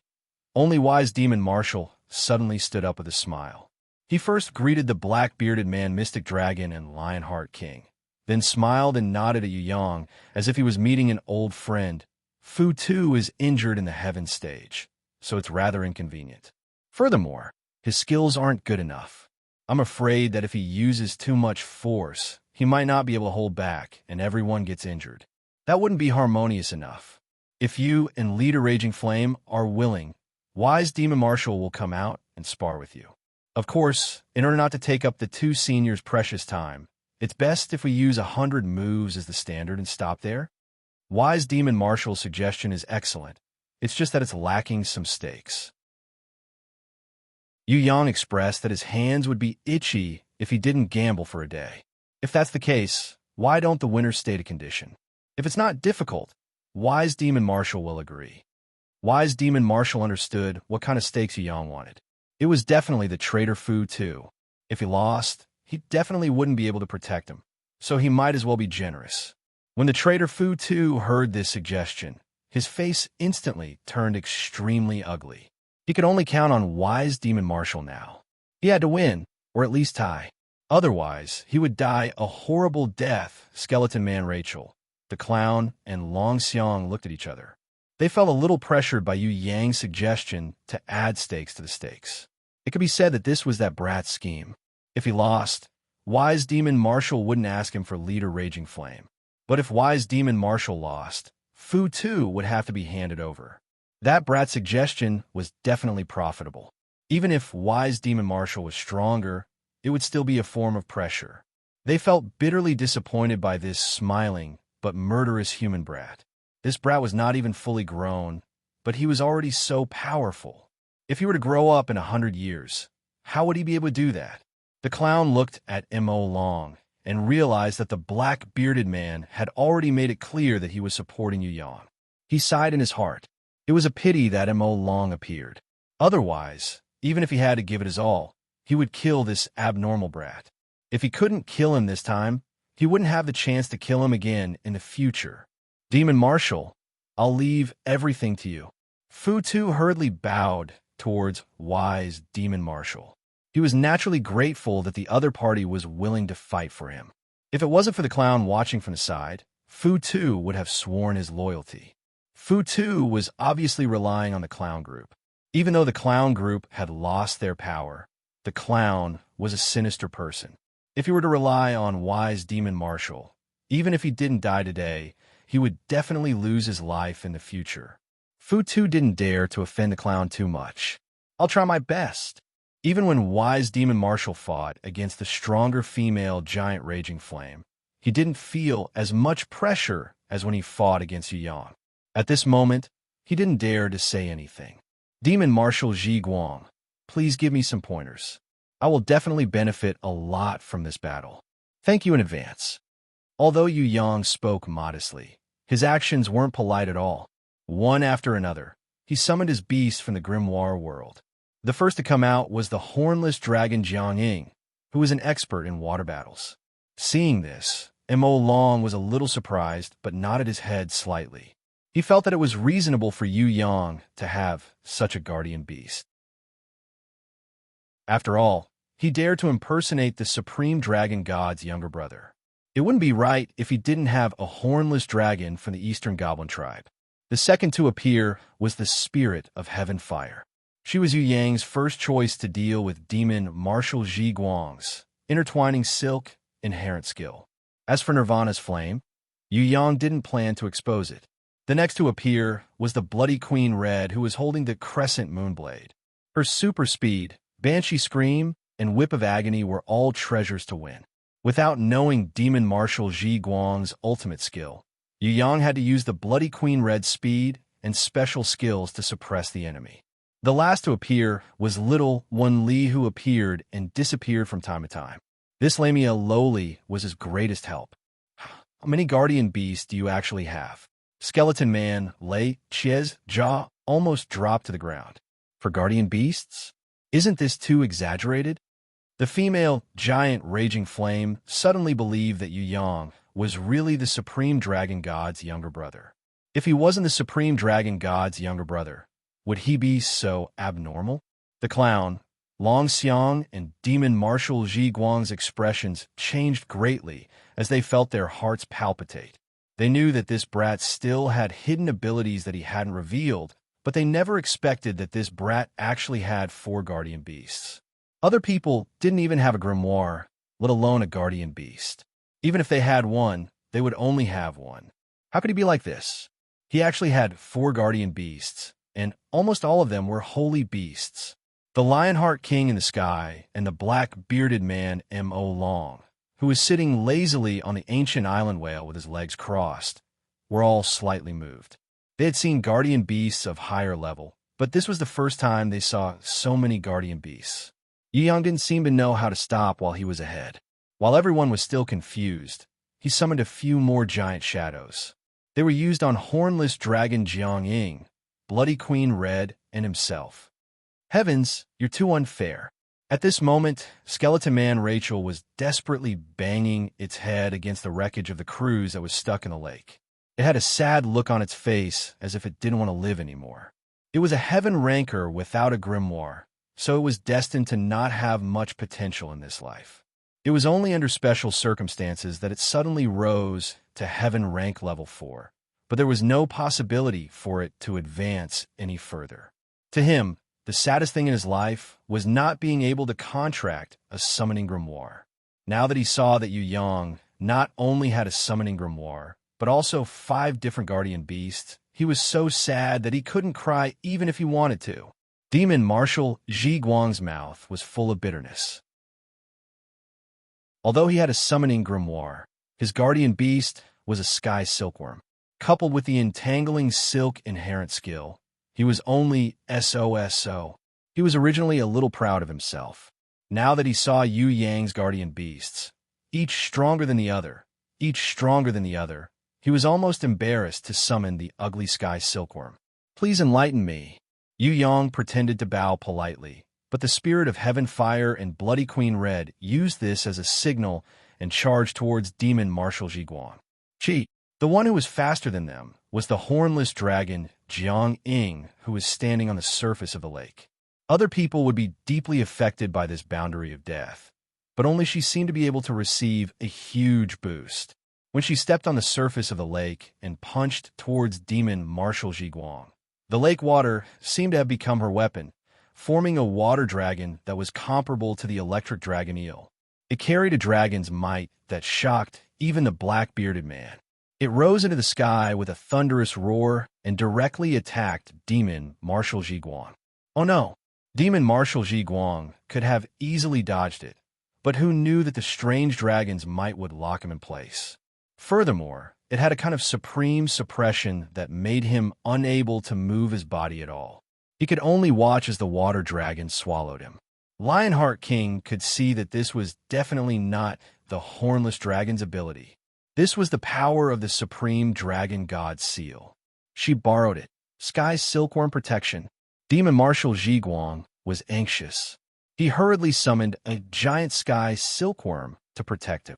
Only wise Demon Marshal suddenly stood up with a smile. He first greeted the black-bearded man Mystic Dragon and Lionheart King, then smiled and nodded at Yu Yang as if he was meeting an old friend. Fu Tu is injured in the heaven stage, so it's rather inconvenient. Furthermore, his skills aren't good enough. I'm afraid that if he uses too much force, he might not be able to hold back and everyone gets injured. That wouldn't be harmonious enough. If you and Leader Raging Flame are willing, Wise Demon Marshal will come out and spar with you. Of course, in order not to take up the 2 seniors' precious time, it's best if we use 100 moves as the standard and stop there. Wise Demon Marshal's suggestion is excellent. It's just that it's lacking some stakes. Yu Yang expressed that his hands would be itchy if he didn't gamble for a day. If that's the case, why don't the winners state a condition? If it's not difficult, Wise Demon Marshal will agree. Wise Demon Marshal understood what kind of stakes Yu Yang wanted. It was definitely the traitor Fu Tu. If he lost, he definitely wouldn't be able to protect him, so he might as well be generous. When the traitor Fu Tu heard this suggestion, his face instantly turned extremely ugly. He could only count on Wise Demon Marshal now. He had to win, or at least tie. Otherwise, he would die a horrible death. Skeleton Man Rachel, the clown, and Long Xiang looked at each other. They felt a little pressured by Yu Yang's suggestion to add stakes to the stakes. It could be said that this was that brat's scheme. If he lost, Wise Demon Marshal wouldn't ask him for Leader Raging Flame. But if Wise Demon Marshal lost, Fu Tu would have to be handed over. That brat's suggestion was definitely profitable. Even if Wise Demon Marshal was stronger, it would still be a form of pressure. They felt bitterly disappointed by this smiling but murderous human brat. This brat was not even fully grown, but he was already so powerful. If he were to grow up in 100 years, how would he be able to do that? The clown looked at Mo Long and realized that the black-bearded man had already made it clear that he was supporting Yu Yang. He sighed in his heart. It was a pity that Mo Long appeared. Otherwise, even if he had to give it his all, he would kill this abnormal brat. If he couldn't kill him this time, he wouldn't have the chance to kill him again in the future. Demon Marshal, I'll leave everything to you. Fu Tu hurriedly bowed towards wise Demon Marshal. He was naturally grateful that the other party was willing to fight for him. If it wasn't for the clown watching from the side, Fu Tu would have sworn his loyalty. Fu Tu was obviously relying on the clown group. Even though the clown group had lost their power, the clown was a sinister person. If he were to rely on wise Demon Marshal, even if he didn't die today, he would definitely lose his life in the future. Fu Tu didn't dare to offend the clown too much. I'll try my best. Even when wise Demon Marshal fought against the stronger female giant raging flame, he didn't feel as much pressure as when he fought against Yu Yang. At this moment, he didn't dare to say anything. Demon Marshal Ji Guang, please give me some pointers. I will definitely benefit a lot from this battle. Thank you in advance. Although Yu Yang spoke modestly, his actions weren't polite at all. One after another, he summoned his beasts from the grimoire world. The first to come out was the hornless dragon Jiang Ying, who was an expert in water battles. Seeing this, Mo Long was a little surprised but nodded his head slightly. He felt that it was reasonable for Yu Yang to have such a guardian beast. After all, he dared to impersonate the supreme dragon god's younger brother. It wouldn't be right if he didn't have a hornless dragon from the Eastern Goblin tribe. The second to appear was the spirit of heaven fire. She was Yu Yang's first choice to deal with Demon Marshal Ji Guang's intertwining silk inherent skill. As for Nirvana's flame, Yu Yang didn't plan to expose it. The next to appear was the Bloody Queen Red, who was holding the Crescent Moonblade. Her super speed, Banshee Scream, and Whip of Agony were all treasures to win. Without knowing Demon Marshal Ji Guang's ultimate skill, Yu Yang had to use the Bloody Queen Red's speed and special skills to suppress the enemy. The last to appear was Little One Li, who appeared and disappeared from time to time. This Lamia Loli was his greatest help. How many guardian beasts do you actually have? Skeleton Man Lei Chia's jaw almost dropped to the ground. For guardian beasts? Isn't this too exaggerated? The female giant raging flame suddenly believed that Yu Yang was really the supreme dragon god's younger brother. If he wasn't the supreme dragon god's younger brother, would he be so abnormal? The clown, Long Xiang, and Demon Marshal Ji Guang's expressions changed greatly as they felt their hearts palpitate. They knew that this brat still had hidden abilities that he hadn't revealed, but they never expected that this brat actually had 4 guardian beasts. Other people didn't even have a grimoire, let alone a guardian beast. Even if they had one, they would only have one. How could he be like this? He actually had 4 guardian beasts, and almost all of them were holy beasts. The Lionheart King in the sky and the black-bearded man Mo Long, who was sitting lazily on the ancient island whale with his legs crossed, were all slightly moved. They had seen guardian beasts of higher level, but this was the first time they saw so many guardian beasts. Yu Yang didn't seem to know how to stop while he was ahead. While everyone was still confused, he summoned a few more giant shadows. They were used on hornless dragon Jiang Ying, Bloody Queen Red, and himself. Heavens, you're too unfair. At this moment, Skeleton Man Rachel was desperately banging its head against the wreckage of the cruise that was stuck in the lake. It had a sad look on its face, as if it didn't want to live anymore. It was a heaven ranker without a grimoire, so it was destined to not have much potential in this life. It was only under special circumstances that it suddenly rose to heaven rank level 4, but there was no possibility for it to advance any further. To him, the saddest thing in his life was not being able to contract a summoning grimoire. Now that he saw that Yu Yang not only had a summoning grimoire, but also 5 different guardian beasts, he was so sad that he couldn't cry even if he wanted to. Demon Marshal Ji Guang's mouth was full of bitterness. Although he had a summoning grimoire, his guardian beast was a sky silkworm. Coupled with the entangling silk inherent skill, he was only SOSO. He was originally a little proud of himself. Now that he saw Yu Yang's guardian beasts, each stronger than the other, he was almost embarrassed to summon the ugly sky silkworm. Please enlighten me. Yu Yang pretended to bow politely, but the spirit of heaven fire and bloody Queen Red used this as a signal and charged towards demon Marshal Zhiguang. The one who was faster than them, was the hornless dragon Jiang Ying, who was standing on the surface of the lake. Other people would be deeply affected by this boundary of death, but only she seemed to be able to receive a huge boost. When she stepped on the surface of the lake and punched towards demon Marshal Zhiguang, the lake water seemed to have become her weapon, forming a water dragon that was comparable to the electric dragon eel. It carried a dragon's might that shocked even the black-bearded man. It rose into the sky with a thunderous roar and directly attacked demon Marshal Zhiguang. Oh no! Demon Marshal Zhiguang could have easily dodged it, but who knew that the strange dragon's might would lock him in place? Furthermore, it had a kind of supreme suppression that made him unable to move his body at all. He could only watch as the water dragon swallowed him. Lionheart King could see that this was definitely not the hornless dragon's ability. This was the power of the supreme dragon god seal. She borrowed it. Sky's silkworm protection. Demon Marshal Zhiguang was anxious. He hurriedly summoned a giant sky silkworm to protect him.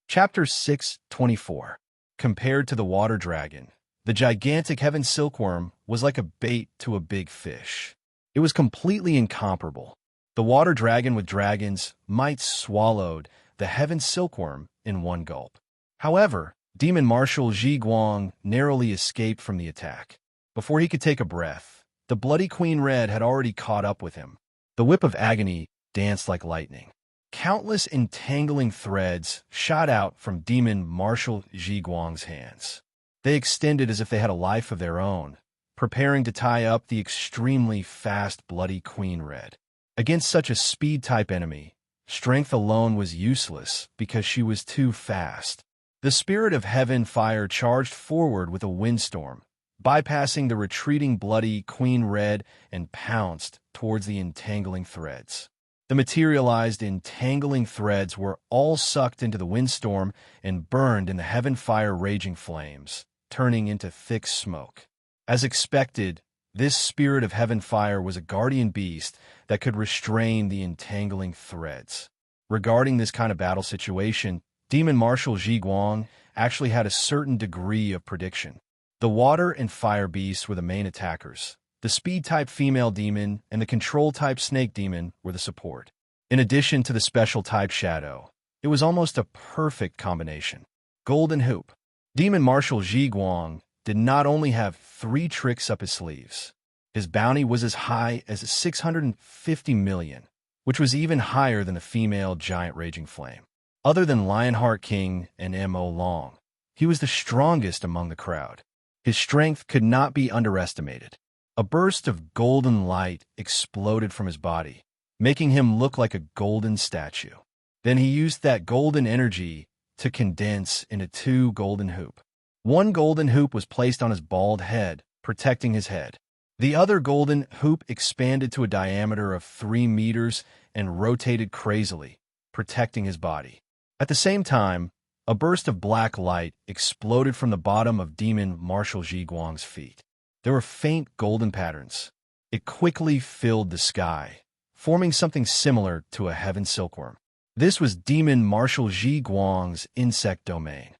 Chapter 6:24. Compared to the water dragon, the gigantic heaven silkworm was like a bait to a big fish. It was completely incomparable. The water dragon with dragons might swallowed the heaven silkworm in one gulp. However, demon Marshal Zhiguang narrowly escaped from the attack. Before he could take a breath, the bloody Queen Red had already caught up with him. The whip of agony danced like lightning. Countless entangling threads shot out from demon Marshal Zhiguang's hands. They extended as if they had a life of their own, preparing to tie up the extremely fast bloody Queen Red. Against such a speed-type enemy, strength alone was useless because she was too fast. The spirit of heaven fire charged forward with a windstorm, bypassing the retreating bloody Queen Red and pounced towards the entangling threads. The materialized entangling threads were all sucked into the windstorm and burned in the heaven fire raging flames, turning into thick smoke. As expected, this spirit of heaven fire was a guardian beast that could restrain the entangling threads. Regarding this kind of battle situation, demon Marshal Zhiguang actually had a certain degree of prediction. The water and fire beasts were the main attackers. The speed-type female demon and the control-type snake demon were the support. In addition to the special-type shadow, it was almost a perfect combination. Golden Hoop. Demon Marshal Zhiguang did not only have 3 tricks up his sleeves. His bounty was as high as 650 million, which was even higher than the female giant raging flame. Other than Lionheart King and M.O. Long, he was the strongest among the crowd. His strength could not be underestimated. A burst of golden light exploded from his body, making him look like a golden statue. Then he used that golden energy to condense into 2 golden hoop. One golden hoop was placed on his bald head, protecting his head. The other golden hoop expanded to a diameter of 3 meters and rotated crazily, protecting his body. At the same time, a burst of black light exploded from the bottom of demon Marshal Zhiguang's feet. There were faint golden patterns. It quickly filled the sky, forming something similar to a heaven silkworm. This was demon Marshal Zhiguang's insect domain.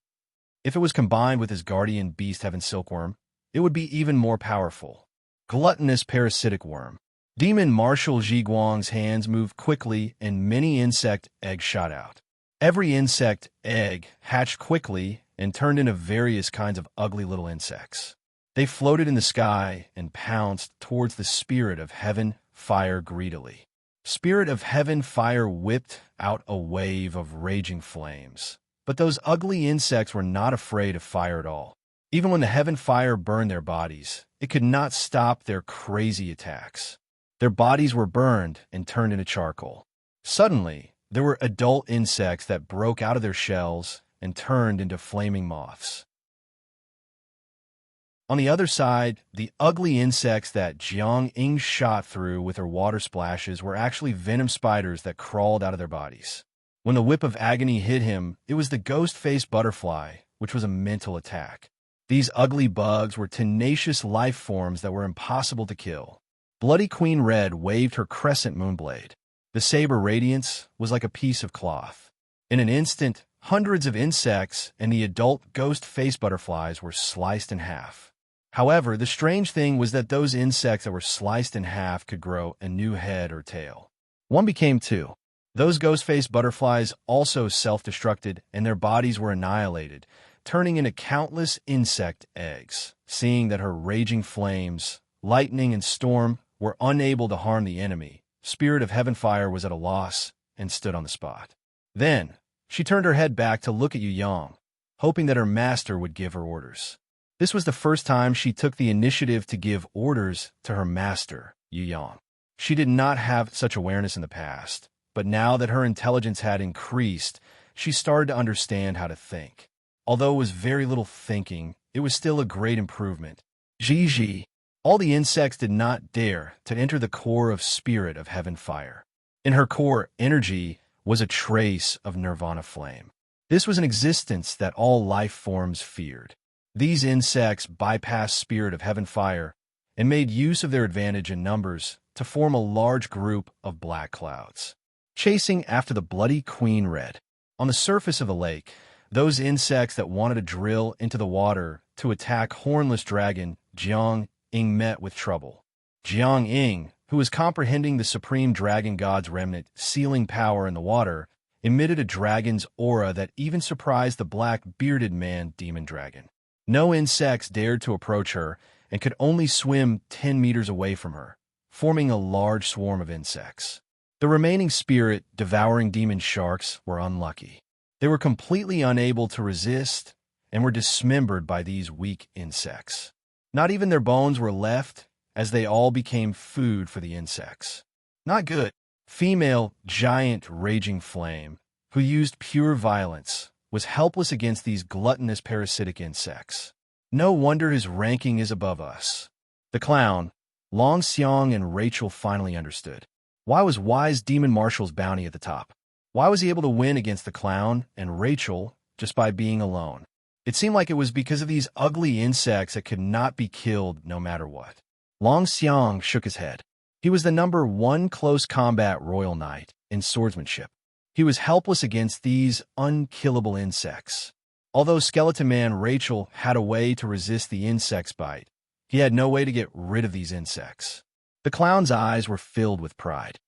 If it was combined with his guardian beast heaven silkworm, it would be even more powerful. Gluttonous parasitic worm. Demon Marshal Zhiguang's hands moved quickly and many insect eggs shot out. Every insect egg hatched quickly and turned into various kinds of ugly little insects. They floated in the sky and pounced towards the spirit of heaven fire greedily. Spirit of heaven fire whipped out a wave of raging flames. But those ugly insects were not afraid of fire at all. Even when the heaven fire burned their bodies, it could not stop their crazy attacks. Their bodies were burned and turned into charcoal. Suddenly, there were adult insects that broke out of their shells and turned into flaming moths. On the other side, the ugly insects that Jiang Ying shot through with her water splashes were actually venom spiders that crawled out of their bodies. When the whip of agony hit him, it was the ghost-faced butterfly, which was a mental attack. These ugly bugs were tenacious life forms that were impossible to kill. Bloody Queen Red waved her crescent moonblade. The saber radiance was like a piece of cloth. In an instant, hundreds of insects and the adult ghost-faced butterflies were sliced in half. However, the strange thing was that those insects that were sliced in half could grow a new head or tail. One became two. Those ghost-faced butterflies also self-destructed, and their bodies were annihilated, turning into countless insect eggs. Seeing that her raging flames, lightning, and storm were unable to harm the enemy, Spirit of Heavenfire was at a loss and stood on the spot. Then, she turned her head back to look at Yu Yang, hoping that her master would give her orders. This was the first time she took the initiative to give orders to her master, Yu Yang. She did not have such awareness in the past, but now that her intelligence had increased, she started to understand how to think. Although it was very little thinking, it was still a great improvement. Gigi. All the insects did not dare to enter the core of Spirit of Heaven Fire. In her core energy was a trace of Nirvana flame. This was an existence that all life forms feared. These insects bypassed Spirit of Heaven Fire and made use of their advantage in numbers to form a large group of black clouds, chasing after the bloody Queen Red. On the surface of the lake, those insects that wanted to drill into the water to attack Hornless Dragon Jiang Ying met with trouble. Jiang Ying, who was comprehending the supreme dragon god's remnant sealing power in the water, emitted a dragon's aura that even surprised the black-bearded man demon dragon. No insects dared to approach her and could only swim 10 meters away from her, forming a large swarm of insects. The remaining spirit devouring demon sharks were unlucky. They were completely unable to resist and were dismembered by these weak insects. Not even their bones were left, as they all became food for the insects. Not good. Female giant raging flame, who used pure violence, was helpless against these gluttonous parasitic insects. No wonder his ranking is above us. The clown, Long Xiang and Rachel finally understood. Why was Wise Demon Marshall's bounty at the top? Why was he able to win against the clown and Rachel just by being alone? It seemed like it was because of these ugly insects that could not be killed no matter what. Long Xiang shook his head. He was the number 1 close combat royal knight in swordsmanship. He was helpless against these unkillable insects. Although Skeleton Man Rachel had a way to resist the insect's bite, he had no way to get rid of these insects. The clown's eyes were filled with pride.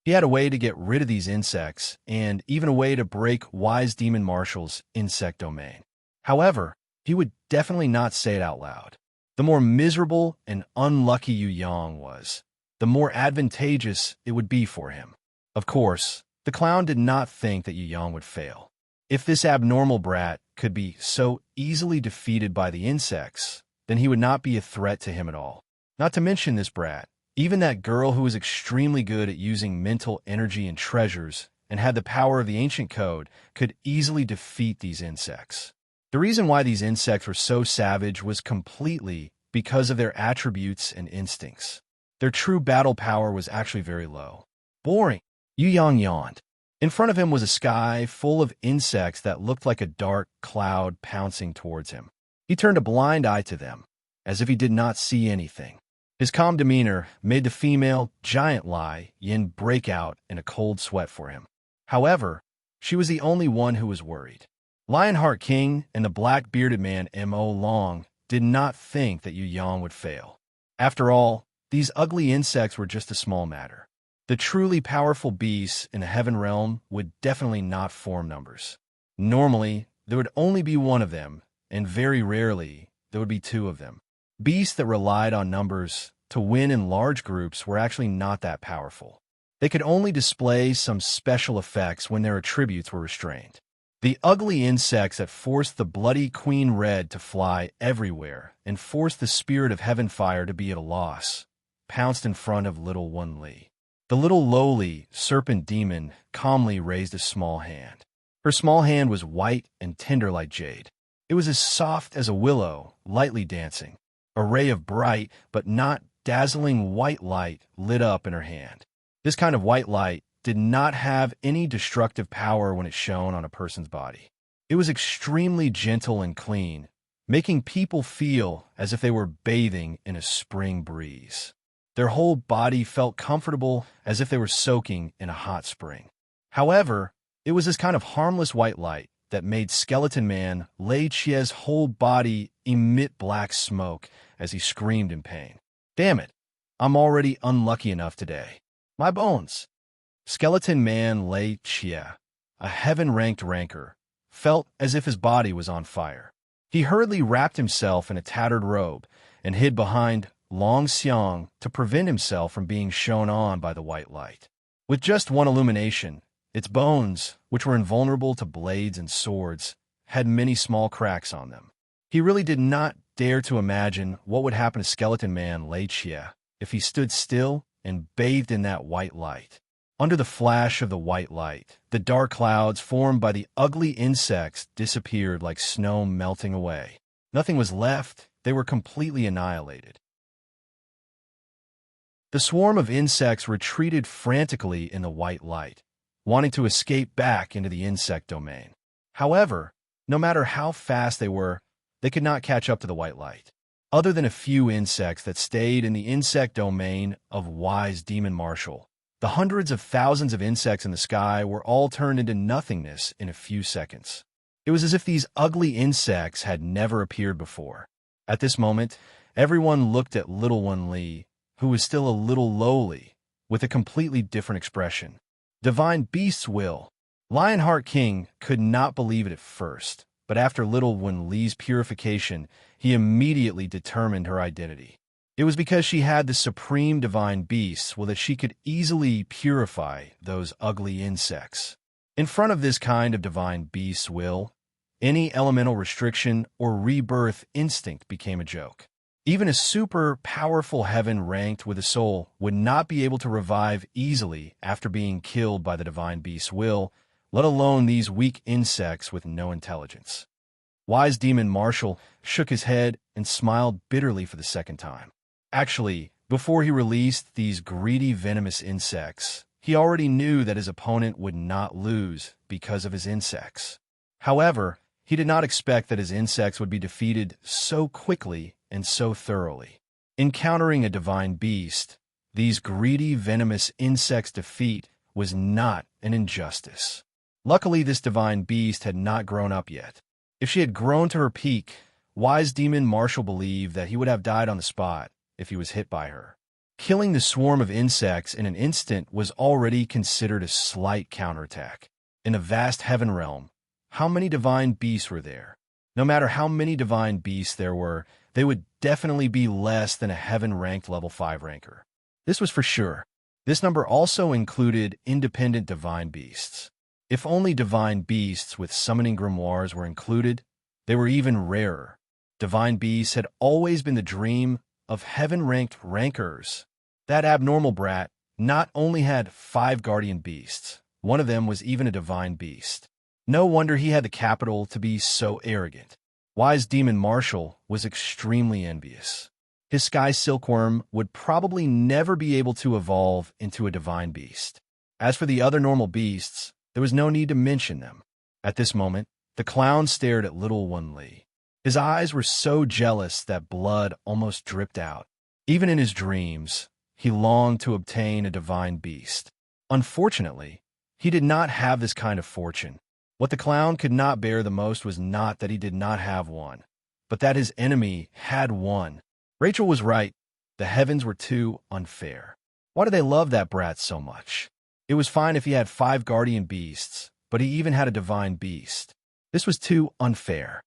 He had a way to get rid of these insects, and even a way to break Wise Demon Marshall's insect domain. However, he would definitely not say it out loud. The more miserable and unlucky Yu Yang was, the more advantageous it would be for him. Of course, the clown did not think that Yu Yang would fail. If this abnormal brat could be so easily defeated by the insects, then he would not be a threat to him at all. Not to mention this brat. Even that girl who was extremely good at using mental energy and treasures and had the power of the ancient code could easily defeat these insects. The reason why these insects were so savage was completely because of their attributes and instincts. Their true battle power was actually very low. Boring. Yu Yang yawned. In front of him was a sky full of insects that looked like a dark cloud pouncing towards him. He turned a blind eye to them, as if he did not see anything. His calm demeanor made the female giant Lai Yin break out in a cold sweat for him. However, she was the only one who was worried. Lionheart King and the black-bearded man M.O. Long did not think that Yu Yang would fail. After all, these ugly insects were just a small matter. The truly powerful beasts in the heaven realm would definitely not form numbers. Normally, there would only be one of them, and very rarely, there would be two of them. Beasts that relied on numbers to win in large groups were actually not that powerful. They could only display some special effects when their attributes were restrained. The ugly insects that forced the bloody Queen Red to fly everywhere and forced the Spirit of Heaven Fire to be at a loss pounced in front of little Wan Li. The little lowly serpent demon calmly raised a small hand. Her small hand was white and tender like jade. It was as soft as a willow, lightly dancing. A ray of bright, but not dazzling white light lit up in her hand. This kind of white light did not have any destructive power when it shone on a person's body. It was extremely gentle and clean, making people feel as if they were bathing in a spring breeze. Their whole body felt comfortable as if they were soaking in a hot spring. However, it was this kind of harmless white light that made Skeleton Man Lei Chie's whole body emit black smoke as he screamed in pain. Damn it, I'm already unlucky enough today. My bones. Skeleton Man Lei Chie, a heaven-ranked ranker, felt as if his body was on fire. He hurriedly wrapped himself in a tattered robe and hid behind Long Xiang to prevent himself from being shone on by the white light. With just one illumination, its bones, which were invulnerable to blades and swords, had many small cracks on them. He really did not dare to imagine what would happen to Skeleton Man Lei Chie if he stood still and bathed in that white light. Under the flash of the white light, the dark clouds formed by the ugly insects disappeared like snow melting away. Nothing was left. They were completely annihilated. The swarm of insects retreated frantically in the white light, wanting to escape back into the insect domain. However, no matter how fast they were, they could not catch up to the white light. Other than a few insects that stayed in the insect domain of Wise Demon Marshall, the hundreds of thousands of insects in the sky were all turned into nothingness in a few seconds. It was as if these ugly insects had never appeared before. At this moment, everyone looked at Little One Li, who was still a little lowly, with a completely different expression. Divine Beast's will. Lionheart King could not believe it at first, but after Little One Li's purification, he immediately determined her identity. It was because she had the supreme divine beast so that she could easily purify those ugly insects. In front of this kind of divine beast's will, any elemental restriction or rebirth instinct became a joke. Even a super powerful heaven ranked with a soul would not be able to revive easily after being killed by the divine beast's will, let alone these weak insects with no intelligence. Wise Demon Marshall shook his head and smiled bitterly for the second time. Actually, before he released these greedy venomous insects, he already knew that his opponent would not lose because of his insects. However, he did not expect that his insects would be defeated so quickly and so thoroughly. Encountering a divine beast, these greedy venomous insects' defeat was not an injustice. Luckily, this divine beast had not grown up yet. If she had grown to her peak, Wise Demon Marshall believed that he would have died on the spot if he was hit by her. Killing the swarm of insects in an instant was already considered a slight counterattack. In the vast heaven realm, how many divine beasts were there? No matter how many divine beasts there were, they would definitely be less than a heaven-ranked level 5 ranker. This was for sure. This number also included independent divine beasts. If only divine beasts with summoning grimoires were included, they were even rarer. Divine beasts had always been the dream of heaven-ranked rankers. That abnormal brat not only had 5 guardian beasts, one of them was even a divine beast. No wonder he had the capital to be so arrogant. Wise Demon Marshall was extremely envious. His sky silkworm would probably never be able to evolve into a divine beast. As for the other normal beasts, there was no need to mention them. At this moment, the clown stared at Little One Li. His eyes were so jealous that blood almost dripped out. Even in his dreams, he longed to obtain a divine beast. Unfortunately, he did not have this kind of fortune. What the clown could not bear the most was not that he did not have one, but that his enemy had one. Rachel was right. The heavens were too unfair. Why did they love that brat so much? It was fine if he had 5 guardian beasts, but he even had a divine beast. This was too unfair.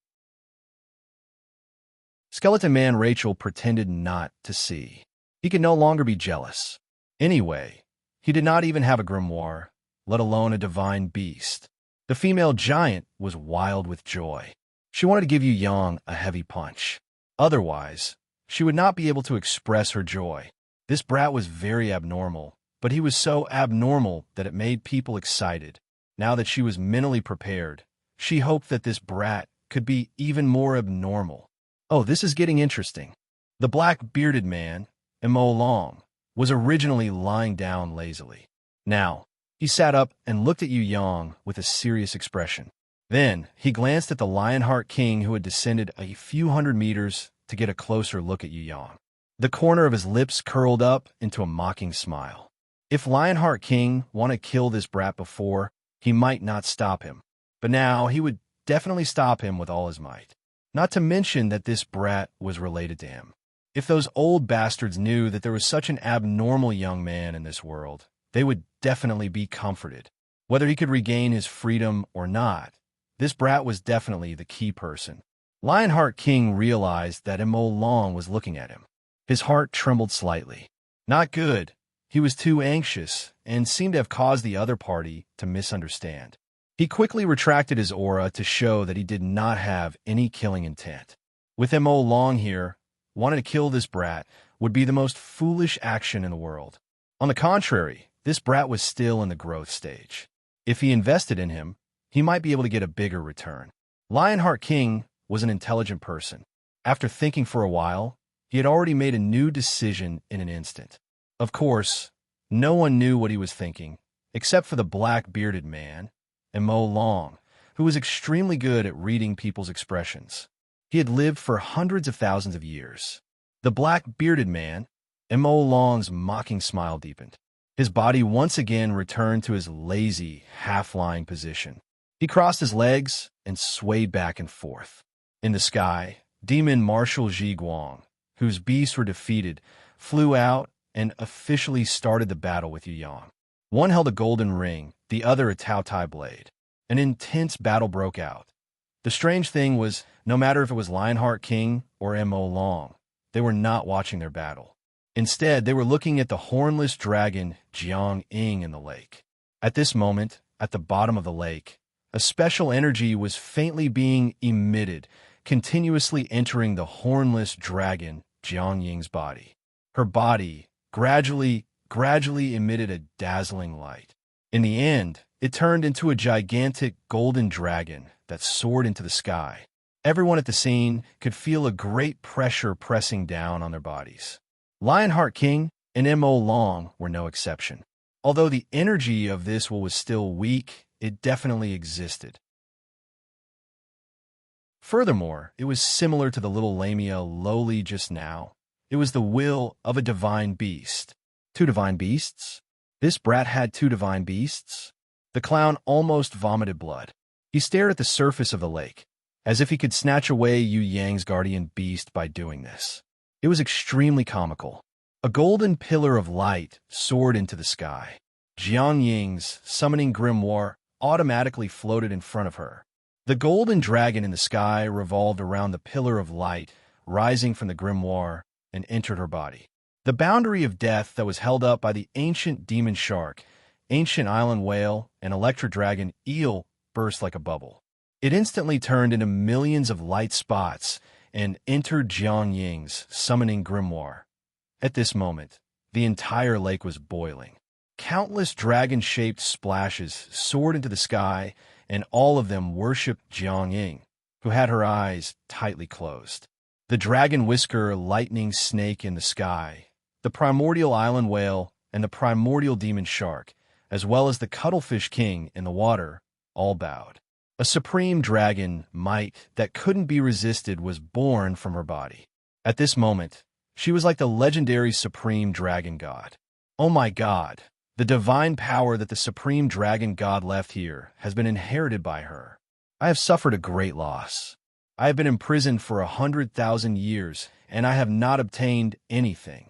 Skeleton Man Rachel pretended not to see. He could no longer be jealous. Anyway, he did not even have a grimoire, let alone a divine beast. The female giant was wild with joy. She wanted to give Yu Yang a heavy punch. Otherwise, she would not be able to express her joy. This brat was very abnormal, but he was so abnormal that it made people excited. Now that she was mentally prepared, she hoped that this brat could be even more abnormal. Oh, this is getting interesting. The black-bearded man, Emo Long, was originally lying down lazily. Now, he sat up and looked at Yu Yang with a serious expression. Then he glanced at the Lionheart King, who had descended a few hundred meters to get a closer look at Yu Yang. The corner of his lips curled up into a mocking smile. If Lionheart King wanted to kill this brat before, he might not stop him. But now he would definitely stop him with all his might. Not to mention that this brat was related to him. If those old bastards knew that there was such an abnormal young man in this world, they would definitely be comforted. Whether he could regain his freedom or not, this brat was definitely the key person. Lionheart King realized that Mo Long was looking at him. His heart trembled slightly. Not good. He was too anxious and seemed to have caused the other party to misunderstand. He quickly retracted his aura to show that he did not have any killing intent. With Mo Long here, wanting to kill this brat would be the most foolish action in the world. On the contrary, this brat was still in the growth stage. If he invested in him, he might be able to get a bigger return. Lionheart King was an intelligent person. After thinking for a while, he had already made a new decision in an instant. Of course, no one knew what he was thinking, except for the black-bearded man, Mo Long, who was extremely good at reading people's expressions. He had lived for hundreds of thousands of years. The black-bearded man, Mo Long's mocking smile deepened. His body once again returned to his lazy, half-lying position. He crossed his legs and swayed back and forth. In the sky, Demon Marshal Ji Guang, whose beasts were defeated, flew out and officially started the battle with Yu Yang. One held a golden ring, the other a Tao Tai blade. An intense battle broke out. The strange thing was, no matter if it was Lionheart King or Mo Long, they were not watching their battle. Instead, they were looking at the hornless dragon Jiang Ying in the lake. At this moment, at the bottom of the lake, a special energy was faintly being emitted, continuously entering the hornless dragon Jiang Ying's body. Her body gradually emitted a dazzling light. In the end, it turned into a gigantic golden dragon that soared into the sky. Everyone at the scene could feel a great pressure pressing down on their bodies. Lionheart King and Mo Long were no exception. Although the energy of this was still weak, it definitely existed. Furthermore, it was similar to the little Lamia lowly just now. It was the will of a divine beast. 2 divine beasts? This brat had 2 divine beasts? The clown almost vomited blood. He stared at the surface of the lake, as if he could snatch away Yu Yang's guardian beast by doing this. It was extremely comical. A golden pillar of light soared into the sky. Jiang Ying's summoning grimoire automatically floated in front of her. The golden dragon in the sky revolved around the pillar of light, rising from the grimoire, and entered her body. The boundary of death that was held up by the ancient demon shark, ancient island whale, and electro dragon eel burst like a bubble. It instantly turned into millions of light spots and entered Jiang Ying's summoning grimoire. At this moment, the entire lake was boiling. Countless dragon-shaped splashes soared into the sky, and all of them worshipped Jiang Ying, who had her eyes tightly closed. The dragon whisker lightning snake in the sky, the primordial island whale, and the primordial demon shark, as well as the cuttlefish king in the water, all bowed. A supreme dragon might that couldn't be resisted was born from her body. At this moment, she was like the legendary supreme dragon god. Oh my god! The divine power that the supreme dragon god left here has been inherited by her. I have suffered a great loss. I have been imprisoned for 100,000 years, and I have not obtained anything.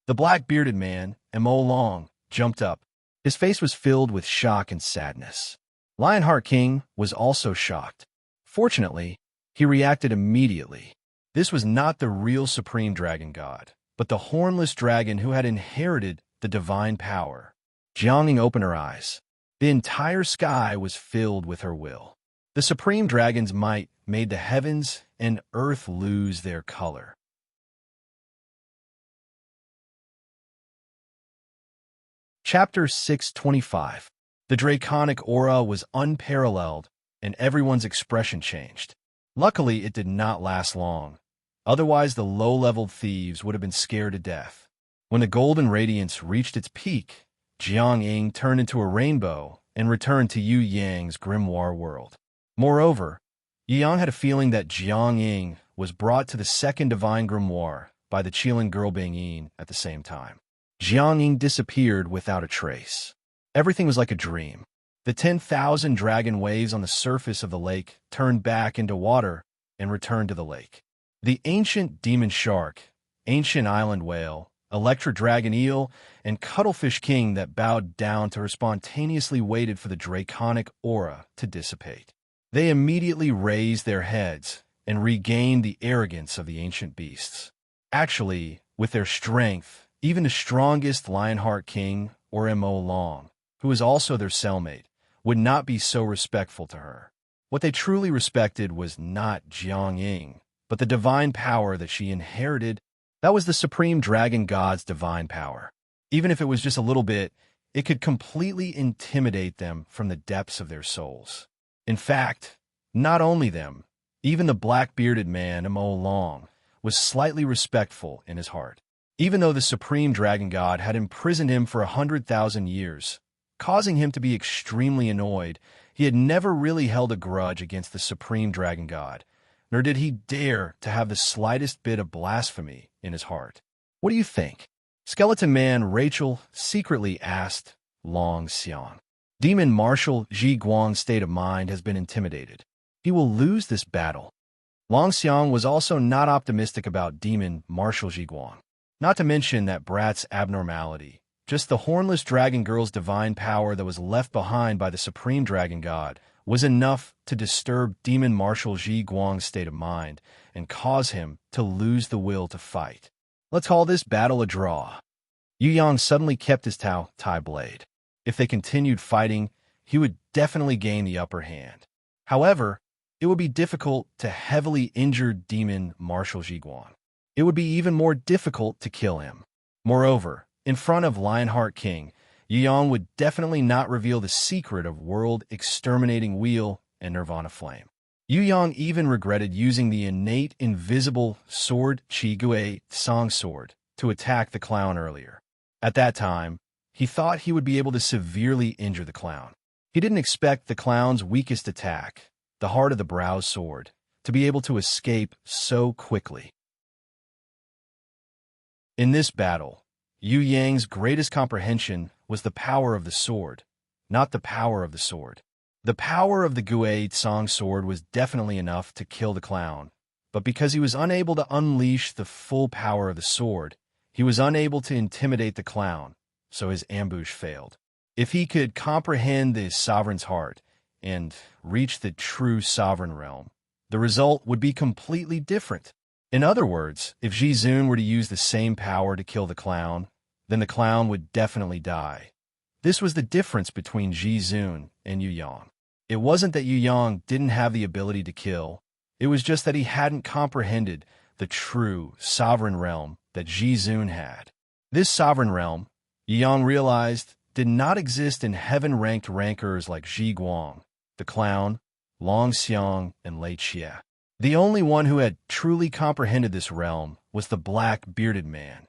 The black-bearded man, Mo Long, jumped up. His face was filled with shock and sadness. Lionheart King was also shocked. Fortunately, he reacted immediately. This was not the real supreme dragon god, but the hornless dragon who had inherited the divine power. Jiang Ying opened her eyes. The entire sky was filled with her will. The supreme dragon's might made the heavens and earth lose their color. Chapter 625. The draconic aura was unparalleled, and everyone's expression changed. Luckily, it did not last long. Otherwise, the low-level thieves would have been scared to death. When the golden radiance reached its peak, Jiang Ying turned into a rainbow and returned to Yu Yang's grimoire world. Moreover, Yu Yang had a feeling that Jiang Ying was brought to the second divine grimoire by the Qilin girl Bing Yin at the same time. Jiang Ying disappeared without a trace. Everything was like a dream. The 10,000 dragon waves on the surface of the lake turned back into water and returned to the lake. The ancient demon shark, ancient island whale, electric dragon eel, and cuttlefish king that bowed down to her spontaneously waited for the draconic aura to dissipate. They immediately raised their heads and regained the arrogance of the ancient beasts. Actually, with their strength, even the strongest Lionheart King, or Mo Long, who was also their cellmate, would not be so respectful to her. What they truly respected was not Jiang Ying, but the divine power that she inherited. That was the supreme dragon god's divine power. Even if it was just a little bit, it could completely intimidate them from the depths of their souls. In fact, not only them, even the black-bearded man, Mo Long, was slightly respectful in his heart. Even though the supreme dragon god had imprisoned him for 100,000 years, causing him to be extremely annoyed, he had never really held a grudge against the supreme dragon god, nor did he dare to have the slightest bit of blasphemy in his heart. What do you think? Skeleton Man Rachel secretly asked Long Xiang. Demon Marshal Ji Guang's state of mind has been intimidated. He will lose this battle. Long Xiang was also not optimistic about Demon Marshal Ji Guang. Not to mention that brat's abnormality. Just the hornless dragon girl's divine power that was left behind by the supreme dragon god was enough to disturb Demon Marshal Ji Guang's state of mind and cause him to lose the will to fight. Let's call this battle a draw. Yu Yang suddenly kept his Tai blade. If they continued fighting, he would definitely gain the upper hand. However, it would be difficult to heavily injure Demon Marshal Ji Guang. It would be even more difficult to kill him. Moreover, in front of Lionheart King, Yu Yang would definitely not reveal the secret of world-exterminating wheel and Nirvana flame. Yu Yang even regretted using the innate invisible sword Qi Gui Song sword to attack the clown earlier. At that time, he thought he would be able to severely injure the clown. He didn't expect the clown's weakest attack, the heart of the brow's sword, to be able to escape so quickly. In this battle, Yu Yang's greatest comprehension was the power of the sword, not the power of the sword. The power of the Gui Song sword was definitely enough to kill the clown, but because he was unable to unleash the full power of the sword, he was unable to intimidate the clown, so his ambush failed. If he could comprehend the sovereign's heart and reach the true sovereign realm, the result would be completely different. In other words, if Ji Zun were to use the same power to kill the clown, then the clown would definitely die. This was the difference between Ji Zun and Yu Yang. It wasn't that Yu Yang didn't have the ability to kill, it was just that he hadn't comprehended the true sovereign realm that Ji Zun had. This sovereign realm, Yu Yang realized, did not exist in heaven-ranked rankers like Ji Guang, the clown, Long Xiang, and Lei Xie. The only one who had truly comprehended this realm was the black-bearded man,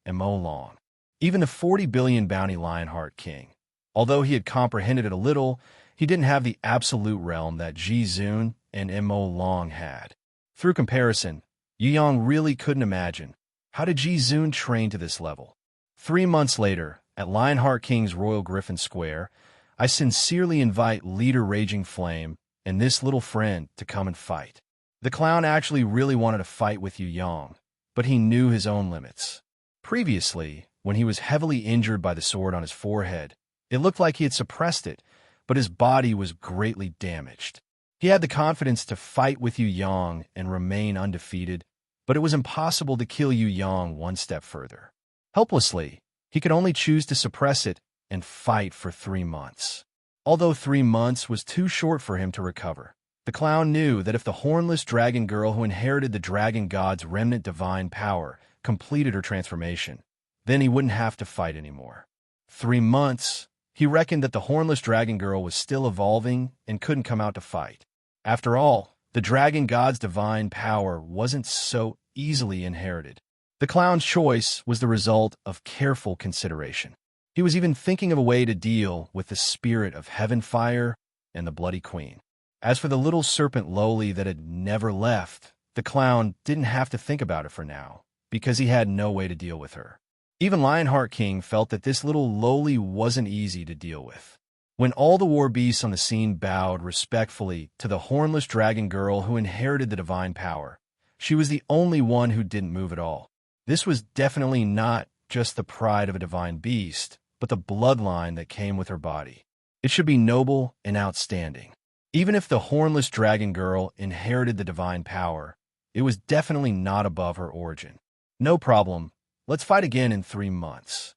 Mo Long. Even the 40 billion bounty Lionheart King. Although he had comprehended it a little, he didn't have the absolute realm that Ji Zun and Mo Long had. Through comparison, Yu Yang really couldn't imagine, how did Ji Zun train to this level? 3 months later, at Lionheart King's Royal Griffin Square, I sincerely invite Leader Raging Flame and this little friend to come and fight. The clown actually really wanted to fight with Yu Yang, but he knew his own limits. Previously, when he was heavily injured by the sword on his forehead, it looked like he had suppressed it, but his body was greatly damaged. He had the confidence to fight with Yu Yang and remain undefeated, but it was impossible to kill Yu Yang one step further. Helplessly, he could only choose to suppress it and fight for 3 months. Although 3 months was too short for him to recover, the clown knew that if the hornless dragon girl who inherited the dragon god's remnant divine power completed her transformation, then he wouldn't have to fight anymore. 3 months, he reckoned that the hornless dragon girl was still evolving and couldn't come out to fight. After all, the dragon god's divine power wasn't so easily inherited. The clown's choice was the result of careful consideration. He was even thinking of a way to deal with the spirit of heaven fire and the Bloody Queen. As for the little serpent Lowly that had never left, the clown didn't have to think about it for now, because he had no way to deal with her. Even Lionheart King felt that this little Lowly wasn't easy to deal with. When all the war beasts on the scene bowed respectfully to the hornless dragon girl who inherited the divine power, she was the only one who didn't move at all. This was definitely not just the pride of a divine beast, but the bloodline that came with her body. It should be noble and outstanding. Even if the hornless dragon girl inherited the divine power, it was definitely not above her origin. No problem. Let's fight again in 3 months.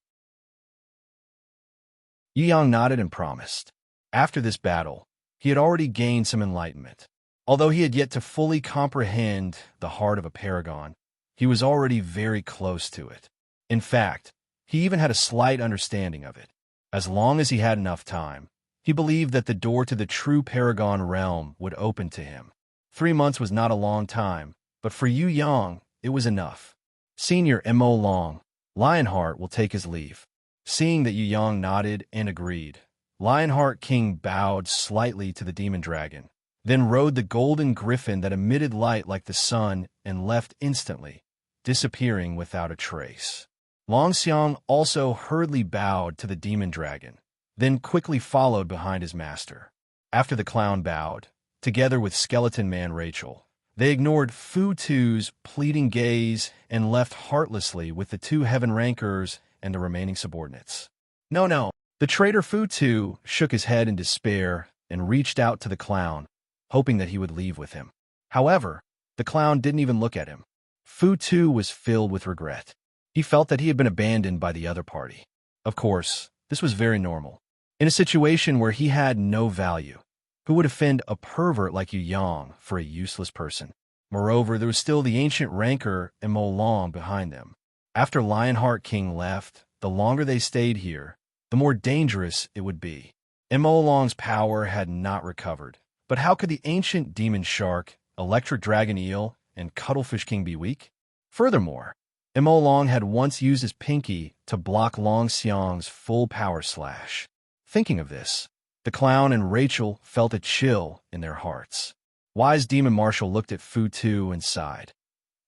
Yu Yang nodded and promised. After this battle, he had already gained some enlightenment. Although he had yet to fully comprehend the heart of a paragon, he was already very close to it. In fact, he even had a slight understanding of it. As long as he had enough time, he believed that the door to the true paragon realm would open to him. 3 months was not a long time, but for Yu Yang, it was enough. Senior Mo Long, Lionheart will take his leave. Seeing that Yu Yang nodded and agreed, Lionheart King bowed slightly to the demon dragon, then rode the golden griffin that emitted light like the sun and left instantly, disappearing without a trace. Long Xiang also hurriedly bowed to the demon dragon, then quickly followed behind his master. After the clown bowed, together with Skeleton Man Rachel, they ignored Fu Tu's pleading gaze and left heartlessly with the 2 heaven rankers and the remaining subordinates. No. The traitor Fu Tu shook his head in despair and reached out to the clown, hoping that he would leave with him. However, the clown didn't even look at him. Fu Tu was filled with regret. He felt that he had been abandoned by the other party. Of course, this was very normal. In a situation where he had no value, who would offend a pervert like Yu Yang for a useless person? Moreover, there was still the ancient rancor and Mo Long behind them. After Lionheart King left, the longer they stayed here, the more dangerous it would be. Mo Long's power had not recovered. But how could the ancient demon shark, electric dragon eel, and cuttlefish king be weak? Furthermore, Mo Long had once used his pinky to block Long Xiang's full power slash. Thinking of this, the clown and Rachel felt a chill in their hearts. Wise Demon Marshal looked at Fu Tu and sighed.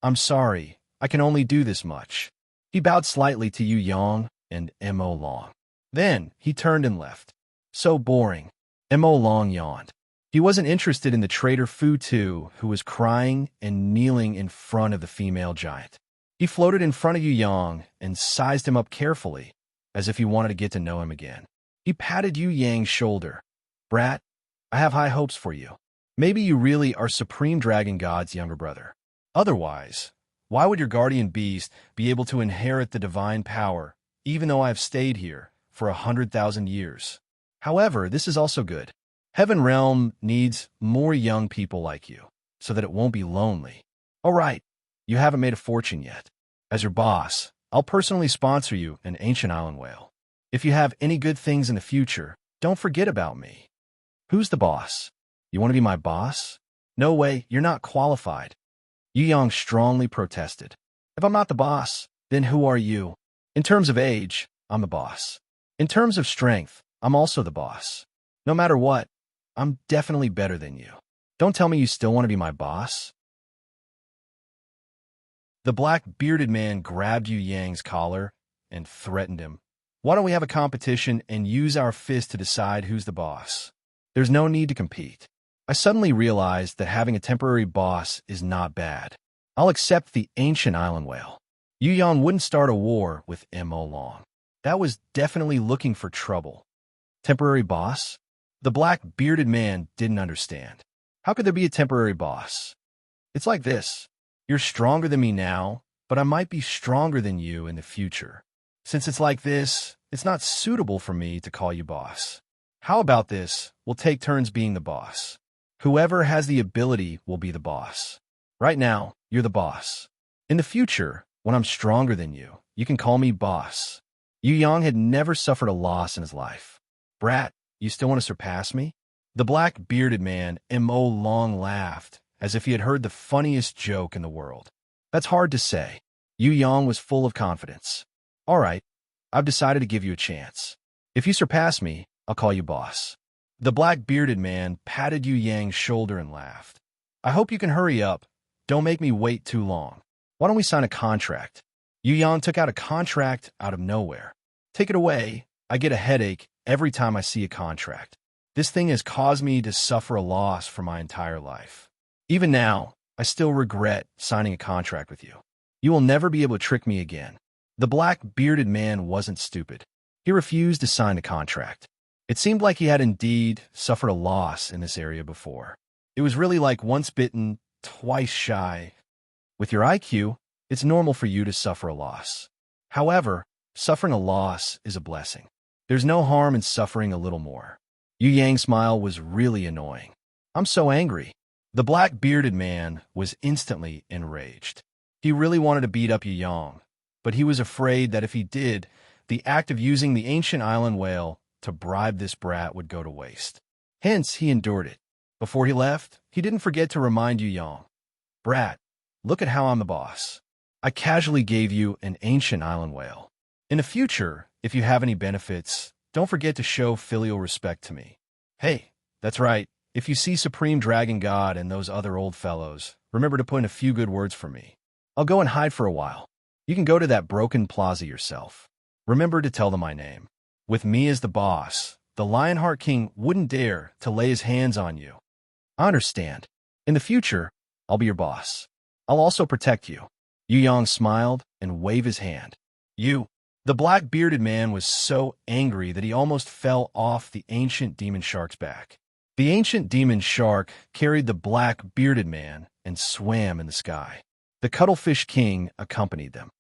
I'm sorry, I can only do this much. He bowed slightly to Yu Yang and Mo Long. Then he turned and left. So boring. Mo Long yawned. He wasn't interested in the traitor Fu Tu, who was crying and kneeling in front of the female giant. He floated in front of Yu Yang and sized him up carefully, as if he wanted to get to know him again. He patted Yu Yang's shoulder. Brat, I have high hopes for you. Maybe you really are Supreme Dragon God's younger brother. Otherwise, why would your guardian beast be able to inherit the divine power, even though I have stayed here for 100,000 years? However, this is also good. Heaven Realm needs more young people like you, so that it won't be lonely. All right, you haven't made a fortune yet. As your boss, I'll personally sponsor you an ancient island whale. If you have any good things in the future, don't forget about me. Who's the boss? You want to be my boss? No way, you're not qualified. Yu Yang strongly protested. If I'm not the boss, then who are you? In terms of age, I'm the boss. In terms of strength, I'm also the boss. No matter what, I'm definitely better than you. Don't tell me you still want to be my boss. The black bearded man grabbed Yu Yang's collar and threatened him. Why don't we have a competition and use our fists to decide who's the boss? There's no need to compete. I suddenly realized that having a temporary boss is not bad. I'll accept the ancient island whale. Yu Yang wouldn't start a war with Mo Long. That was definitely looking for trouble. Temporary boss? The black bearded man didn't understand. How could there be a temporary boss? It's like this. You're stronger than me now, but I might be stronger than you in the future. Since it's like this, it's not suitable for me to call you boss. How about this? We'll take turns being the boss. Whoever has the ability will be the boss. Right now, you're the boss. In the future, when I'm stronger than you, you can call me boss. Yu Yang had never suffered a loss in his life. Brat, you still want to surpass me? The black bearded man, Mo Long, laughed, as if he had heard the funniest joke in the world. That's hard to say. Yu Yang was full of confidence. All right, I've decided to give you a chance. If you surpass me, I'll call you boss. The black-bearded man patted Yu Yang's shoulder and laughed. I hope you can hurry up. Don't make me wait too long. Why don't we sign a contract? Yu Yang took out a contract out of nowhere. Take it away. I get a headache every time I see a contract. This thing has caused me to suffer a loss for my entire life. Even now, I still regret signing a contract with you. You will never be able to trick me again. The black-bearded man wasn't stupid. He refused to sign the contract. It seemed like he had indeed suffered a loss in this area before. It was really like once bitten, twice shy. With your IQ, it's normal for you to suffer a loss. However, suffering a loss is a blessing. There's no harm in suffering a little more. Yu Yang's smile was really annoying. I'm so angry. The black-bearded man was instantly enraged. He really wanted to beat up Yu Yang, but he was afraid that if he did, the act of using the ancient island whale to bribe this brat would go to waste. Hence, he endured it. Before he left, he didn't forget to remind Yu Yang, Brat, look at how I'm the boss. I casually gave you an ancient island whale. In the future, if you have any benefits, don't forget to show filial respect to me. Hey, that's right. If you see Supreme Dragon God and those other old fellows, remember to put in a few good words for me. I'll go and hide for a while. You can go to that broken plaza yourself. Remember to tell them my name. With me as the boss, the Lionheart King wouldn't dare to lay his hands on you. I understand. In the future, I'll be your boss. I'll also protect you. Yu Yang smiled and waved his hand. You. The black-bearded man was so angry that he almost fell off the ancient demon shark's back. The ancient demon shark carried the black-bearded man and swam in the sky. The Cuttlefish King accompanied them.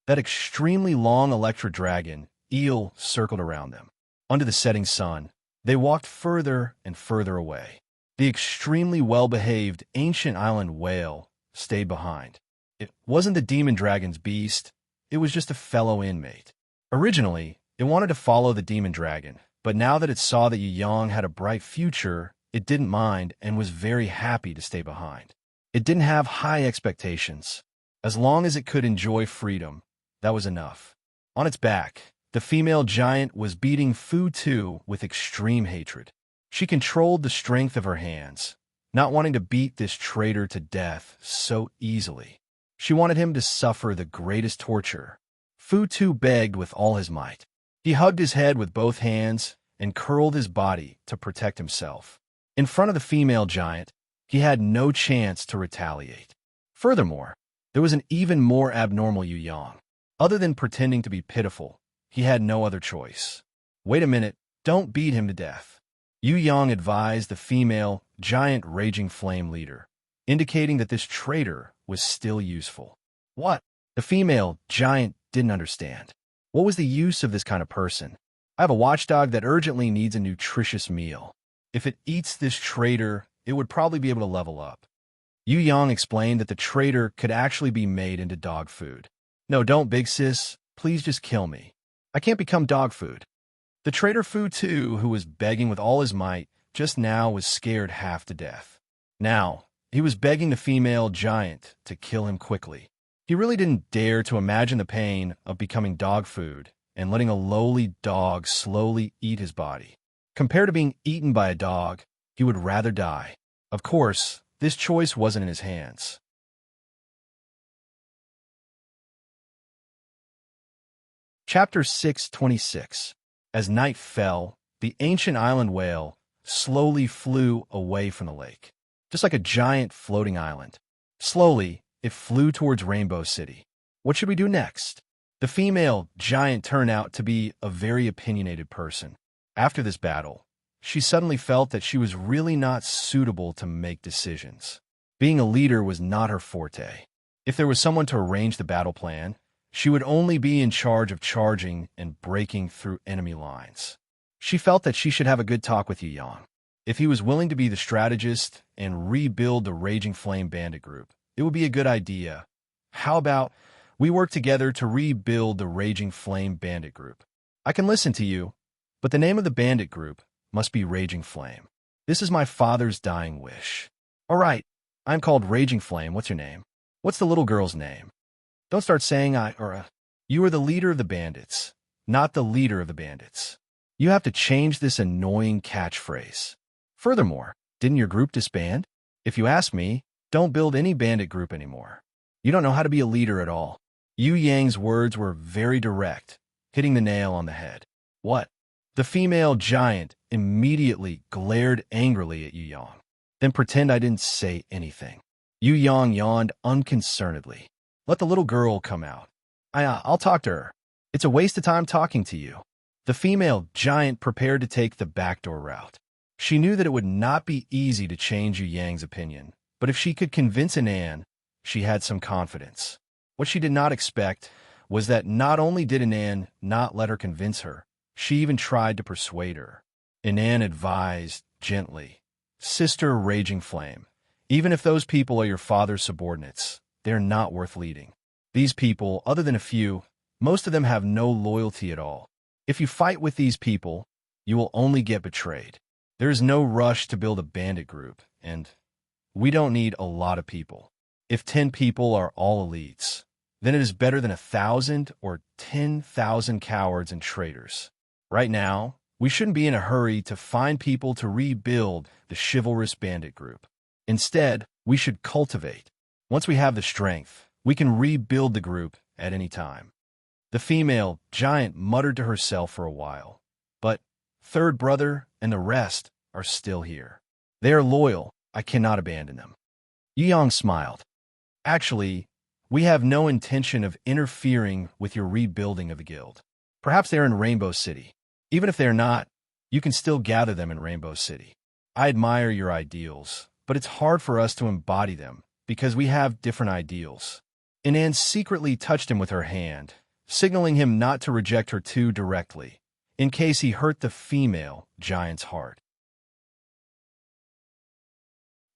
That extremely long Electra dragon, eel, circled around them. Under the setting sun, they walked further and further away. The extremely well-behaved ancient island whale stayed behind. It wasn't the demon dragon's beast, it was just a fellow inmate. Originally, it wanted to follow the demon dragon, but now that it saw that Yu Yang had a bright future, it didn't mind and was very happy to stay behind. It didn't have high expectations. As long as it could enjoy freedom, that was enough. On its back, the female giant was beating Fu Tu with extreme hatred. She controlled the strength of her hands, not wanting to beat this traitor to death so easily. She wanted him to suffer the greatest torture. Fu Tu begged with all his might. He hugged his head with both hands and curled his body to protect himself. In front of the female giant, he had no chance to retaliate. Furthermore, there was an even more abnormal Yu Yang. Other than pretending to be pitiful, he had no other choice. Wait a minute, don't beat him to death. Yu Yang advised the female giant raging flame leader, indicating that this traitor was still useful. What? The female giant didn't understand. What was the use of this kind of person? I have a watchdog that urgently needs a nutritious meal. If it eats this traitor, it would probably be able to level up. Yu Yang explained that the traitor could actually be made into dog food. No, don't, big sis. Please just kill me. I can't become dog food. The traitor Fu Tu, who was begging with all his might, just now was scared half to death. Now, he was begging the female giant to kill him quickly. He really didn't dare to imagine the pain of becoming dog food and letting a lowly dog slowly eat his body. Compared to being eaten by a dog, he would rather die. Of course, this choice wasn't in his hands. Chapter 626. As night fell, the ancient island whale slowly flew away from the lake, just like a giant floating island. Slowly, it flew towards Rainbow City. What should we do next? The female giant turned out to be a very opinionated person. After this battle, she suddenly felt that she was really not suitable to make decisions. Being a leader was not her forte. If there was someone to arrange the battle plan, she would only be in charge of charging and breaking through enemy lines. She felt that she should have a good talk with Yu Yang. If he was willing to be the strategist and rebuild the Raging Flame Bandit group, it would be a good idea. How about we work together to rebuild the Raging Flame Bandit group? I can listen to you, but the name of the bandit group must be Raging Flame. This is my father's dying wish. All right, I'm called Raging Flame. What's your name? What's the little girl's name? Don't start saying you are the leader of the bandits, not the leader of the bandits. You have to change this annoying catchphrase. Furthermore, didn't your group disband? If you ask me, don't build any bandit group anymore. You don't know how to be a leader at all. Yu Yang's words were very direct, hitting the nail on the head. What? The female giant immediately glared angrily at Yu Yang. Then pretend I didn't say anything. Yu Yang yawned unconcernedly. Let the little girl come out. I'll talk to her. It's a waste of time talking to you. The female giant prepared to take the backdoor route. She knew that it would not be easy to change Yu Yang's opinion, but if she could convince Anan, she had some confidence. What she did not expect was that not only did Anan not let her convince her, she even tried to persuade her. Anan advised gently, Sister Raging Flame, even if those people are your father's subordinates, they're not worth leading. These people, other than a few, most of them have no loyalty at all. If you fight with these people, you will only get betrayed. There is no rush to build a bandit group, and we don't need a lot of people. If 10 people are all elites, then it is better than 1,000 or 10,000 cowards and traitors. Right now, we shouldn't be in a hurry to find people to rebuild the chivalrous bandit group. Instead, we should cultivate. Once we have the strength, we can rebuild the group at any time. The female giant muttered to herself for a while, but third brother and the rest are still here. They are loyal. I cannot abandon them. Yu Yang smiled. Actually, we have no intention of interfering with your rebuilding of the guild. Perhaps they're in Rainbow City. Even if they're not, you can still gather them in Rainbow City. I admire your ideals, but it's hard for us to embody them because we have different ideals. Anan secretly touched him with her hand, signaling him not to reject her too directly, in case he hurt the female giant's heart.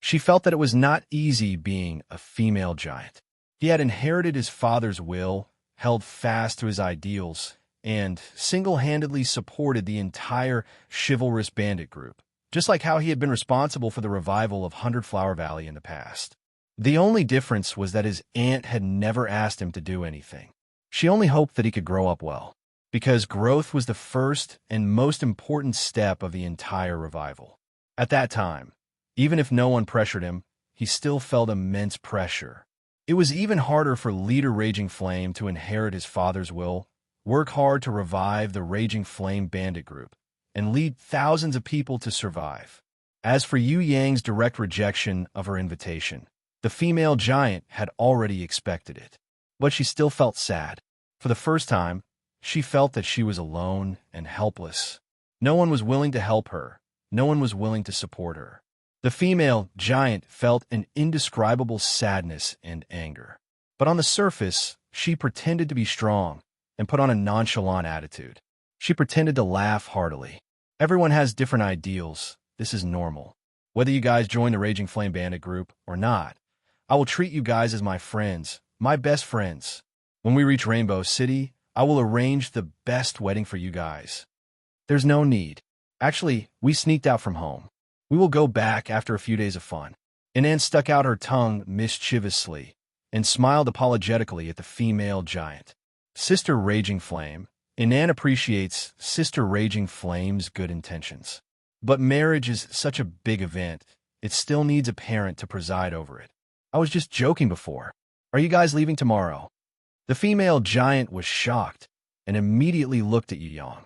She felt that it was not easy being a female giant. He had inherited his father's will, held fast to his ideals, and single-handedly supported the entire chivalrous bandit group, just like how he had been responsible for the revival of Hundred Flower Valley in the past. The only difference was that his aunt had never asked him to do anything. She only hoped that he could grow up well, because growth was the first and most important step of the entire revival. At that time, even if no one pressured him, he still felt immense pressure. It was even harder for leader Raging Flame to inherit his father's will, work hard to revive the Raging Flame bandit group, and lead thousands of people to survive. As for Yu Yang's direct rejection of her invitation, the female giant had already expected it. But she still felt sad. For the first time, she felt that she was alone and helpless. No one was willing to help her. No one was willing to support her. The female giant felt an indescribable sadness and anger. But on the surface, she pretended to be strong and put on a nonchalant attitude. She pretended to laugh heartily. Everyone has different ideals. This is normal. Whether you guys join the Raging Flame Bandit group or not, I will treat you guys as my friends, my best friends. When we reach Rainbow City, I will arrange the best wedding for you guys. There's no need. Actually, we sneaked out from home. We will go back after a few days of fun. Anan stuck out her tongue mischievously and smiled apologetically at the female giant. Sister Raging Flame, Anan appreciates Sister Raging Flame's good intentions. But marriage is such a big event, it still needs a parent to preside over it. I was just joking before. Are you guys leaving tomorrow? The female giant was shocked and immediately looked at Yu Yang.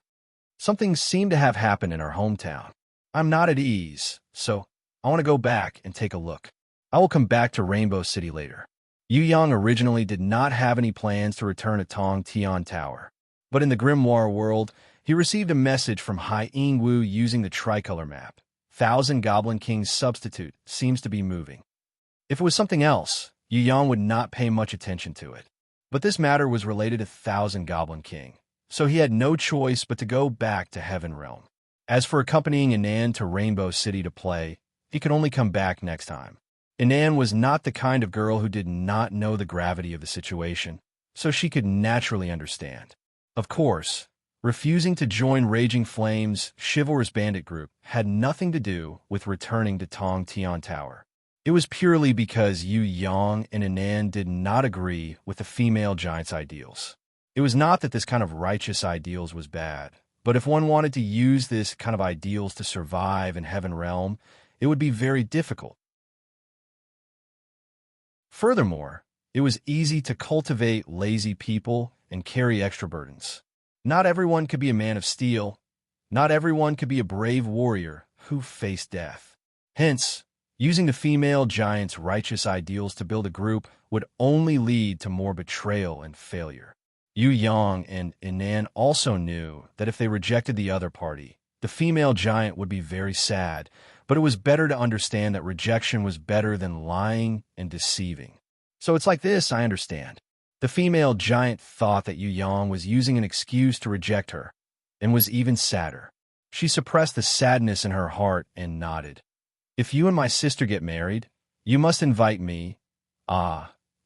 Something seemed to have happened in our hometown. I'm not at ease, so I want to go back and take a look. I will come back to Rainbow City later. Yu Yang originally did not have any plans to return to Tong Tian Tower, but in the Grimoire world, he received a message from Hai Ying Wu using the tricolor map. Thousand Goblin King's substitute seems to be moving. If it was something else, Yu Yang would not pay much attention to it. But this matter was related to Thousand Goblin King, so he had no choice but to go back to Heaven Realm. As for accompanying Anan to Rainbow City to play, he could only come back next time. Anan was not the kind of girl who did not know the gravity of the situation, so she could naturally understand. Of course, refusing to join Raging Flame's chivalrous bandit group had nothing to do with returning to Tong Tian Tower. It was purely because Yu Yang and Anan did not agree with the female giant's ideals. It was not that this kind of righteous ideals was bad, But if one wanted to use this kind of ideals to survive in Heaven Realm, it would be very difficult. Furthermore, it was easy to cultivate lazy people and carry extra burdens. Not everyone could be a man of steel. Not everyone could be a brave warrior who faced death. Hence, using the female giant's righteous ideals to build a group would only lead to more betrayal and failure. Yu Yang and Inan also knew that if they rejected the other party, the female giant would be very sad, but it was better to understand that rejection was better than lying and deceiving. So it's like this, I understand. The female giant thought that Yu Yang was using an excuse to reject her, and was even sadder. She suppressed the sadness in her heart and nodded. If you and my sister get married, you must invite me.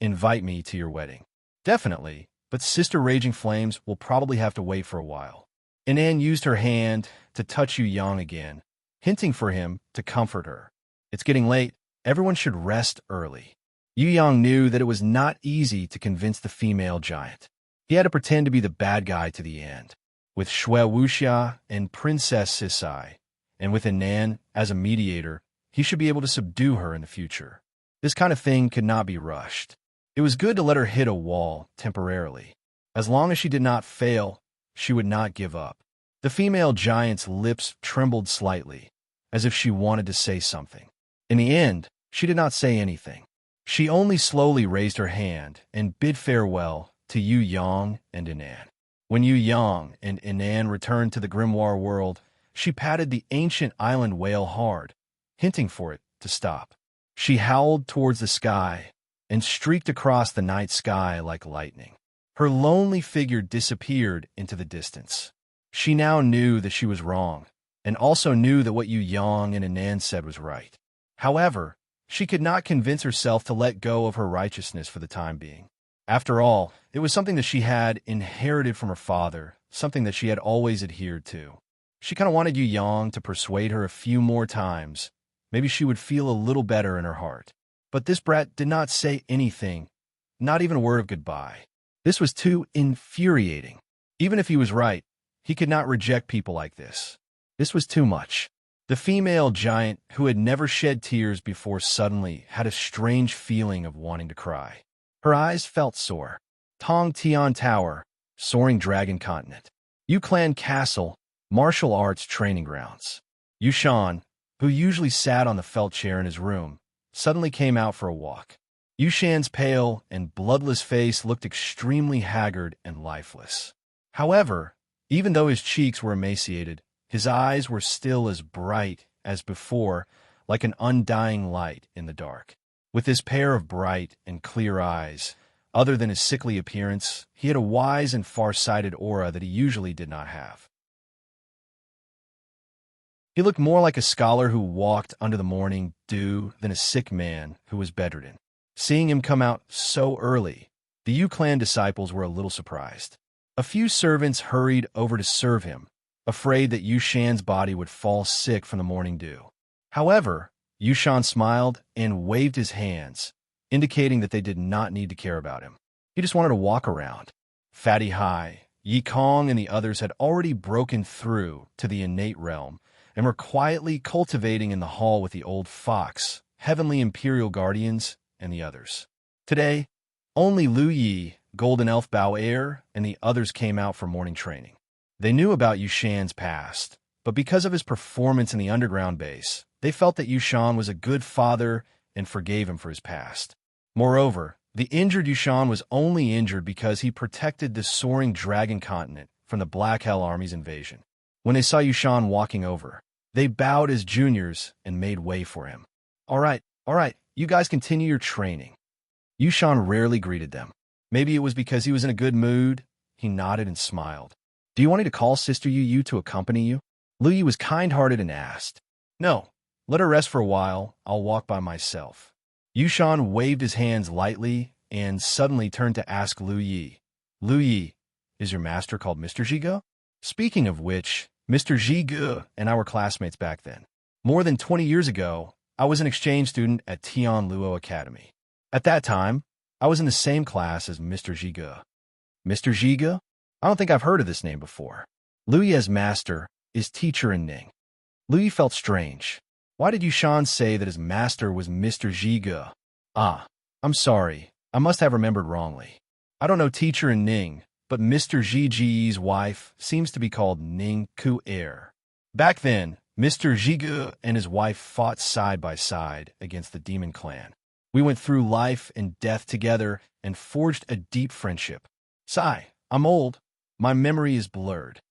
Invite me to your wedding. Definitely, but Sister Raging Flames will probably have to wait for a while. Inan used her hand to touch Yu Yang again, hinting for him to comfort her. It's getting late. Everyone should rest early. Yu Yang knew that it was not easy to convince the female giant. He had to pretend to be the bad guy to the end. With Shui Wuxia and Princess Sisai, and with Inan as a mediator, he should be able to subdue her in the future. This kind of thing could not be rushed. It was good to let her hit a wall temporarily. As long as she did not fail, she would not give up. The female giant's lips trembled slightly, as if she wanted to say something. In the end, she did not say anything. She only slowly raised her hand and bid farewell to Yu Yang and Inan. When Yu Yang and Inan returned to the grimoire world, she patted the ancient island whale hard, hinting for it to stop. She howled towards the sky and streaked across the night sky like lightning. Her lonely figure disappeared into the distance. She now knew that she was wrong, and also knew that what Yu Yang and Inan said was right. However, she could not convince herself to let go of her righteousness for the time being. After all, it was something that she had inherited from her father, something that she had always adhered to. She kind of wanted Yu Yang to persuade her a few more times. Maybe she would feel a little better in her heart. But this brat did not say anything, not even a word of goodbye. This was too infuriating. Even if he was right, he could not reject people like this. This was too much. The female giant, who had never shed tears before, suddenly had a strange feeling of wanting to cry. Her eyes felt sore. Tong Tian Tower, Soaring Dragon Continent. Yu Clan Castle, Martial Arts Training Grounds. Yu Shan, who usually sat on the felt chair in his room, suddenly came out for a walk. Yu Shan's pale and bloodless face looked extremely haggard and lifeless. However, even though his cheeks were emaciated, his eyes were still as bright as before, like an undying light in the dark. With this pair of bright and clear eyes, other than his sickly appearance, he had a wise and far-sighted aura that he usually did not have. He looked more like a scholar who walked under the morning dew than a sick man who was bedridden. Seeing him come out so early, the Yu Clan disciples were a little surprised. A few servants hurried over to serve him, afraid that Yu Shan's body would fall sick from the morning dew. However, Yu Shan smiled and waved his hands, indicating that they did not need to care about him. He just wanted to walk around. Fatty Hai, Yi Kong, and the others had already broken through to the innate realm and were quietly cultivating in the hall with the old fox, heavenly imperial guardians, and the others. Today, only Lu Yi, Golden Elf Bao Air, and the others came out for morning training. They knew about Yu Shan's past, but because of his performance in the underground base, they felt that Yu Shan was a good father and forgave him for his past. Moreover, the injured Yu Shan was only injured because he protected the soaring dragon continent from the Black Hell Army's invasion. When they saw Yu Shan walking over, they bowed as juniors and made way for him. All right, you guys continue your training. Yu Shan rarely greeted them. Maybe it was because he was in a good mood. He nodded and smiled. Do you want me to call Sister Yu Yu to accompany you? Lu Yi was kind-hearted and asked. No, let her rest for a while. I'll walk by myself. Yu Shan waved his hands lightly and suddenly turned to ask Lu Yi. Lu Yi, is your master called Mr. Zhigo? Speaking of which, Mr. Zhigo and I were classmates back then. More than 20 years ago, I was an exchange student at Tian Luo Academy. At that time, I was in the same class as Mr. Zhigo. Mr. Zhigo? I don't think I've heard of this name before. Lui as master, is teacher in Ning. Lui felt strange. Why did Yushan say that his master was Mr. Zhige? Ah, I'm sorry. I must have remembered wrongly. I don't know teacher in Ning, but Mr. Zhige's wife seems to be called Ning Ku Er. Back then, Mr. Zhige and his wife fought side by side against the demon clan. We went through life and death together and forged a deep friendship. Sigh, I'm old. My memory is blurred.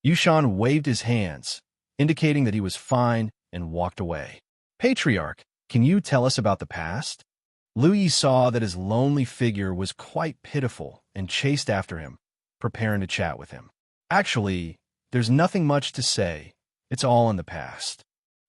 Yushan waved his hands, indicating that he was fine, and walked away. Patriarch, can you tell us about the past? Louis saw that his lonely figure was quite pitiful and chased after him, preparing to chat with him. Actually, there's nothing much to say. It's all in the past.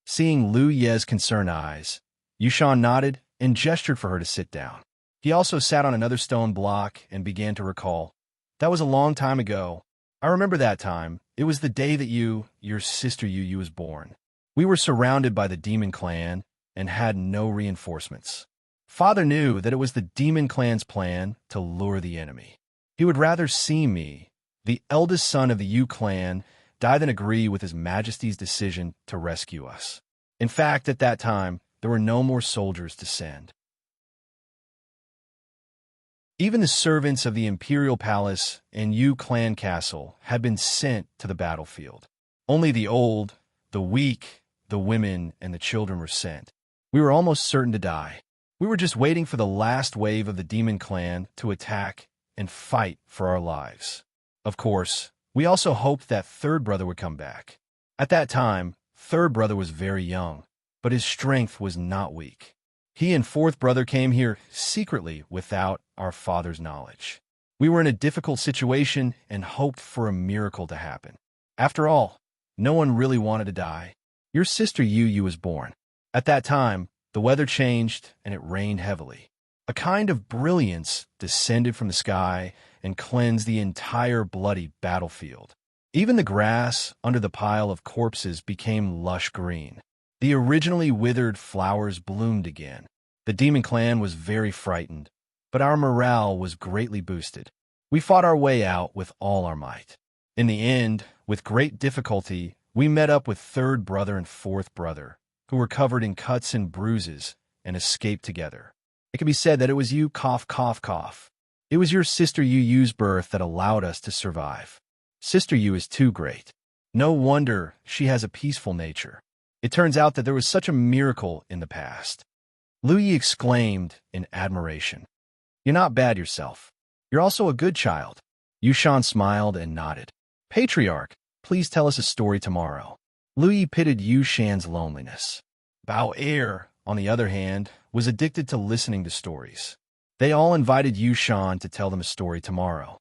Seeing Liu Ye's concerned eyes, Yushan nodded and gestured for her to sit down. He also sat on another stone block and began to recall. That was a long time ago. I remember that time. It was the day that your sister Yu was born. We were surrounded by the demon clan and had no reinforcements. Father knew that it was the demon clan's plan to lure the enemy. He would rather see me, the eldest son of the Yu clan, die than agree with His Majesty's decision to rescue us. In fact, at that time, there were no more soldiers to send. Even the servants of the Imperial Palace and Yu clan castle had been sent to the battlefield. Only the old, the weak, the women, and the children were sent. We were almost certain to die. We were just waiting for the last wave of the demon clan to attack and fight for our lives. Of course, we also hoped that third brother would come back. At that time, third brother was very young, but his strength was not weak. He and fourth brother came here secretly without our father's knowledge. We were in a difficult situation and hoped for a miracle to happen. After all, no one really wanted to die. Your sister Yu was born. At that time, the weather changed and it rained heavily. A kind of brilliance descended from the sky and cleansed the entire bloody battlefield. Even the grass under the pile of corpses became lush green. The originally withered flowers bloomed again. The demon clan was very frightened, but our morale was greatly boosted. We fought our way out with all our might. In the end, with great difficulty, we met up with third brother and fourth brother, who were covered in cuts and bruises, and escaped together. It can be said that it was you, cough, cough, cough. It was your sister Yu's birth that allowed us to survive. Sister Yu is too great. No wonder she has a peaceful nature. It turns out that there was such a miracle in the past. Louis exclaimed in admiration. You're not bad yourself. You're also a good child. Yushan smiled and nodded. Patriarch, please tell us a story tomorrow. Louis pitied Yushan's loneliness. Bao Er, on the other hand, was addicted to listening to stories. They all invited Yushan to tell them a story tomorrow.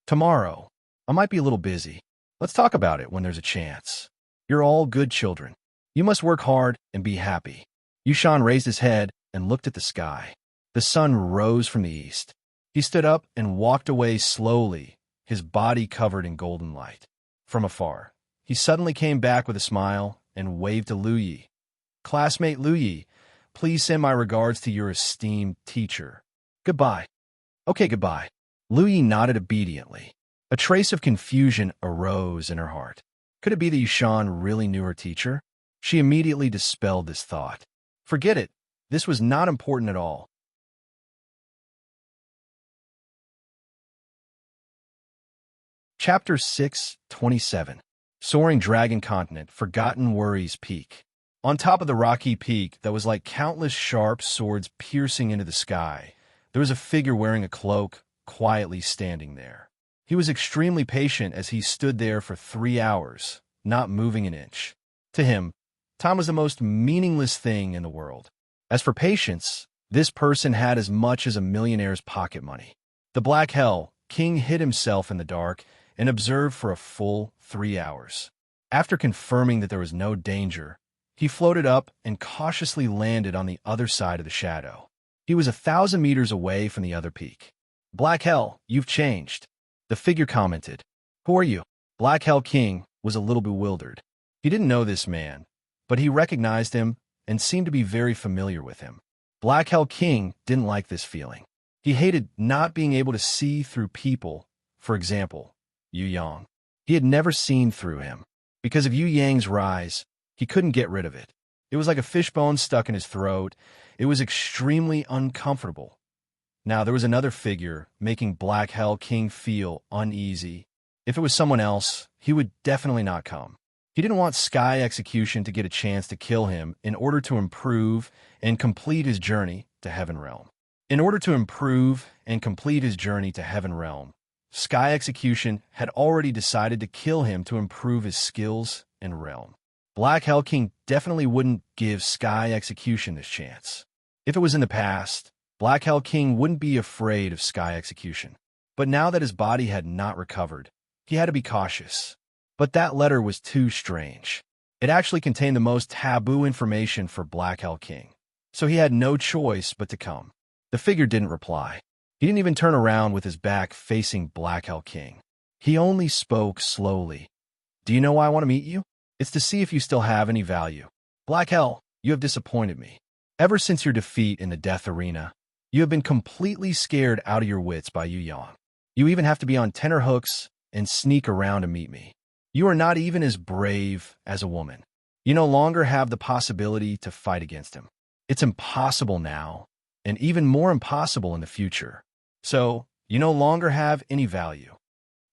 Tomorrow? I might be a little busy. Let's talk about it when there's a chance. You're all good children. You must work hard and be happy. Yushan raised his head and looked at the sky. The sun rose from the east. He stood up and walked away slowly, his body covered in golden light. From afar, he suddenly came back with a smile and waved to Liu Yi. Classmate Liu Yi, please send my regards to your esteemed teacher. Goodbye. Okay, goodbye. Liu Yi nodded obediently. A trace of confusion arose in her heart. Could it be that Yushan really knew her teacher? She immediately dispelled this thought. Forget it. This was not important at all. Chapter 6:27. Soaring Dragon Continent, Forgotten Worries Peak. On top of the rocky peak that was like countless sharp swords piercing into the sky, there was a figure wearing a cloak, quietly standing there. He was extremely patient as he stood there for 3 hours, not moving an inch. To him, time was the most meaningless thing in the world. As for patience, this person had as much as a millionaire's pocket money. The Black Hell King hid himself in the dark and observed for a full 3 hours. After confirming that there was no danger, he floated up and cautiously landed on the other side of the shadow. He was 1,000 meters away from the other peak. Black Hell, you've changed. The figure commented. Who are you? Black Hell King was a little bewildered. He didn't know this man, but he recognized him and seemed to be very familiar with him. Black Hell King didn't like this feeling. He hated not being able to see through people, for example, Yu Yang. He had never seen through him. Because of Yu Yang's rise, he couldn't get rid of it. It was like a fishbone stuck in his throat. It was extremely uncomfortable. Now, there was another figure making Black Hell King feel uneasy. If it was someone else, he would definitely not come. He didn't want Sky Execution to get a chance to kill him in order to improve and complete his journey to Heaven Realm. In order to improve and complete his journey to Heaven Realm, Sky Execution had already decided to kill him to improve his skills and realm. Black Hell King definitely wouldn't give Sky Execution this chance. If it was in the past, Black Hell King wouldn't be afraid of Sky Execution. But now that his body had not recovered, he had to be cautious. But that letter was too strange. It actually contained the most taboo information for Black Hell King. So he had no choice but to come. The figure didn't reply. He didn't even turn around with his back facing Black Hell King. He only spoke slowly. Do you know why I want to meet you? It's to see if you still have any value. Black Hell, you have disappointed me. Ever since your defeat in the death arena, you have been completely scared out of your wits by Yu Yang. You even have to be on tenterhooks and sneak around to meet me. You are not even as brave as a woman. You no longer have the possibility to fight against him. It's impossible now, and even more impossible in the future. So, you no longer have any value.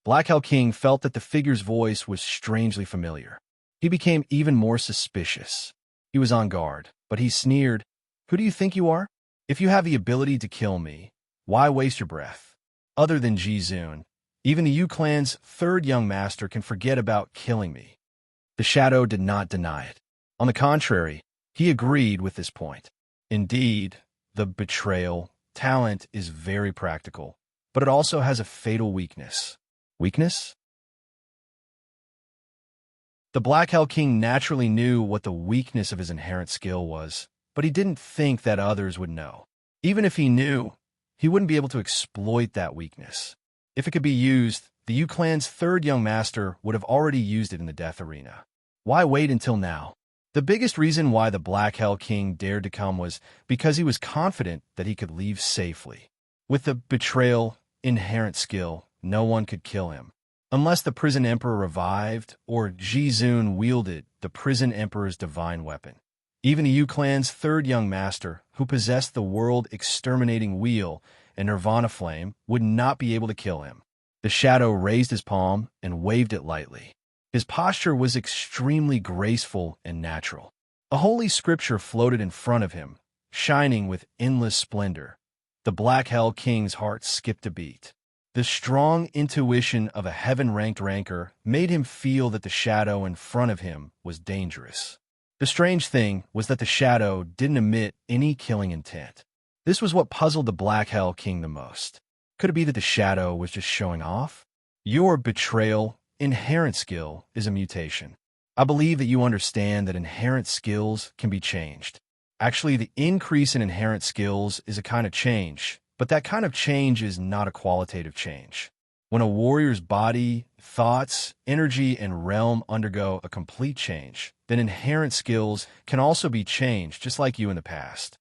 Black Hell King felt that the figure's voice was strangely familiar. He became even more suspicious. He was on guard, but he sneered, "Who do you think you are? If you have the ability to kill me, why waste your breath? Other than Ji-Zun, even the Yu clan's third young master can forget about killing me." The Shadow did not deny it. On the contrary, he agreed with this point. Indeed, the betrayal talent is very practical, but it also has a fatal weakness. Weakness? The Black Hell King naturally knew what the weakness of his inherent skill was, but he didn't think that others would know. Even if he knew, he wouldn't be able to exploit that weakness. If it could be used, the Yu clan's third young master would have already used it in the death arena. Why wait until now? The biggest reason why the Black Hell King dared to come was because he was confident that he could leave safely. With the betrayal inherent skill, no one could kill him. Unless the Prison Emperor revived or Ji-Zun wielded the Prison Emperor's divine weapon. Even the Yu clan's third young master, who possessed the world-exterminating wheel and Nirvana flame, would not be able to kill him. The Shadow raised his palm and waved it lightly. His posture was extremely graceful and natural. A holy scripture floated in front of him, shining with endless splendor. The Black Hell King's heart skipped a beat. The strong intuition of a heaven-ranked ranker made him feel that the Shadow in front of him was dangerous. The strange thing was that the Shadow didn't emit any killing intent. This was what puzzled the Black Hell King the most. Could it be that the Shadow was just showing off? Your betrayal inherent skill is a mutation. I believe that you understand that inherent skills can be changed. Actually, the increase in inherent skills is a kind of change, but that kind of change is not a qualitative change. When a warrior's body, thoughts, energy, and realm undergo a complete change, then inherent skills can also be changed, just like you in the past.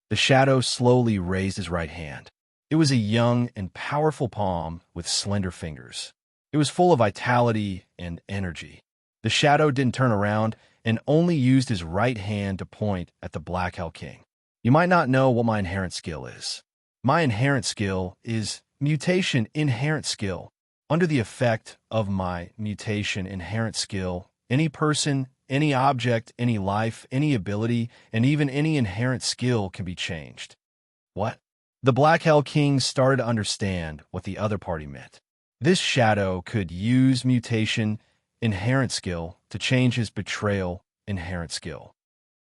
The Shadow slowly raised his right hand. It was a young and powerful palm with slender fingers. It was full of vitality and energy. The Shadow didn't turn around and only used his right hand to point at the Black Hell King. You might not know what my inherent skill is. My inherent skill is mutation inherent skill. Under the effect of my mutation inherent skill, any person, any object, any life, any ability, and even any inherent skill can be changed. What? The Black Hell King started to understand what the other party meant. This Shadow could use mutation inherent skill to change his betrayal inherent skill.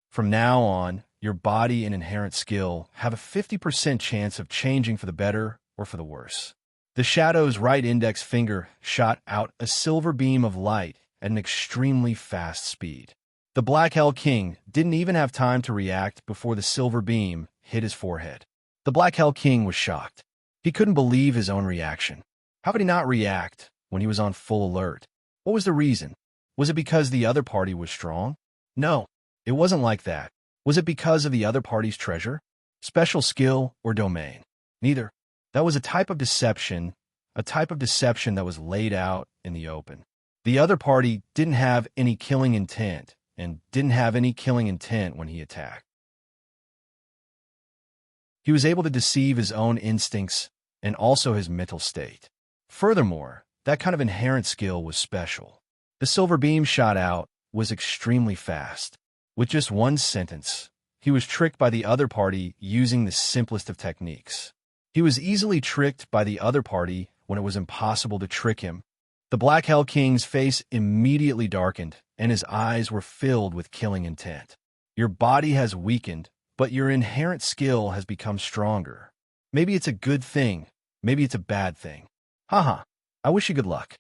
From now on, your body and inherent skill have a 50% chance of changing for the better or for the worse. The Shadow's right index finger shot out a silver beam of light at an extremely fast speed. The Black Hell King didn't even have time to react before the silver beam hit his forehead. The Black Hell King was shocked. He couldn't believe his own reaction. How could he not react when he was on full alert? What was the reason? Was it because the other party was strong? No, it wasn't like that. Was it because of the other party's treasure, special skill, or domain? Neither. That was a type of deception that was laid out in the open. The other party didn't have any killing intent and didn't have any killing intent when he attacked. He was able to deceive his own instincts and also his mental state. Furthermore, that kind of inherent skill was special. The silver beam shot out was extremely fast. With just one sentence, he was tricked by the other party using the simplest of techniques. He was easily tricked by the other party when it was impossible to trick him. The Black Hell King's face immediately darkened, and his eyes were filled with killing intent. Your body has weakened, but your inherent skill has become stronger. Maybe it's a good thing, maybe it's a bad thing. Haha, I wish you good luck.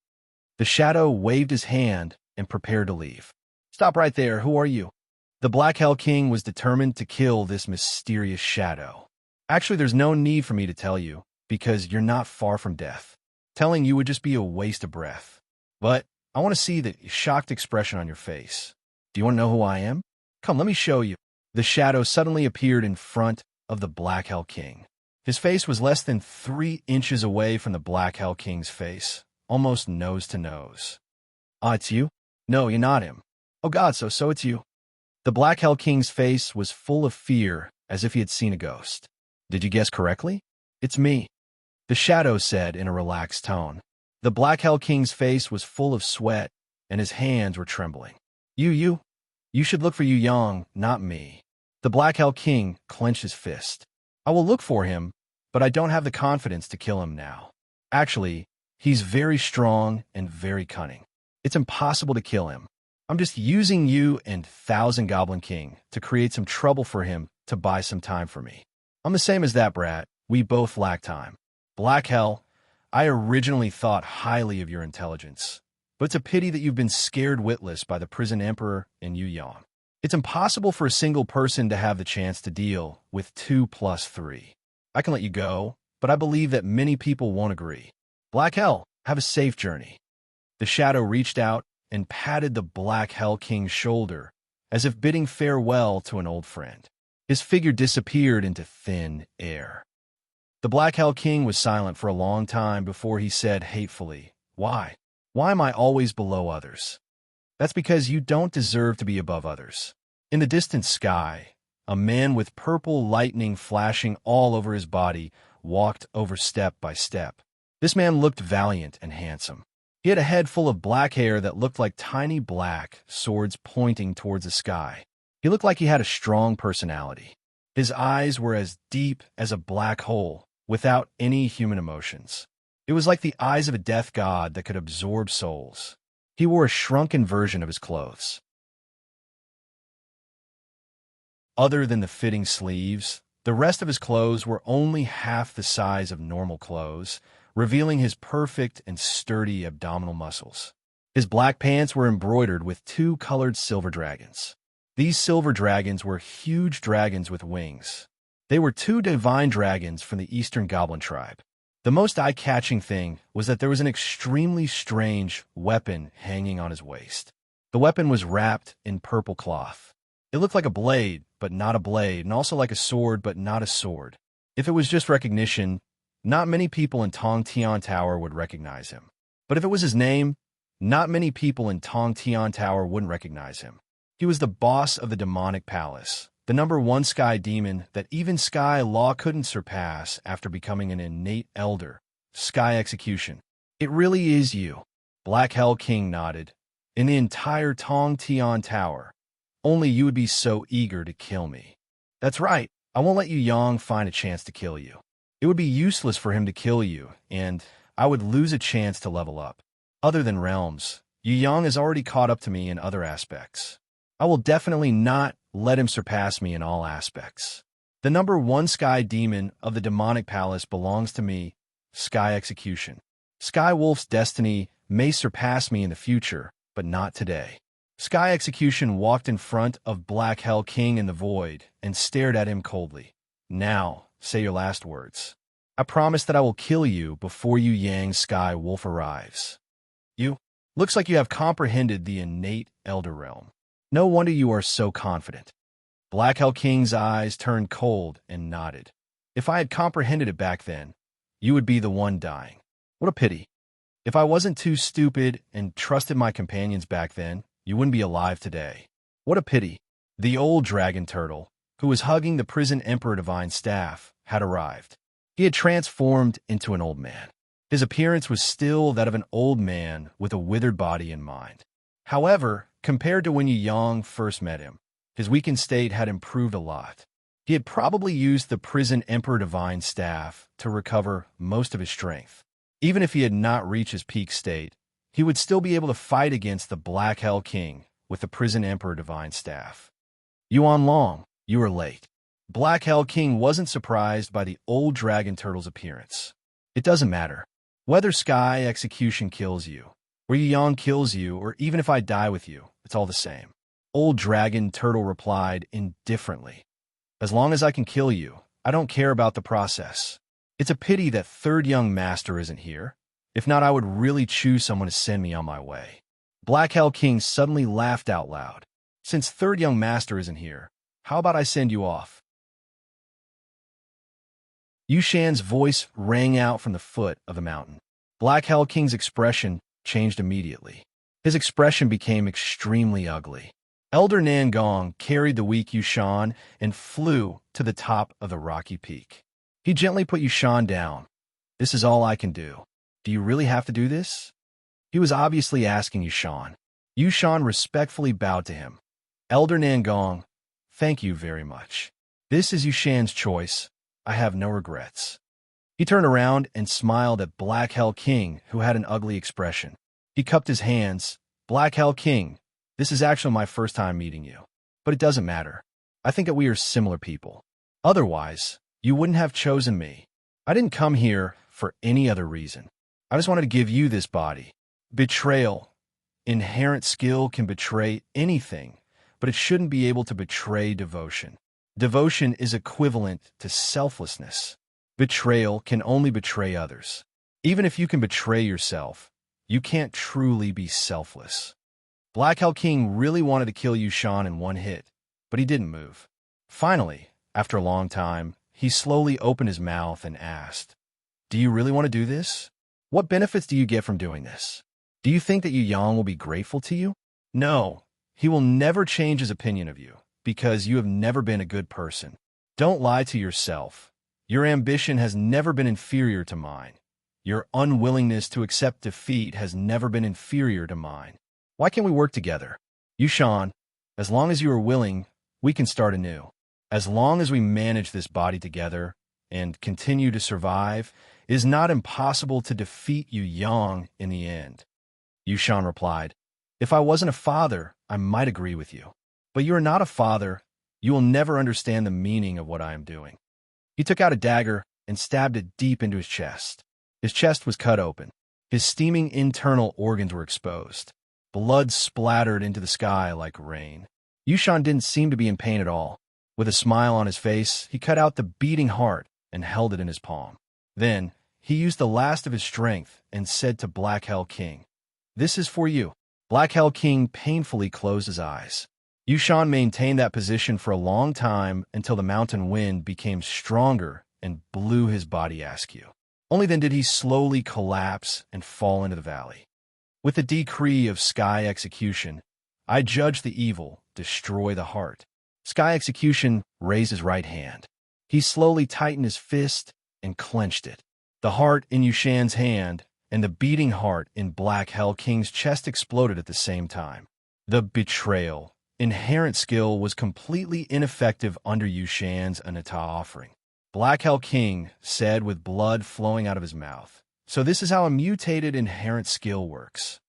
The shadow waved his hand and prepared to leave. Stop right there, who are you? The Black Hell King was determined to kill this mysterious shadow. Actually, there's no need for me to tell you, because you're not far from death. Telling you would just be a waste of breath. But I want to see the shocked expression on your face. Do you want to know who I am? Come, let me show you. The shadow suddenly appeared in front of the Black Hell King. His face was less than 3 inches away from the Black Hell King's face, almost nose to nose. Ah, it's you? No, you're not him. Oh God, so it's you. The Black Hell King's face was full of fear, as if he had seen a ghost. Did you guess correctly? It's me, the shadow said in a relaxed tone. The Black Hell King's face was full of sweat, and his hands were trembling. You should look for Yu Yang, not me. The Black Hell King clenched his fist. I will look for him, but I don't have the confidence to kill him now. Actually, he's very strong and very cunning. It's impossible to kill him. I'm just using you and Thousand Goblin King to create some trouble for him to buy some time for me. I'm the same as that brat. We both lack time. Black Hell, I originally thought highly of your intelligence, but it's a pity that you've been scared witless by the prison emperor and Yu Yang. It's impossible for a single person to have the chance to deal with 2 plus 3. I can let you go, but I believe that many people won't agree. Black Hell, have a safe journey. The shadow reached out and patted the Black Hell King's shoulder, as if bidding farewell to an old friend. His figure disappeared into thin air. The Black Hell King was silent for a long time before he said hatefully, Why? Why am I always below others? That's because you don't deserve to be above others. In the distant sky, a man with purple lightning flashing all over his body walked over step by step. This man looked valiant and handsome. He had a head full of black hair that looked like tiny black swords pointing towards the sky. He looked like he had a strong personality. His eyes were as deep as a black hole, without any human emotions. It was like the eyes of a death god that could absorb souls. He wore a shrunken version of his clothes. Other than the fitting sleeves, the rest of his clothes were only half the size of normal clothes, revealing his perfect and sturdy abdominal muscles. His black pants were embroidered with 2 colored silver dragons. These silver dragons were huge dragons with wings. They were 2 divine dragons from the Eastern Goblin tribe. The most eye-catching thing was that there was an extremely strange weapon hanging on his waist. The weapon was wrapped in purple cloth. It looked like a blade, but not a blade, and also like a sword, but not a sword. If it was just recognition, not many people in Tong Tian Tower would recognize him. But if it was his name, not many people in Tong Tian Tower wouldn't recognize him. He was the boss of the demonic palace, the #1 sky demon that even Sky Law couldn't surpass after becoming an innate elder. Sky Execution. It really is you. Black Hell King nodded. In the entire Tong Tian Tower, only you would be so eager to kill me. That's right. I won't let Yu Yang find a chance to kill you. It would be useless for him to kill you, and I would lose a chance to level up. Other than realms, Yu Yang has already caught up to me in other aspects. I will definitely not let him surpass me in all aspects. The #1 sky demon of the demonic palace belongs to me, Sky Execution. Sky Wolf's destiny may surpass me in the future, but not today. Sky Execution walked in front of Black Hell King in the void and stared at him coldly. Now, say your last words. I promise that I will kill you before Yu Yang Sky Wolf arrives. You? Looks like you have comprehended the innate Elder Realm. No wonder you are so confident. Black Hell King's eyes turned cold and nodded. If I had comprehended it back then, you would be the one dying. What a pity. If I wasn't too stupid and trusted my companions back then, you wouldn't be alive today. What a pity. The old dragon turtle, who was hugging the prison emperor divine staff, had arrived. He had transformed into an old man. His appearance was still that of an old man with a withered body and mind. However, compared to when Yu Yang first met him, his weakened state had improved a lot. He had probably used the prison emperor divine staff to recover most of his strength. Even if he had not reached his peak state, he would still be able to fight against the Black Hell King with the prison emperor divine staff. Yuan Long, you are late. Black Hell King wasn't surprised by the old dragon turtle's appearance. It doesn't matter. Whether Sky Execution kills you, or Yu Yang kills you, or even if I die with you, it's all the same. Old dragon turtle replied indifferently. As long as I can kill you, I don't care about the process. It's a pity that third young master isn't here. If not, I would really choose someone to send me on my way. Black Hell King suddenly laughed out loud. Since third young master isn't here, how about I send you off? Yu Shan's voice rang out from the foot of the mountain. Black Hell King's expression changed immediately. His expression became extremely ugly. Elder Nangong carried the weak Yu Shan and flew to the top of the rocky peak. He gently put Yu Shan down. This is all I can do. Do you really have to do this? He was obviously asking Yu Shan. Yu Shan respectfully bowed to him. Elder Nangong, thank you very much. This is Yu Shan's choice. I have no regrets. He turned around and smiled at Black Hell King, who had an ugly expression. He cupped his hands. Black Hell King, this is actually my first time meeting you. But it doesn't matter. I think that we are similar people. Otherwise, you wouldn't have chosen me. I didn't come here for any other reason. I just wanted to give you this body. Betrayal. Inherent skill can betray anything, but it shouldn't be able to betray devotion. Devotion is equivalent to selflessness. Betrayal can only betray others. Even if you can betray yourself, you can't truly be selfless. Black Hell King really wanted to kill Yu Shan in one hit, but he didn't move. Finally, after a long time, he slowly opened his mouth and asked, Do you really want to do this? What benefits do you get from doing this? Do you think that Yu Yang will be grateful to you? No, he will never change his opinion of you, because you have never been a good person. Don't lie to yourself. Your ambition has never been inferior to mine. Your unwillingness to accept defeat has never been inferior to mine. Why can't we work together? Yu Shan, as long as you are willing, we can start anew. As long as we manage this body together and continue to survive, it is not impossible to defeat Yu Yang in the end. Yu Shan replied, If I wasn't a father, I might agree with you. But you are not a father. You will never understand the meaning of what I am doing. He took out a dagger and stabbed it deep into his chest. His chest was cut open. His steaming internal organs were exposed. Blood splattered into the sky like rain. Yu Shan didn't seem to be in pain at all. With a smile on his face, he cut out the beating heart and held it in his palm. Then, he used the last of his strength and said to Black Hell King, This is for you. Black Hell King painfully closed his eyes. Yu Shan maintained that position for a long time until the mountain wind became stronger and blew his body askew. Only then did he slowly collapse and fall into the valley. With the decree of Sky Execution, I judge the evil, destroy the heart. Sky Execution raised his right hand. He slowly tightened his fist and clenched it. The heart in Yu Shan's hand and the beating heart in Black Hell King's chest exploded at the same time. The betrayal. Inherent skill was completely ineffective under Yu Shan's Anata offering. Black Hell King said with blood flowing out of his mouth. So this is how a mutated inherent skill works.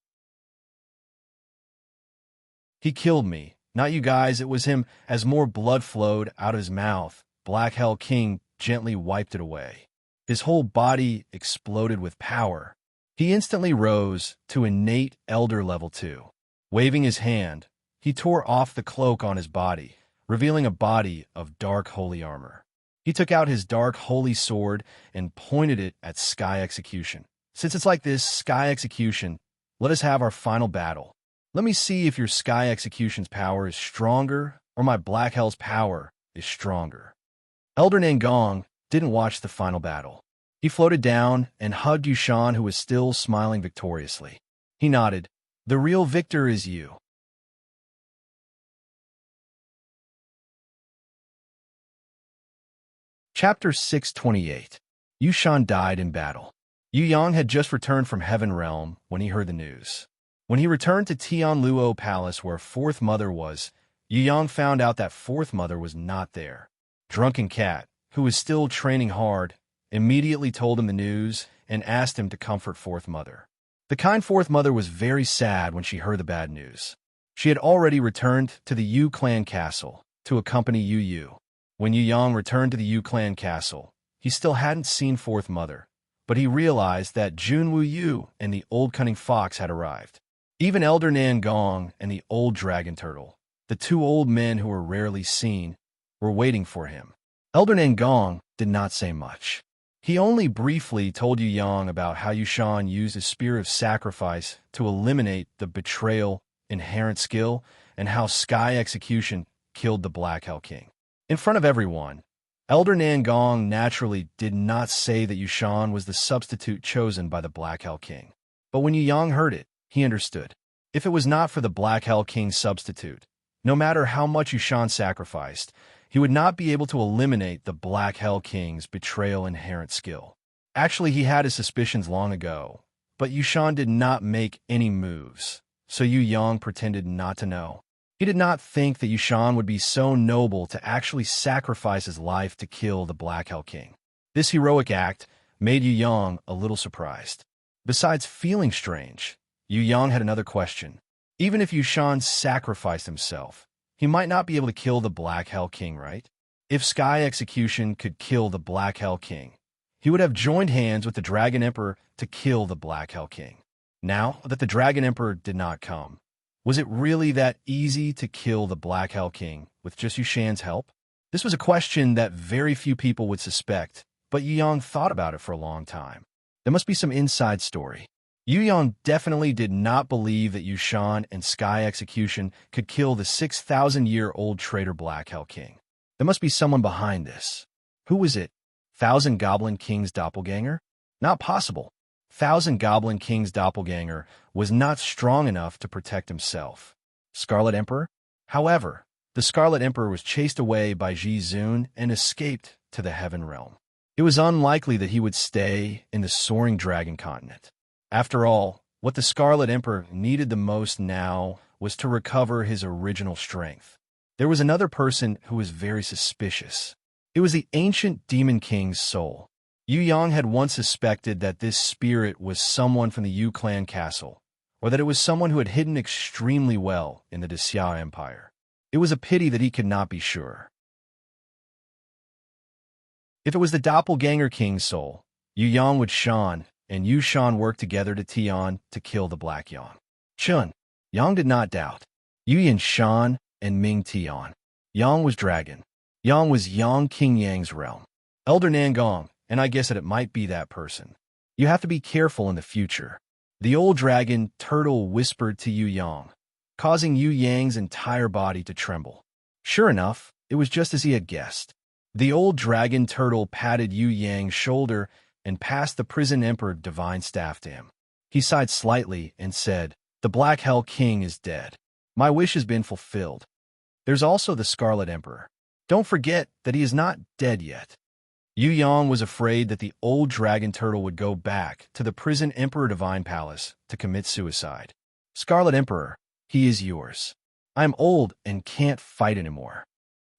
He killed me, not you guys, it was him. As more blood flowed out of his mouth, Black Hell King gently wiped it away. His whole body exploded with power. He instantly rose to innate Elder Level 2. Waving his hand, he tore off the cloak on his body, revealing a body of dark holy armor. He took out his dark holy sword and pointed it at Sky Execution. Since it's like this, Sky Execution, let us have our final battle. Let me see if your Sky Execution's power is stronger or my Black Hell's power is stronger. Elder Nangong didn't watch the final battle. He floated down and hugged Yushan, who was still smiling victoriously. He nodded. The real victor is you. Chapter 628. Yushan died in battle. Yu Yang had just returned from Heaven Realm when he heard the news. When he returned to Tianluo Palace where Fourth Mother was, Yu Yang found out that Fourth Mother was not there. Drunken Cat, who was still training hard, immediately told him the news and asked him to comfort Fourth Mother. The kind Fourth Mother was very sad when she heard the bad news. She had already returned to the Yu clan castle to accompany Yu Yu. When Yu Yang returned to the Yu clan castle, he still hadn't seen Fourth Mother, but he realized that Jun Wu Yu and the old cunning fox had arrived. Even Elder Nan Gong and the old dragon turtle, the two old men who were rarely seen, were waiting for him. Elder Nan Gong did not say much. He only briefly told Yu Yang about how Yushan used his spear of sacrifice to eliminate the betrayal inherent skill and how Sky Execution killed the Black Hell King. In front of everyone, Elder Nan Gong naturally did not say that Yushan was the substitute chosen by the Black Hell King. But when Yu Yang heard it, he understood. If it was not for the Black Hell King's substitute, no matter how much Yushan sacrificed, he would not be able to eliminate the Black Hell King's betrayal inherent skill. Actually, he had his suspicions long ago, but Yushan did not make any moves, so Yu Yang pretended not to know. He did not think that Yushan would be so noble to actually sacrifice his life to kill the Black Hell King. This heroic act made Yu Yang a little surprised. Besides feeling strange, Yu Yang had another question. Even if Yushan sacrificed himself, he might not be able to kill the Black Hell King, right? If Sky Execution could kill the Black Hell King, he would have joined hands with the Dragon Emperor to kill the Black Hell King. Now that the Dragon Emperor did not come, was it really that easy to kill the Black Hell King with just Yushan's help? This was a question that very few people would suspect, but Yu Yang thought about it for a long time. There must be some inside story. Yu Yang definitely did not believe that Yushan and Sky Execution could kill the 6,000-year-old traitor Black Hell King. There must be someone behind this. Who was it? Thousand Goblin King's doppelganger? Not possible. Thousand Goblin King's doppelganger was not strong enough to protect himself. Scarlet Emperor? However, the Scarlet Emperor was chased away by Ji Zun and escaped to the Heaven Realm. It was unlikely that he would stay in the soaring dragon continent. After all, what the Scarlet Emperor needed the most now was to recover his original strength. There was another person who was very suspicious. It was the ancient Demon King's soul. Yu Yang had once suspected that this spirit was someone from the Yu clan castle, or that it was someone who had hidden extremely well in the Xia Empire. It was a pity that he could not be sure. If it was the doppelganger king's soul, Yu Yang would Shan and Yu Shan work together to Tian to kill the Black Yang. Chun. Yang did not doubt. Yu Yin Shan and Ming Tian. Yang was dragon. Yang was Yang King Yang's realm. Elder Nan Gong, and I guess that it might be that person. You have to be careful in the future. The old dragon turtle whispered to Yu Yang, causing Yu Yang's entire body to tremble. Sure enough, it was just as he had guessed. The old dragon turtle patted Yu Yang's shoulder and passed the prison emperor divine staff to him. He sighed slightly and said, "The Black Hell King is dead. My wish has been fulfilled. There's also the Scarlet Emperor. Don't forget that he is not dead yet." Yu Yang was afraid that the old dragon turtle would go back to the prison Emperor Divine Palace to commit suicide. "Scarlet Emperor, he is yours. I'm old and can't fight anymore."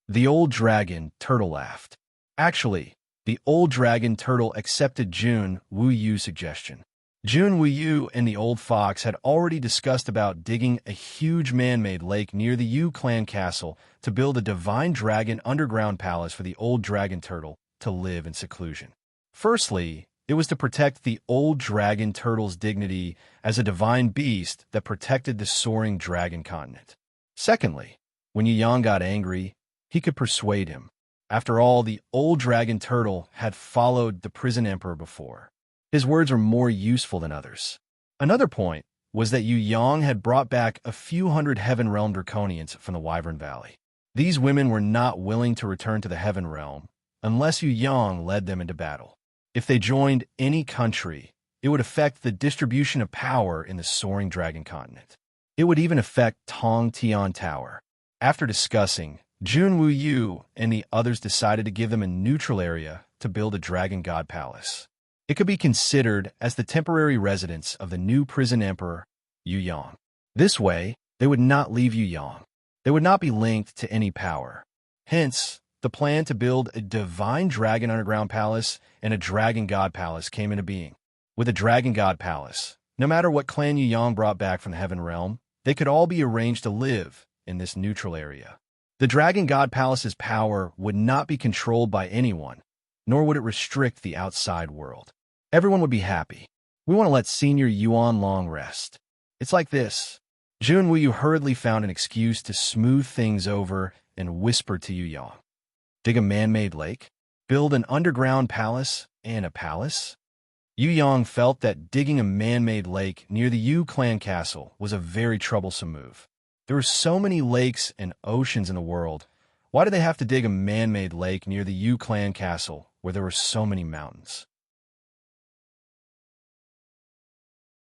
The old dragon turtle laughed. Actually, the old dragon turtle accepted Jun Wu Yu's suggestion. Jun Wu Yu and the old fox had already discussed about digging a huge man-made lake near the Yu clan castle to build a divine dragon underground palace for the old dragon turtle to live in seclusion. Firstly, it was to protect the old dragon turtle's dignity as a divine beast that protected the soaring dragon continent. Secondly, when Yu Yang got angry, he could persuade him. After all, the old dragon turtle had followed the prison emperor before. His words were more useful than others. Another point was that Yu Yang had brought back a few hundred Heaven Realm Draconians from the Wyvern Valley. These women were not willing to return to the Heaven Realm unless Yu Yang led them into battle. If they joined any country, it would affect the distribution of power in the soaring dragon continent. It would even affect Tong Tian Tower. After discussing, Jun Wu Yu and the others decided to give them a neutral area to build a dragon god palace. It could be considered as the temporary residence of the new prison emperor, Yu Yang. This way, they would not leave Yu Yang. They would not be linked to any power. Hence, the plan to build a divine dragon underground palace and a dragon god palace came into being. With a dragon god palace, no matter what clan Yu Yang brought back from the heaven realm, they could all be arranged to live in this neutral area. The dragon god palace's power would not be controlled by anyone, nor would it restrict the outside world. Everyone would be happy. We want to let Senior Yuan Long rest. It's like this. Jun Wu Yu hurriedly found an excuse to smooth things over and whispered to Yu Yang. Dig a man-made lake? Build an underground palace and a palace? Yu Yang felt that digging a man-made lake near the Yu clan castle was a very troublesome move. There were so many lakes and oceans in the world. Why did they have to dig a man-made lake near the Yu clan castle where there were so many mountains?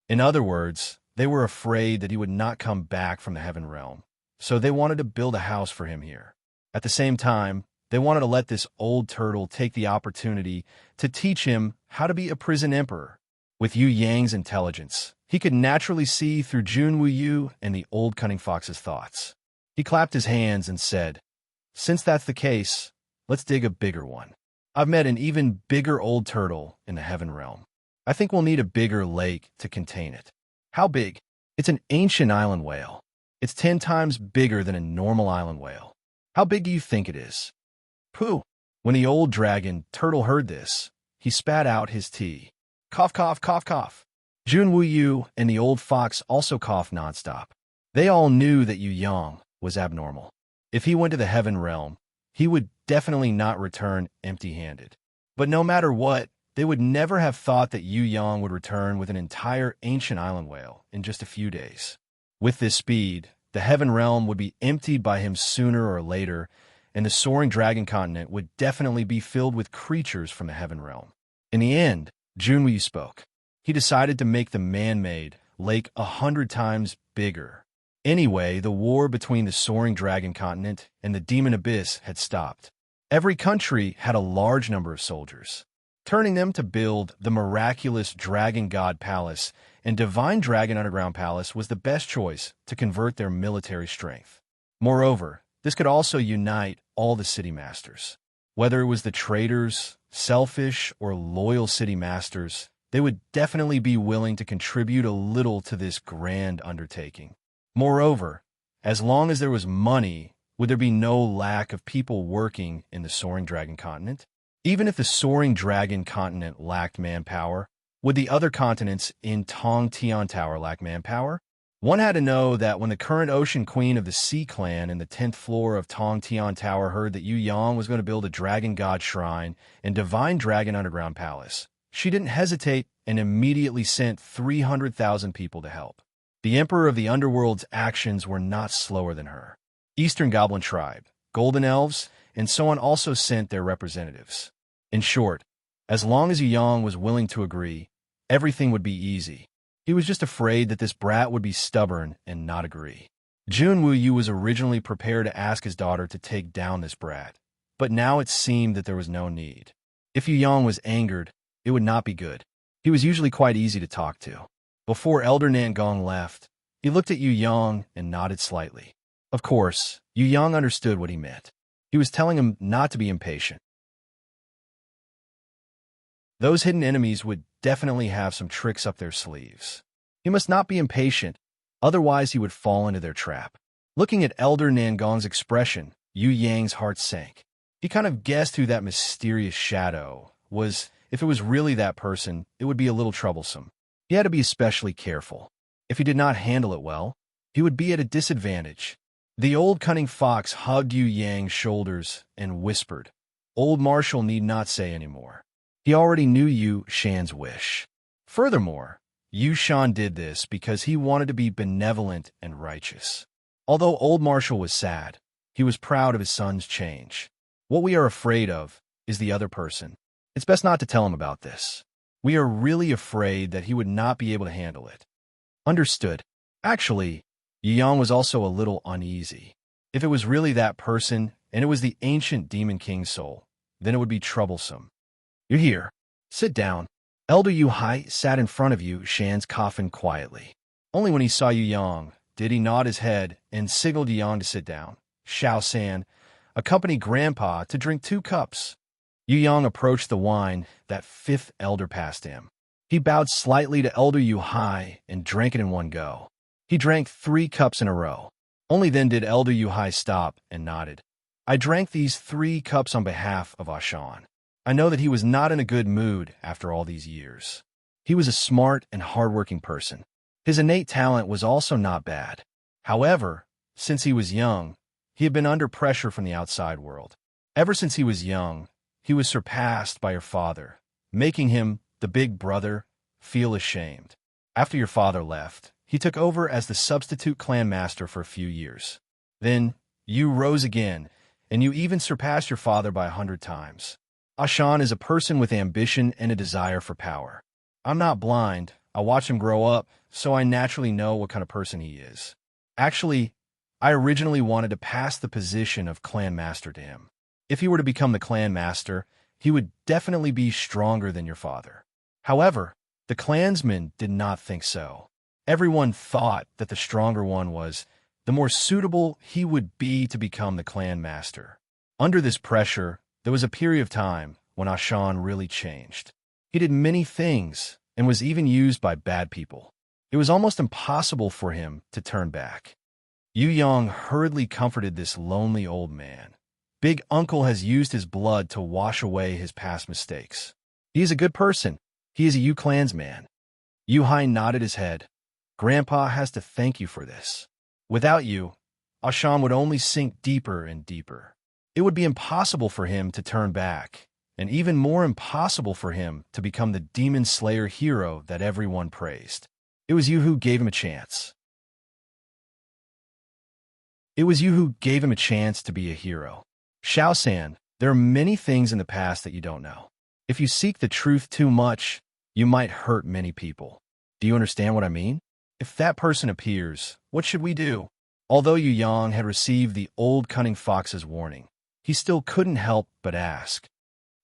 In other words, they were afraid that he would not come back from the heaven realm, so they wanted to build a house for him here. At the same time, they wanted to let this old turtle take the opportunity to teach him how to be a prison emperor. With Yu Yang's intelligence, he could naturally see through Jun Wu Yu and the old cunning fox's thoughts. He clapped his hands and said, "Since that's the case, let's dig a bigger one. I've met an even bigger old turtle in the heaven realm. I think we'll need a bigger lake to contain it." How big? It's an ancient island whale. It's 10 times bigger than a normal island whale. How big do you think it is? Pooh! When the old dragon turtle heard this, he spat out his tea. Cough, cough, cough, cough. Jun Wu Yu and the old fox also coughed nonstop. They all knew that Yu Yang was abnormal. If he went to the heaven realm, he would definitely not return empty-handed. But no matter what, they would never have thought that Yu Yang would return with an entire ancient island whale in just a few days. With this speed, the heaven realm would be emptied by him sooner or later, and the soaring dragon continent would definitely be filled with creatures from the heaven realm. In the end, Jun Wu Yu spoke. He decided to make the man-made lake 100 times bigger. Anyway, the war between the soaring dragon continent and the demon abyss had stopped. Every country had a large number of soldiers. Turning them to build the miraculous dragon god palace and divine dragon underground palace was the best choice to convert their military strength. Moreover, this could also unite all the city masters. Whether it was the traitors, selfish, or loyal city masters, they would definitely be willing to contribute a little to this grand undertaking. Moreover, as long as there was money, would there be no lack of people working in the soaring dragon continent? Even if the soaring dragon continent lacked manpower, would the other continents in Tong Tian Tower lack manpower? One had to know that when the current Ocean Queen of the Sea Clan in the 10th floor of Tong Tian Tower heard that Yu Yang was going to build a dragon god shrine and divine dragon underground palace, she didn't hesitate and immediately sent 300,000 people to help. The Emperor of the Underworld's actions were not slower than her. Eastern Goblin Tribe, Golden Elves, and so on also sent their representatives. In short, as long as Yu Yang was willing to agree, everything would be easy. He was just afraid that this brat would be stubborn and not agree. Jun Wu Yu was originally prepared to ask his daughter to take down this brat, but now it seemed that there was no need. If Yu Yang was angered, it would not be good. He was usually quite easy to talk to. Before Elder Nangong left, he looked at Yu Yang and nodded slightly. Of course, Yu Yang understood what he meant. He was telling him not to be impatient. Those hidden enemies would definitely have some tricks up their sleeves. He must not be impatient, otherwise he would fall into their trap. Looking at Elder Nangong's expression, Yu Yang's heart sank. He kind of guessed who that mysterious shadow was. If it was really that person, it would be a little troublesome. He had to be especially careful. If he did not handle it well, he would be at a disadvantage. The old cunning fox hugged Yu Yang's shoulders and whispered. Old Marshal need not say any more. He already knew Yu Shan's wish. Furthermore, Yu Shan did this because he wanted to be benevolent and righteous. Although Old Marshal was sad, he was proud of his son's change. What we are afraid of is the other person. It's best not to tell him about this. We are really afraid that he would not be able to handle it. Understood. Actually, Yang was also a little uneasy. If it was really that person, and it was the ancient Demon King soul, then it would be troublesome. You're here. Sit down. Elder Yu Hai sat in front of Yu Shan's coffin quietly. Only when he saw Yu Yang did he nod his head and signaled Yu Yang to sit down. Xiao San accompanied Grandpa to drink 2 cups. Yu Yang approached the wine that 5th elder passed him. He bowed slightly to Elder Yu Hai and drank it in one go. He drank 3 cups in a row. Only then did Elder Yu Hai stop and nodded. I drank these 3 cups on behalf of Ashan. I know that he was not in a good mood after all these years. He was a smart and hardworking person. His innate talent was also not bad. However, since he was young, he had been under pressure from the outside world. Ever since he was young, he was surpassed by your father, making him, the big brother, feel ashamed. After your father left, he took over as the substitute clan master for a few years. Then, you rose again, and you even surpassed your father by 100 times. Ashan is a person with ambition and a desire for power. I'm not blind. I watched him grow up, so I naturally know what kind of person he is. Actually, I originally wanted to pass the position of clan master to him. If he were to become the clan master, he would definitely be stronger than your father. However, the clansmen did not think so. Everyone thought that the stronger one was, the more suitable he would be to become the clan master. Under this pressure, there was a period of time when Ashan really changed. He did many things and was even used by bad people. It was almost impossible for him to turn back. Yu Yang hurriedly comforted this lonely old man. Big Uncle has used his blood to wash away his past mistakes. He is a good person. He is a Yu clansman. Yu Hai nodded his head. Grandpa has to thank you for this. Without you, Ashan would only sink deeper and deeper. It would be impossible for him to turn back, and even more impossible for him to become the demon slayer hero that everyone praised. It was you who gave him a chance. It was you who gave him a chance to be a hero. Xiao San, there are many things in the past that you don't know. If you seek the truth too much, you might hurt many people. Do you understand what I mean? If that person appears, what should we do? Although Yu Yang had received the old cunning fox's warning, he still couldn't help but ask.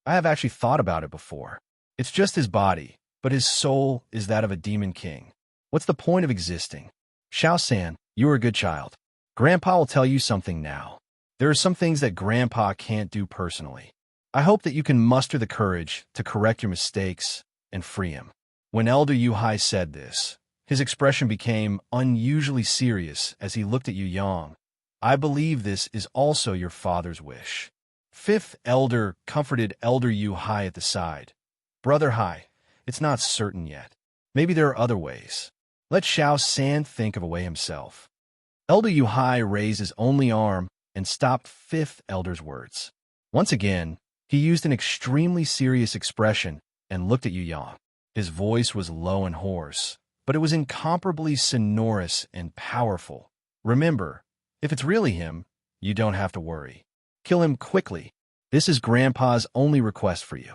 I have actually thought about it before. It's just his body, but his soul is that of a demon king. What's the point of existing? Xiao San, you are a good child. Grandpa will tell you something now. There are some things that Grandpa can't do personally. I hope that you can muster the courage to correct your mistakes and free him. When Elder Yu Hai said this, his expression became unusually serious as he looked at Yu Yang. I believe this is also your father's wish. 5th elder comforted Elder Yu Hai at the side. Brother Hai, it's not certain yet. Maybe there are other ways. Let Xiao San think of a way himself. Elder Yu Hai raised his only arm and stopped 5th elder's words. Once again, he used an extremely serious expression and looked at Yu Yang. His voice was low and hoarse, but it was incomparably sonorous and powerful. Remember, if it's really him, you don't have to worry. Kill him quickly. This is Grandpa's only request for you.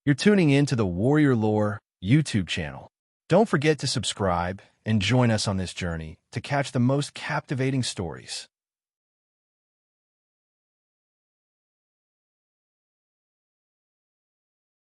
You're tuning in to the Warrior Lore YouTube channel. Don't forget to subscribe and join us on this journey to catch the most captivating stories.